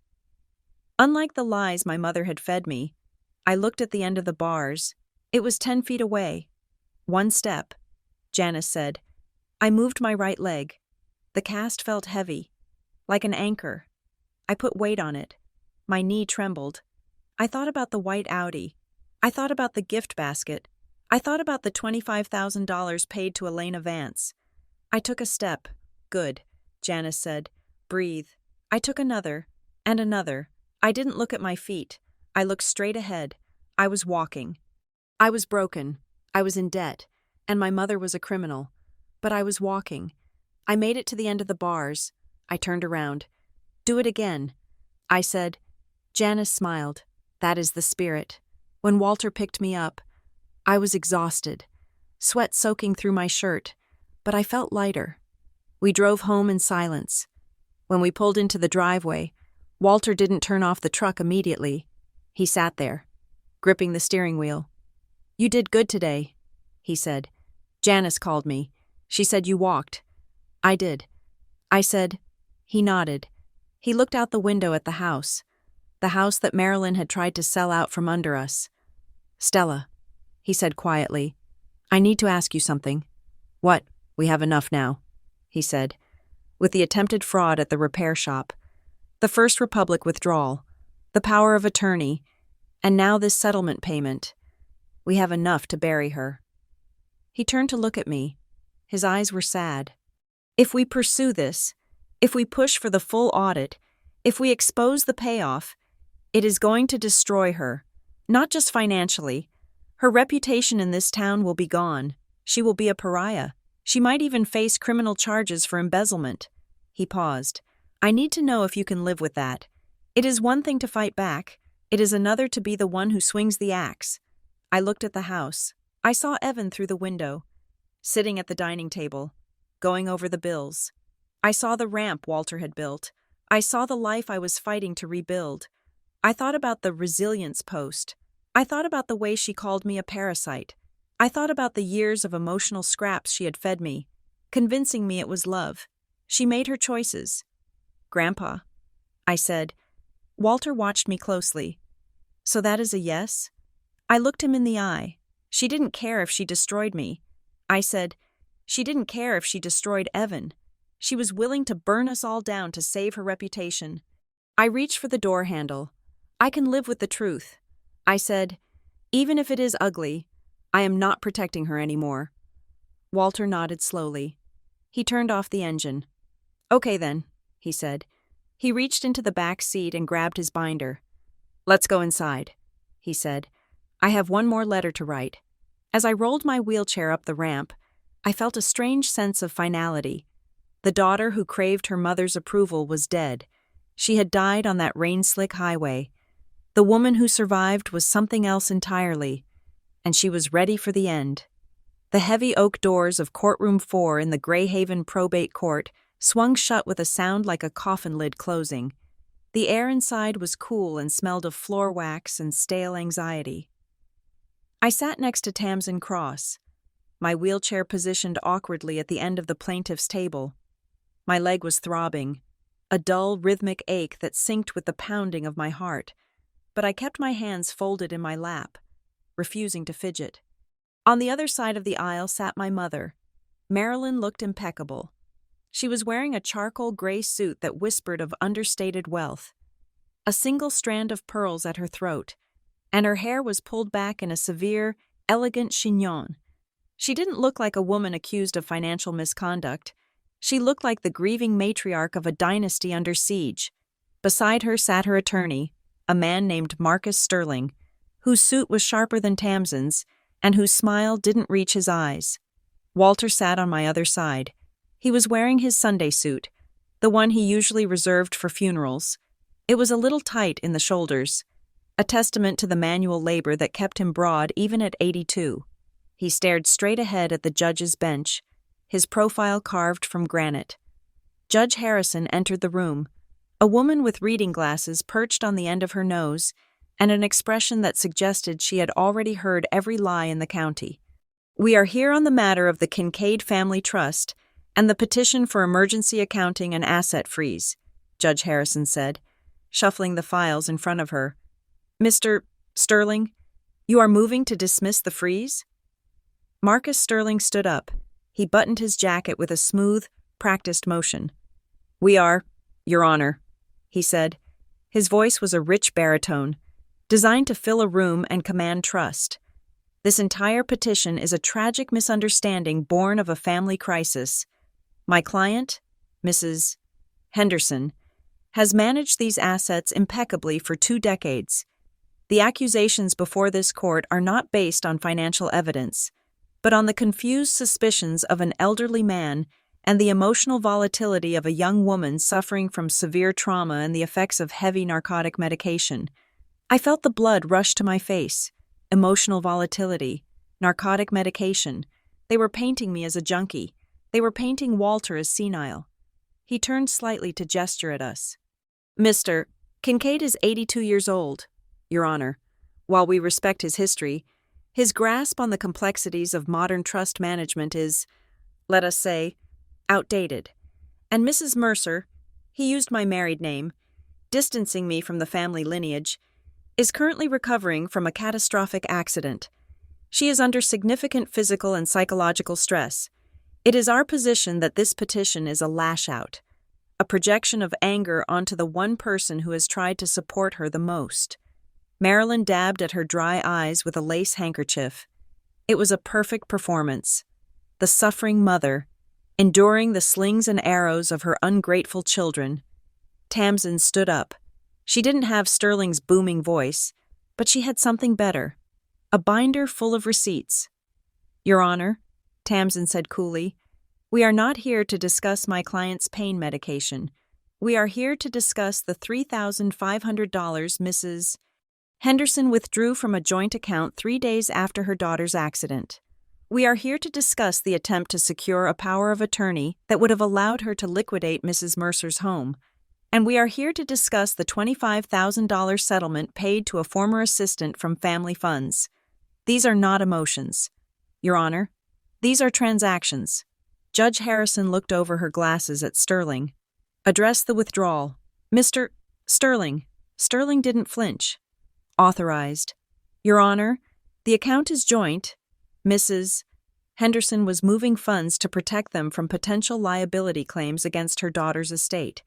Unlike the lies my mother had fed me, I looked at the end of the bars. It was 10 feet away. One step, Janice said. I moved my right leg. The cast felt heavy, like an anchor. I put weight on it. My knee trembled. I thought about the white Audi. I thought about the gift basket. I thought about the $25,000 paid to Elena Vance. I took a step. Good, Janice said. Breathe. I took another, and another. I didn't look at my feet. I looked straight ahead. I was walking. I was broken. I was in debt, and my mother was a criminal. But I was walking. I made it to the end of the bars. I turned around. Do it again, I said. Janice smiled. That is the spirit. When Walter picked me up, I was exhausted, sweat soaking through my shirt, but I felt lighter. We drove home in silence. When we pulled into the driveway, Walter didn't turn off the truck immediately. He sat there, gripping the steering wheel. You did good today, he said. Janice called me. She said you walked. I did. I said. He nodded. He looked out the window at the house that Marilyn had tried to sell out from under us. Stella, he said quietly, I need to ask you something. What? We have enough now, he said. With the attempted fraud at the repair shop, the First Republic withdrawal, the power of attorney, and now this settlement payment, we have enough to bury her. He turned to look at me. His eyes were sad. If we pursue this, if we push for the full audit, if we expose the payoff, it is going to destroy her, not just financially. Her reputation in this town will be gone. She will be a pariah. She might even face criminal charges for embezzlement. He paused. I need to know if you can live with that. It is one thing to fight back. It is another to be the one who swings the axe. I looked at the house. I saw Evan through the window, sitting at the dining table, going over the bills. I saw the ramp Walter had built. I saw the life I was fighting to rebuild. I thought about the resilience post. I thought about the way she called me a parasite. I thought about the years of emotional scraps she had fed me, convincing me it was love. She made her choices. Grandpa, I said. Walter watched me closely. So that is a yes? I looked him in the eye. She didn't care if she destroyed me. I said, she didn't care if she destroyed Evan. She was willing to burn us all down to save her reputation. I reached for the door handle. I can live with the truth. I said, even if it is ugly, I am not protecting her anymore. Walter nodded slowly. He turned off the engine. Okay then, he said. He reached into the back seat and grabbed his binder. Let's go inside, he said. I have one more letter to write. As I rolled my wheelchair up the ramp, I felt a strange sense of finality. The daughter who craved her mother's approval was dead. She had died on that rain-slick highway. The woman who survived was something else entirely, and she was ready for the end. The heavy oak doors of Courtroom 4 in the Greyhaven Probate Court swung shut with a sound like a coffin lid closing. The air inside was cool and smelled of floor wax and stale anxiety. I sat next to Tamsin Cross, my wheelchair positioned awkwardly at the end of the plaintiff's table. My leg was throbbing, a dull, rhythmic ache that synced with the pounding of my heart, but I kept my hands folded in my lap, refusing to fidget. On the other side of the aisle sat my mother. Marilyn looked impeccable. She was wearing a charcoal gray suit that whispered of understated wealth, a single strand of pearls at her throat, and her hair was pulled back in a severe, elegant chignon. She didn't look like a woman accused of financial misconduct. She looked like the grieving matriarch of a dynasty under siege. Beside her sat her attorney, a man named Marcus Sterling, whose suit was sharper than Tamsin's and whose smile didn't reach his eyes. Walter sat on my other side. He was wearing his Sunday suit, the one he usually reserved for funerals. It was a little tight in the shoulders, a testament to the manual labor that kept him broad even at 82. He stared straight ahead at the judge's bench, his profile carved from granite. Judge Harrison entered the room, a woman with reading glasses perched on the end of her nose and an expression that suggested she had already heard every lie in the county. "We are here on the matter of the Kincaid Family Trust and the petition for emergency accounting and asset freeze," Judge Harrison said, shuffling the files in front of her. "Mr. Sterling, you are moving to dismiss the freeze?" Marcus Sterling stood up. He buttoned his jacket with a smooth, practiced motion. "We are, Your Honor," he said. His voice was a rich baritone, designed to fill a room and command trust. "This entire petition is a tragic misunderstanding born of a family crisis. My client, Mrs. Henderson, has managed these assets impeccably for 2 decades. The accusations before this court are not based on financial evidence, but on the confused suspicions of an elderly man and the emotional volatility of a young woman suffering from severe trauma and the effects of heavy narcotic medication." I felt the blood rush to my face. Emotional volatility, narcotic medication. They were painting me as a junkie. They were painting Walter as senile. He turned slightly to gesture at us. "Mr. Kincaid is 82 years old, Your Honor. While we respect his history, his grasp on the complexities of modern trust management is, let us say, outdated. And Mrs. Mercer, he used my married name, distancing me from the family lineage, is currently recovering from a catastrophic accident. She is under significant physical and psychological stress. It is our position that this petition is a lash-out, a projection of anger onto the one person who has tried to support her the most." Marilyn dabbed at her dry eyes with a lace handkerchief. It was a perfect performance. The suffering mother, enduring the slings and arrows of her ungrateful children. Tamsin stood up. She didn't have Sterling's booming voice, but she had something better, a binder full of receipts. "Your Honor," Tamsin said coolly, "we are not here to discuss my client's pain medication. We are here to discuss the $3,500 Mrs. Henderson withdrew from a joint account 3 days after her daughter's accident. We are here to discuss the attempt to secure a power of attorney that would have allowed her to liquidate Mrs. Mercer's home. And we are here to discuss the $25,000 settlement paid to a former assistant from family funds. These are not emotions, Your Honor. These are transactions." Judge Harrison looked over her glasses at Sterling. "Address the withdrawal. Mr. Sterling." Sterling didn't flinch. "Authorized. Your Honor, the account is joint. Mrs. Henderson was moving funds to protect them from potential liability claims against her daughter's estate.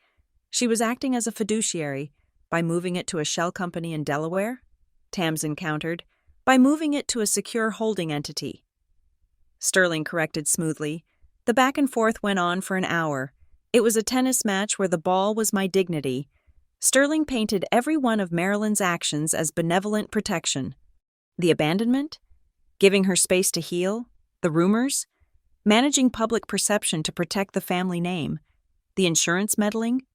She was acting as a fiduciary by moving it to a shell company in Delaware," Tamsin countered, "by moving it to a secure holding entity." Sterling corrected smoothly. The back and forth went on for an hour. It was a tennis match where the ball was my dignity. Sterling painted every one of Marilyn's actions as benevolent protection. The abandonment? Giving her space to heal? The rumors? Managing public perception to protect the family name? The insurance meddling?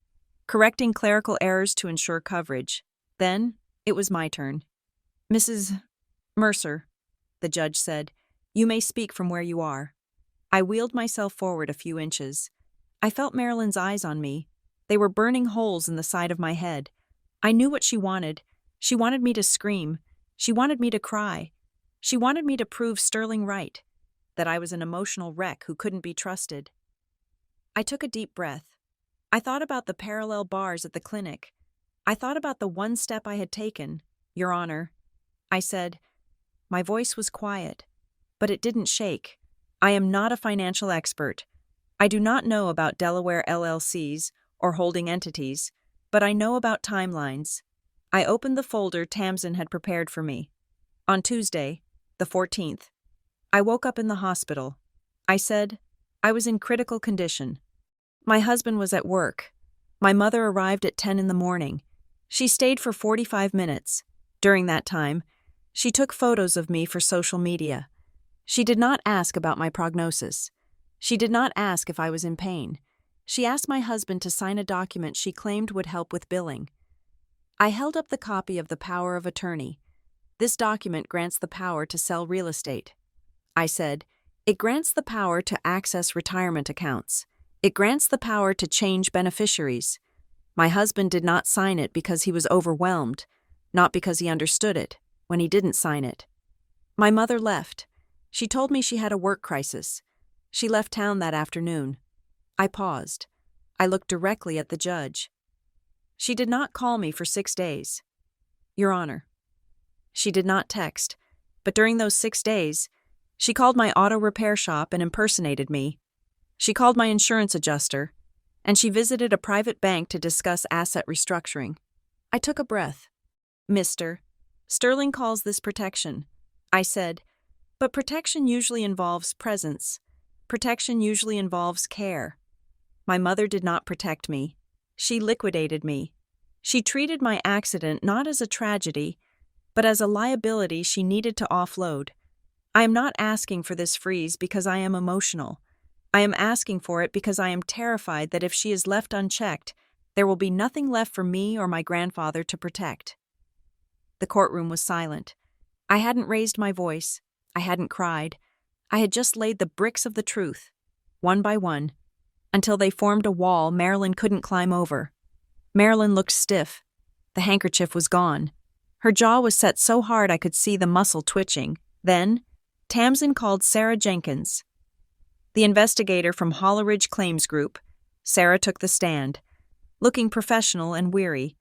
Correcting clerical errors to ensure coverage. Then, it was my turn. "Mrs. Mercer," the judge said, "you may speak from where you are." I wheeled myself forward a few inches. I felt Marilyn's eyes on me. They were burning holes in the side of my head. I knew what she wanted. She wanted me to scream. She wanted me to cry. She wanted me to prove Sterling right, that I was an emotional wreck who couldn't be trusted. I took a deep breath. I thought about the parallel bars at the clinic. I thought about the one step I had taken. Your Honor, I said. My voice was quiet, but it didn't shake. I am not a financial expert. I do not know about Delaware LLCs or holding entities, but I know about timelines. I opened the folder Tamsin had prepared for me. On Tuesday, the 14th, I woke up in the hospital. I said, I was in critical condition. My husband was at work. My mother arrived at 10 in the morning. She stayed for 45 minutes. During that time, she took photos of me for social media. She did not ask about my prognosis. She did not ask if I was in pain. She asked my husband to sign a document she claimed would help with billing. I held up the copy of the power of attorney. This document grants the power to sell real estate. I said, it grants the power to access retirement accounts. It grants the power to change beneficiaries. My husband did not sign it because he was overwhelmed, not because he understood it, when he didn't sign it. My mother left. She told me she had a work crisis. She left town that afternoon. I paused. I looked directly at the judge. She did not call me for 6 days. Your Honor. She did not text, but during those 6 days, she called my auto repair shop and impersonated me. She called my insurance adjuster, and she visited a private bank to discuss asset restructuring. I took a breath. Mr. Sterling calls this protection. I said, but protection usually involves presence. Protection usually involves care. My mother did not protect me. She liquidated me. She treated my accident not as a tragedy, but as a liability she needed to offload. I am not asking for this freeze because I am emotional. I am asking for it because I am terrified that if she is left unchecked, there will be nothing left for me or my grandfather to protect. The courtroom was silent. I hadn't raised my voice. I hadn't cried. I had just laid the bricks of the truth, one by one, until they formed a wall Marilyn couldn't climb over. Marilyn looked stiff. The handkerchief was gone. Her jaw was set so hard I could see the muscle twitching. Then, Tamsin called Sarah Jenkins, the investigator from Holleridge Claims Group. Sarah took the stand. Looking professional and weary,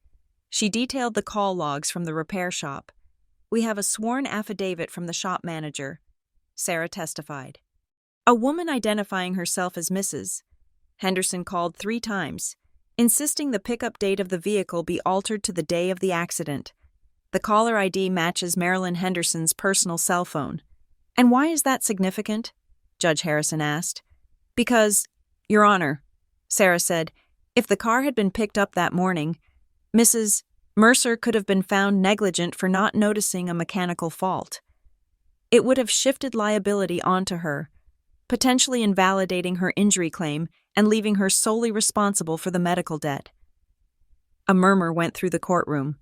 she detailed the call logs from the repair shop. We have a sworn affidavit from the shop manager, Sarah testified. A woman identifying herself as Mrs. Henderson called 3 times, insisting the pickup date of the vehicle be altered to the day of the accident. The caller ID matches Marilyn Henderson's personal cell phone. And why is that significant? Judge Harrison asked. Because, Your Honor, Sarah said, if the car had been picked up that morning, Mrs. Mercer could have been found negligent for not noticing a mechanical fault. It would have shifted liability onto her, potentially invalidating her injury claim and leaving her solely responsible for the medical debt. A murmur went through the courtroom.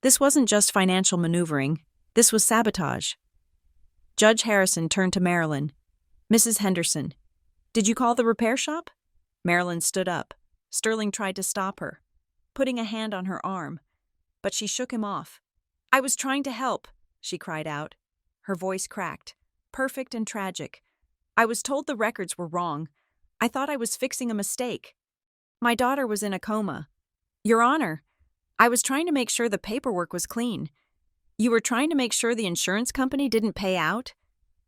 This wasn't just financial maneuvering. This was sabotage. Judge Harrison turned to Marilyn. Mrs. Henderson, did you call the repair shop? Marilyn stood up. Sterling tried to stop her, putting a hand on her arm, but she shook him off. I was trying to help, she cried out. Her voice cracked, perfect and tragic. I was told the records were wrong. I thought I was fixing a mistake. My daughter was in a coma. Your Honor, I was trying to make sure the paperwork was clean. You were trying to make sure the insurance company didn't pay out?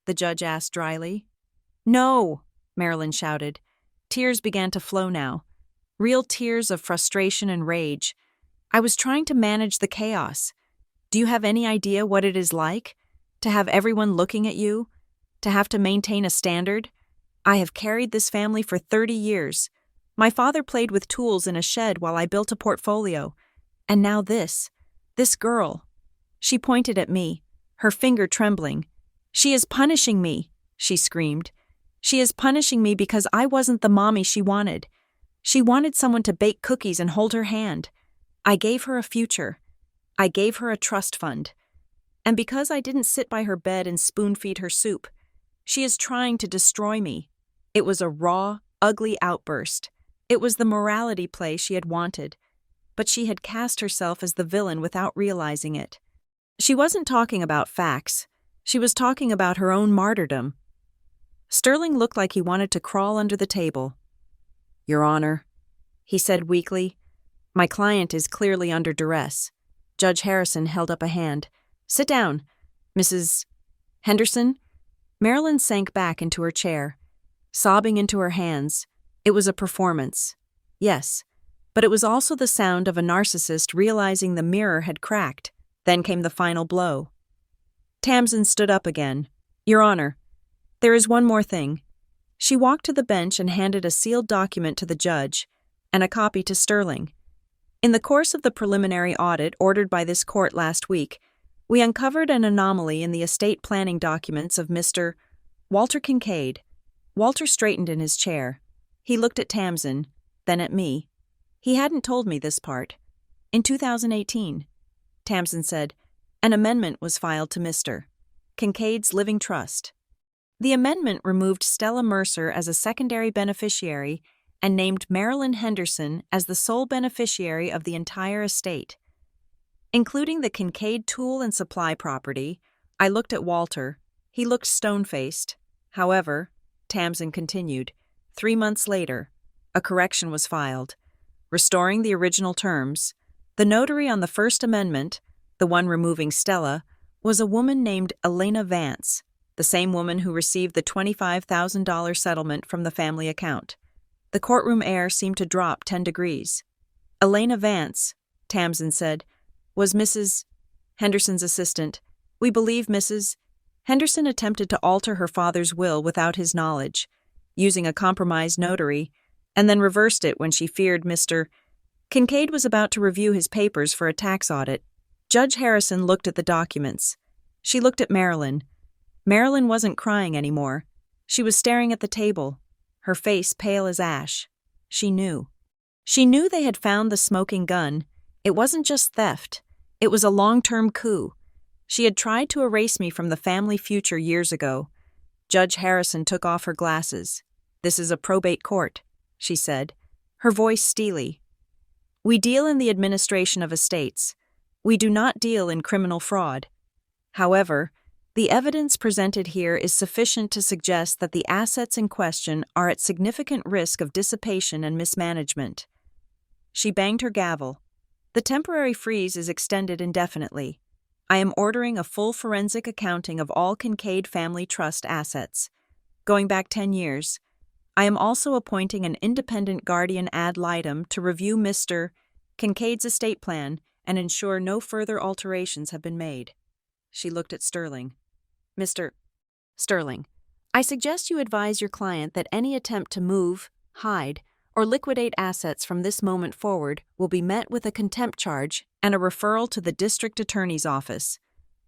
The judge asked dryly. No, Marilyn shouted. Tears began to flow now. Real tears of frustration and rage. I was trying to manage the chaos. Do you have any idea what it is like? To have everyone looking at you? To have to maintain a standard? I have carried this family for 30 years. My father played with tools in a shed while I built a portfolio. And now this girl. She pointed at me, her finger trembling. She is punishing me, she screamed. She is punishing me because I wasn't the mommy she wanted. She wanted someone to bake cookies and hold her hand. I gave her a future. I gave her a trust fund. And because I didn't sit by her bed and spoon-feed her soup, she is trying to destroy me. It was a raw, ugly outburst. It was the morality play she had wanted, but she had cast herself as the villain without realizing it. She wasn't talking about facts. She was talking about her own martyrdom. Sterling looked like he wanted to crawl under the table. "Your Honor," he said weakly, "my client is clearly under duress." Judge Harrison held up a hand. "Sit down, Mrs. Henderson." Marilyn sank back into her chair, sobbing into her hands. It was a performance. Yes, but it was also the sound of a narcissist realizing the mirror had cracked. Then came the final blow. Tamsin stood up again. "Your Honor, there is one more thing." She walked to the bench and handed a sealed document to the judge and a copy to Sterling. "In the course of the preliminary audit ordered by this court last week, we uncovered an anomaly in the estate planning documents of Mr. Walter Kincaid." Walter straightened in his chair. He looked at Tamsin, then at me. He hadn't told me this part. "In 2018, Tamsin said, "an amendment was filed to Mr. Kincaid's living trust. The amendment removed Stella Mercer as a secondary beneficiary and named Marilyn Henderson as the sole beneficiary of the entire estate, including the Kincaid tool and supply property." I looked at Walter. He looked stone-faced. "However," Tamsin continued, 3 months later, a correction was filed, restoring the original terms. The notary on the First Amendment, the one removing Stella, was a woman named Elena Vance, the same woman who received the $25,000 settlement from the family account. The courtroom air seemed to drop 10 degrees. "Elena Vance," Tamsin said, "was Mrs. Henderson's assistant. We believe Mrs. Henderson attempted to alter her father's will without his knowledge, using a compromised notary, and then reversed it when she feared Mr. Kincaid was about to review his papers for a tax audit." Judge Harrison looked at the documents. She looked at Marilyn. Marilyn wasn't crying anymore. She was staring at the table, her face pale as ash. She knew. She knew they had found the smoking gun. It wasn't just theft. It was a long-term coup. She had tried to erase me from the family future years ago. Judge Harrison took off her glasses. "This is a probate court," she said, her voice steely. "We deal in the administration of estates. We do not deal in criminal fraud. However, the evidence presented here is sufficient to suggest that the assets in question are at significant risk of dissipation and mismanagement." She banged her gavel. "The temporary freeze is extended indefinitely. I am ordering a full forensic accounting of all Kincaid family trust assets, going back 10 years. I am also appointing an independent guardian ad litem to review Mr. Kincaid's estate plan and ensure no further alterations have been made." She looked at Sterling. "Mr. Sterling, I suggest you advise your client that any attempt to move, hide, or liquidate assets from this moment forward will be met with a contempt charge and a referral to the district attorney's office."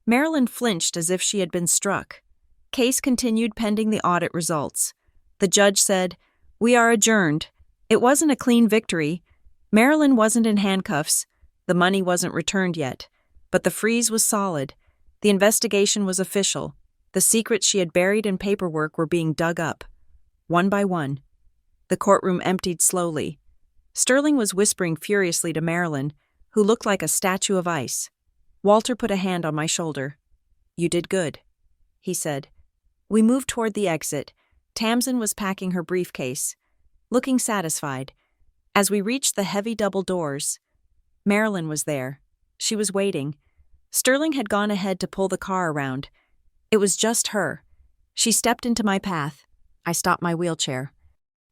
Marilyn flinched as if she had been struck. Case continued pending the audit results. The judge said, "We are adjourned." It wasn't a clean victory. Marilyn wasn't in handcuffs. The money wasn't returned yet. But the freeze was solid. The investigation was official. The secrets she had buried in paperwork were being dug up, one by one. The courtroom emptied slowly. Sterling was whispering furiously to Marilyn, who looked like a statue of ice. Walter put a hand on my shoulder. "You did good," he said. We moved toward the exit. Tamsin was packing her briefcase, looking satisfied. As we reached the heavy double doors, Marilyn was there. She was waiting. Sterling had gone ahead to pull the car around. It was just her. She stepped into my path. I stopped my wheelchair.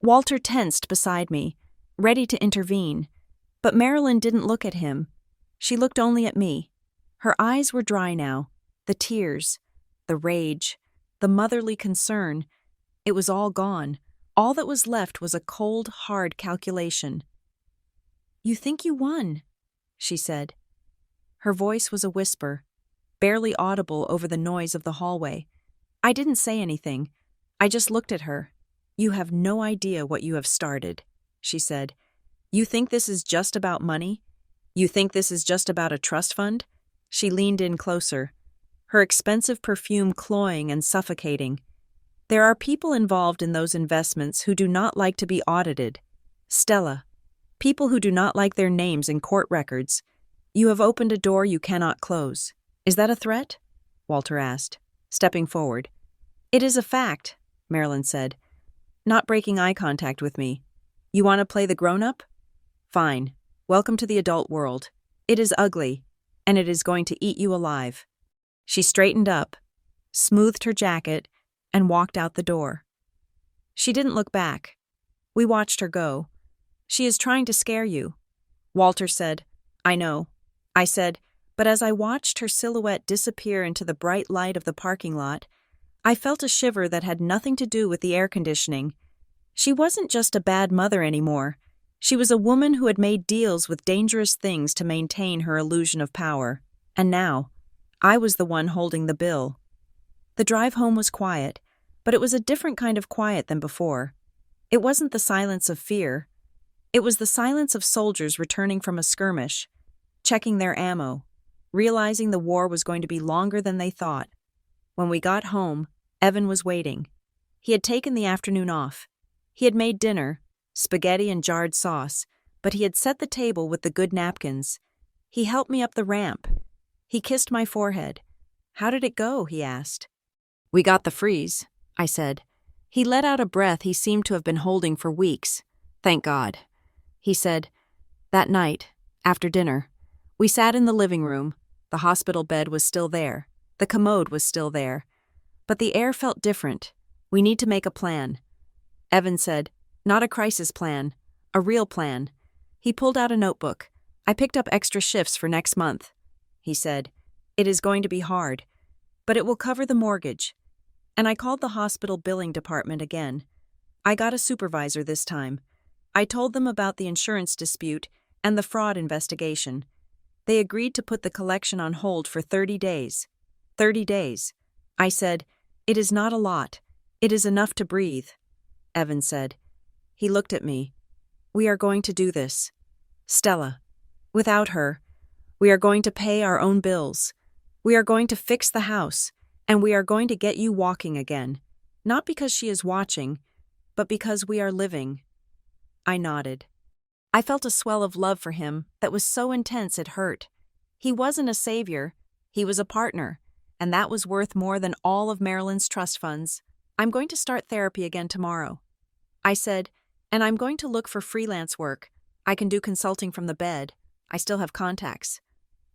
Walter tensed beside me, ready to intervene. But Marilyn didn't look at him. She looked only at me. Her eyes were dry now. The tears, the rage, the motherly concern. It was all gone. All that was left was a cold, hard calculation. "You think you won," she said. Her voice was a whisper, barely audible over the noise of the hallway. I didn't say anything. I just looked at her. "You have no idea what you have started," she said. "You think this is just about money? You think this is just about a trust fund?" She leaned in closer, her expensive perfume cloying and suffocating. "There are people involved in those investments who do not like to be audited. Stella. People who do not like their names in court records. You have opened a door you cannot close. Is that a threat? Walter asked, stepping forward. It is a fact, Marilyn said, not breaking eye contact with me. You want to play the grown-up? Fine. Welcome to the adult world. It is ugly, and it is going to eat you alive. She straightened up, smoothed her jacket, and walked out the door. She didn't look back. We watched her go. She is trying to scare you. Walter said, I know. I said, but as I watched her silhouette disappear into the bright light of the parking lot, I felt a shiver that had nothing to do with the air conditioning. She wasn't just a bad mother anymore. She was a woman who had made deals with dangerous things to maintain her illusion of power. And now, I was the one holding the bill. The drive home was quiet, but it was a different kind of quiet than before. It wasn't the silence of fear. It was the silence of soldiers returning from a skirmish, checking their ammo, realizing the war was going to be longer than they thought. When we got home, Evan was waiting. He had taken the afternoon off. He had made dinner, spaghetti and jarred sauce, but he had set the table with the good napkins. He helped me up the ramp. He kissed my forehead. How did it go? He asked. We got the freeze, I said. He let out a breath he seemed to have been holding for weeks. Thank God. He said, that night, after dinner, we sat in the living room. The hospital bed was still there. The commode was still there. But the air felt different. We need to make a plan. Evan said, not a crisis plan, a real plan. He pulled out a notebook. I picked up extra shifts for next month. He said, it is going to be hard, but it will cover the mortgage. And I called the hospital billing department again. I got a supervisor this time. I told them about the insurance dispute and the fraud investigation. They agreed to put the collection on hold for 30 days. 30 days. I said, it is not a lot. It is enough to breathe. Evan said. He looked at me. We are going to do this. Stella. Without her, we are going to pay our own bills. We are going to fix the house, and we are going to get you walking again. Not because she is watching, but because we are living. I nodded. I felt a swell of love for him that was so intense it hurt. He wasn't a savior. He was a partner, and that was worth more than all of Marilyn's trust funds. I'm going to start therapy again tomorrow. I said, and I'm going to look for freelance work. I can do consulting from the bed. I still have contacts.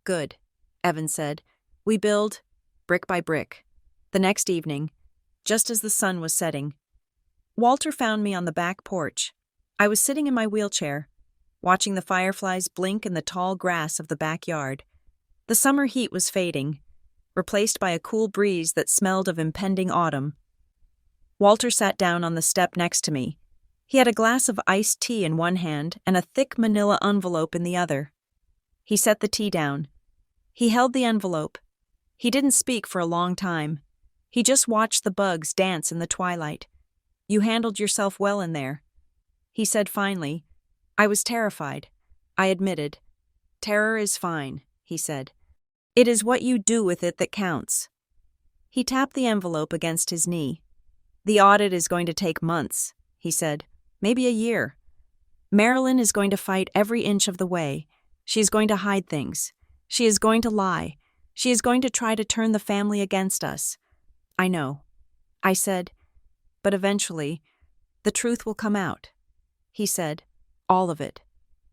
Good, Evan said. We build, brick by brick. The next evening, just as the sun was setting, Walter found me on the back porch. I was sitting in my wheelchair, watching the fireflies blink in the tall grass of the backyard. The summer heat was fading, replaced by a cool breeze that smelled of impending autumn. Walter sat down on the step next to me. He had a glass of iced tea in one hand and a thick manila envelope in the other. He set the tea down. He held the envelope. He didn't speak for a long time. He just watched the bugs dance in the twilight. You handled yourself well in there. He said finally. I was terrified. I admitted. Terror is fine, he said. It is what you do with it that counts. He tapped the envelope against his knee. The audit is going to take months, he said. Maybe a year. Marilyn is going to fight every inch of the way. She is going to hide things. She is going to lie. She is going to try to turn the family against us. I know. I said, but eventually, the truth will come out. He said, all of it.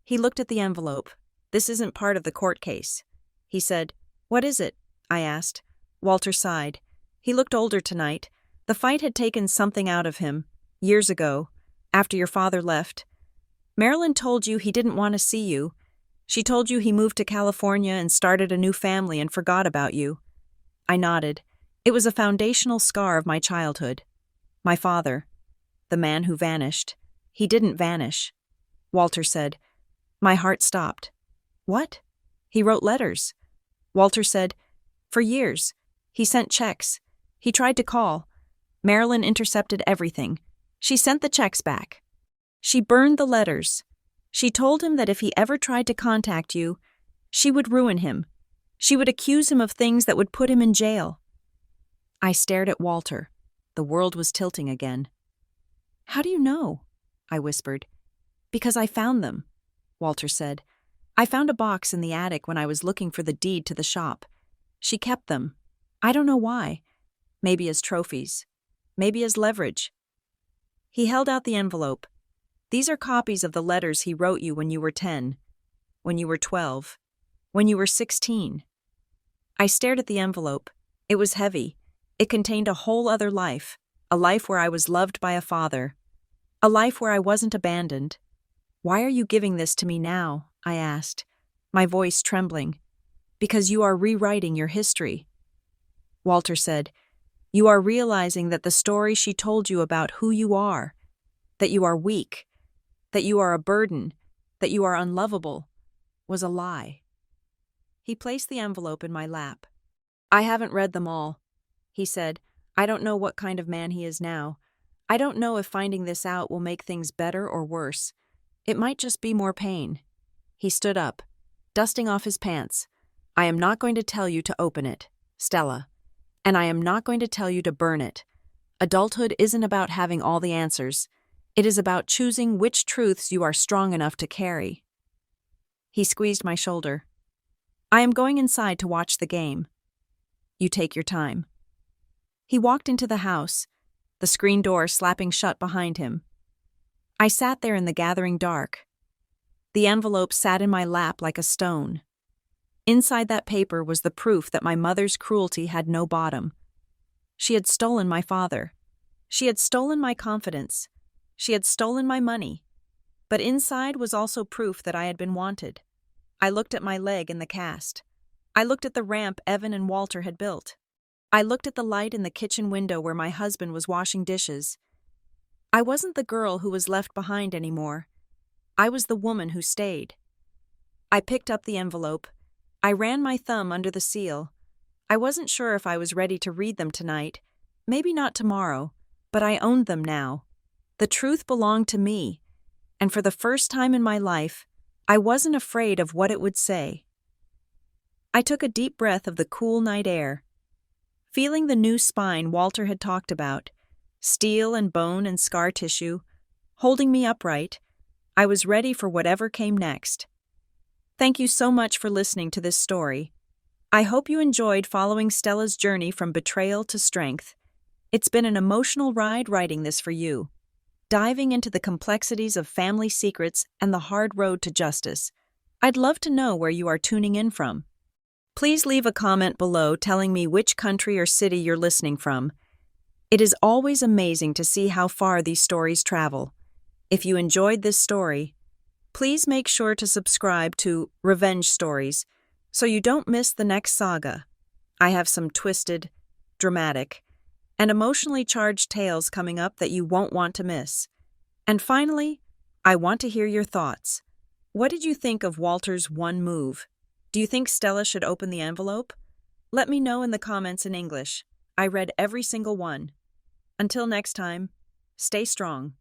He looked at the envelope. This isn't part of the court case. He said, what is it? I asked. Walter sighed. He looked older tonight. The fight had taken something out of him. Years ago, after your father left. Marilyn told you he didn't want to see you. She told you he moved to California and started a new family and forgot about you. I nodded. It was a foundational scar of my childhood. My father, the man who vanished. He didn't vanish. Walter said. My heart stopped. What? He wrote letters. Walter said, for years. He sent checks. He tried to call. Marilyn intercepted everything. She sent the checks back. She burned the letters. She told him that if he ever tried to contact you, she would ruin him. She would accuse him of things that would put him in jail. I stared at Walter. The world was tilting again. How do you know? I whispered. Because I found them, Walter said. I found a box in the attic when I was looking for the deed to the shop. She kept them. I don't know why. Maybe as trophies. Maybe as leverage. He held out the envelope. These are copies of the letters he wrote you when you were 10, when you were 12, when you were 16. I stared at the envelope. It was heavy. It contained a whole other life, a life where I was loved by a father, a life where I wasn't abandoned. Why are you giving this to me now? I asked, my voice trembling. Because you are rewriting your history. Walter said, you are realizing that the story she told you about who you are, that you are weak, that you are a burden, that you are unlovable, was a lie. He placed the envelope in my lap. I haven't read them all, he said. I don't know what kind of man he is now. I don't know if finding this out will make things better or worse. It might just be more pain. He stood up, dusting off his pants. I am not going to tell you to open it, Stella. And I am not going to tell you to burn it. Adulthood isn't about having all the answers. It is about choosing which truths you are strong enough to carry. He squeezed my shoulder. I am going inside to watch the game. You take your time. He walked into the house, the screen door slapping shut behind him. I sat there in the gathering dark. The envelope sat in my lap like a stone. Inside that paper was the proof that my mother's cruelty had no bottom. She had stolen my father. She had stolen my confidence. She had stolen my money. But inside was also proof that I had been wanted. I looked at my leg in the cast. I looked at the ramp Evan and Walter had built. I looked at the light in the kitchen window where my husband was washing dishes. I wasn't the girl who was left behind anymore. I was the woman who stayed. I picked up the envelope. I ran my thumb under the seal. I wasn't sure if I was ready to read them tonight. Maybe not tomorrow, but I owned them now. The truth belonged to me, and for the first time in my life, I wasn't afraid of what it would say. I took a deep breath of the cool night air. Feeling the new spine Walter had talked about, steel and bone and scar tissue, holding me upright, I was ready for whatever came next. Thank you so much for listening to this story. I hope you enjoyed following Stella's journey from betrayal to strength. It's been an emotional ride writing this for you, diving into the complexities of family secrets and the hard road to justice. I'd love to know where you are tuning in from. Please leave a comment below telling me which country or city you're listening from. It is always amazing to see how far these stories travel. If you enjoyed this story, please make sure to subscribe to Revenge Stories so you don't miss the next saga. I have some twisted, dramatic, and emotionally charged tales coming up that you won't want to miss. And finally, I want to hear your thoughts. What did you think of Walter's one move? Do you think Stella should open the envelope? Let me know in the comments in English. I read every single one. Until next time, stay strong.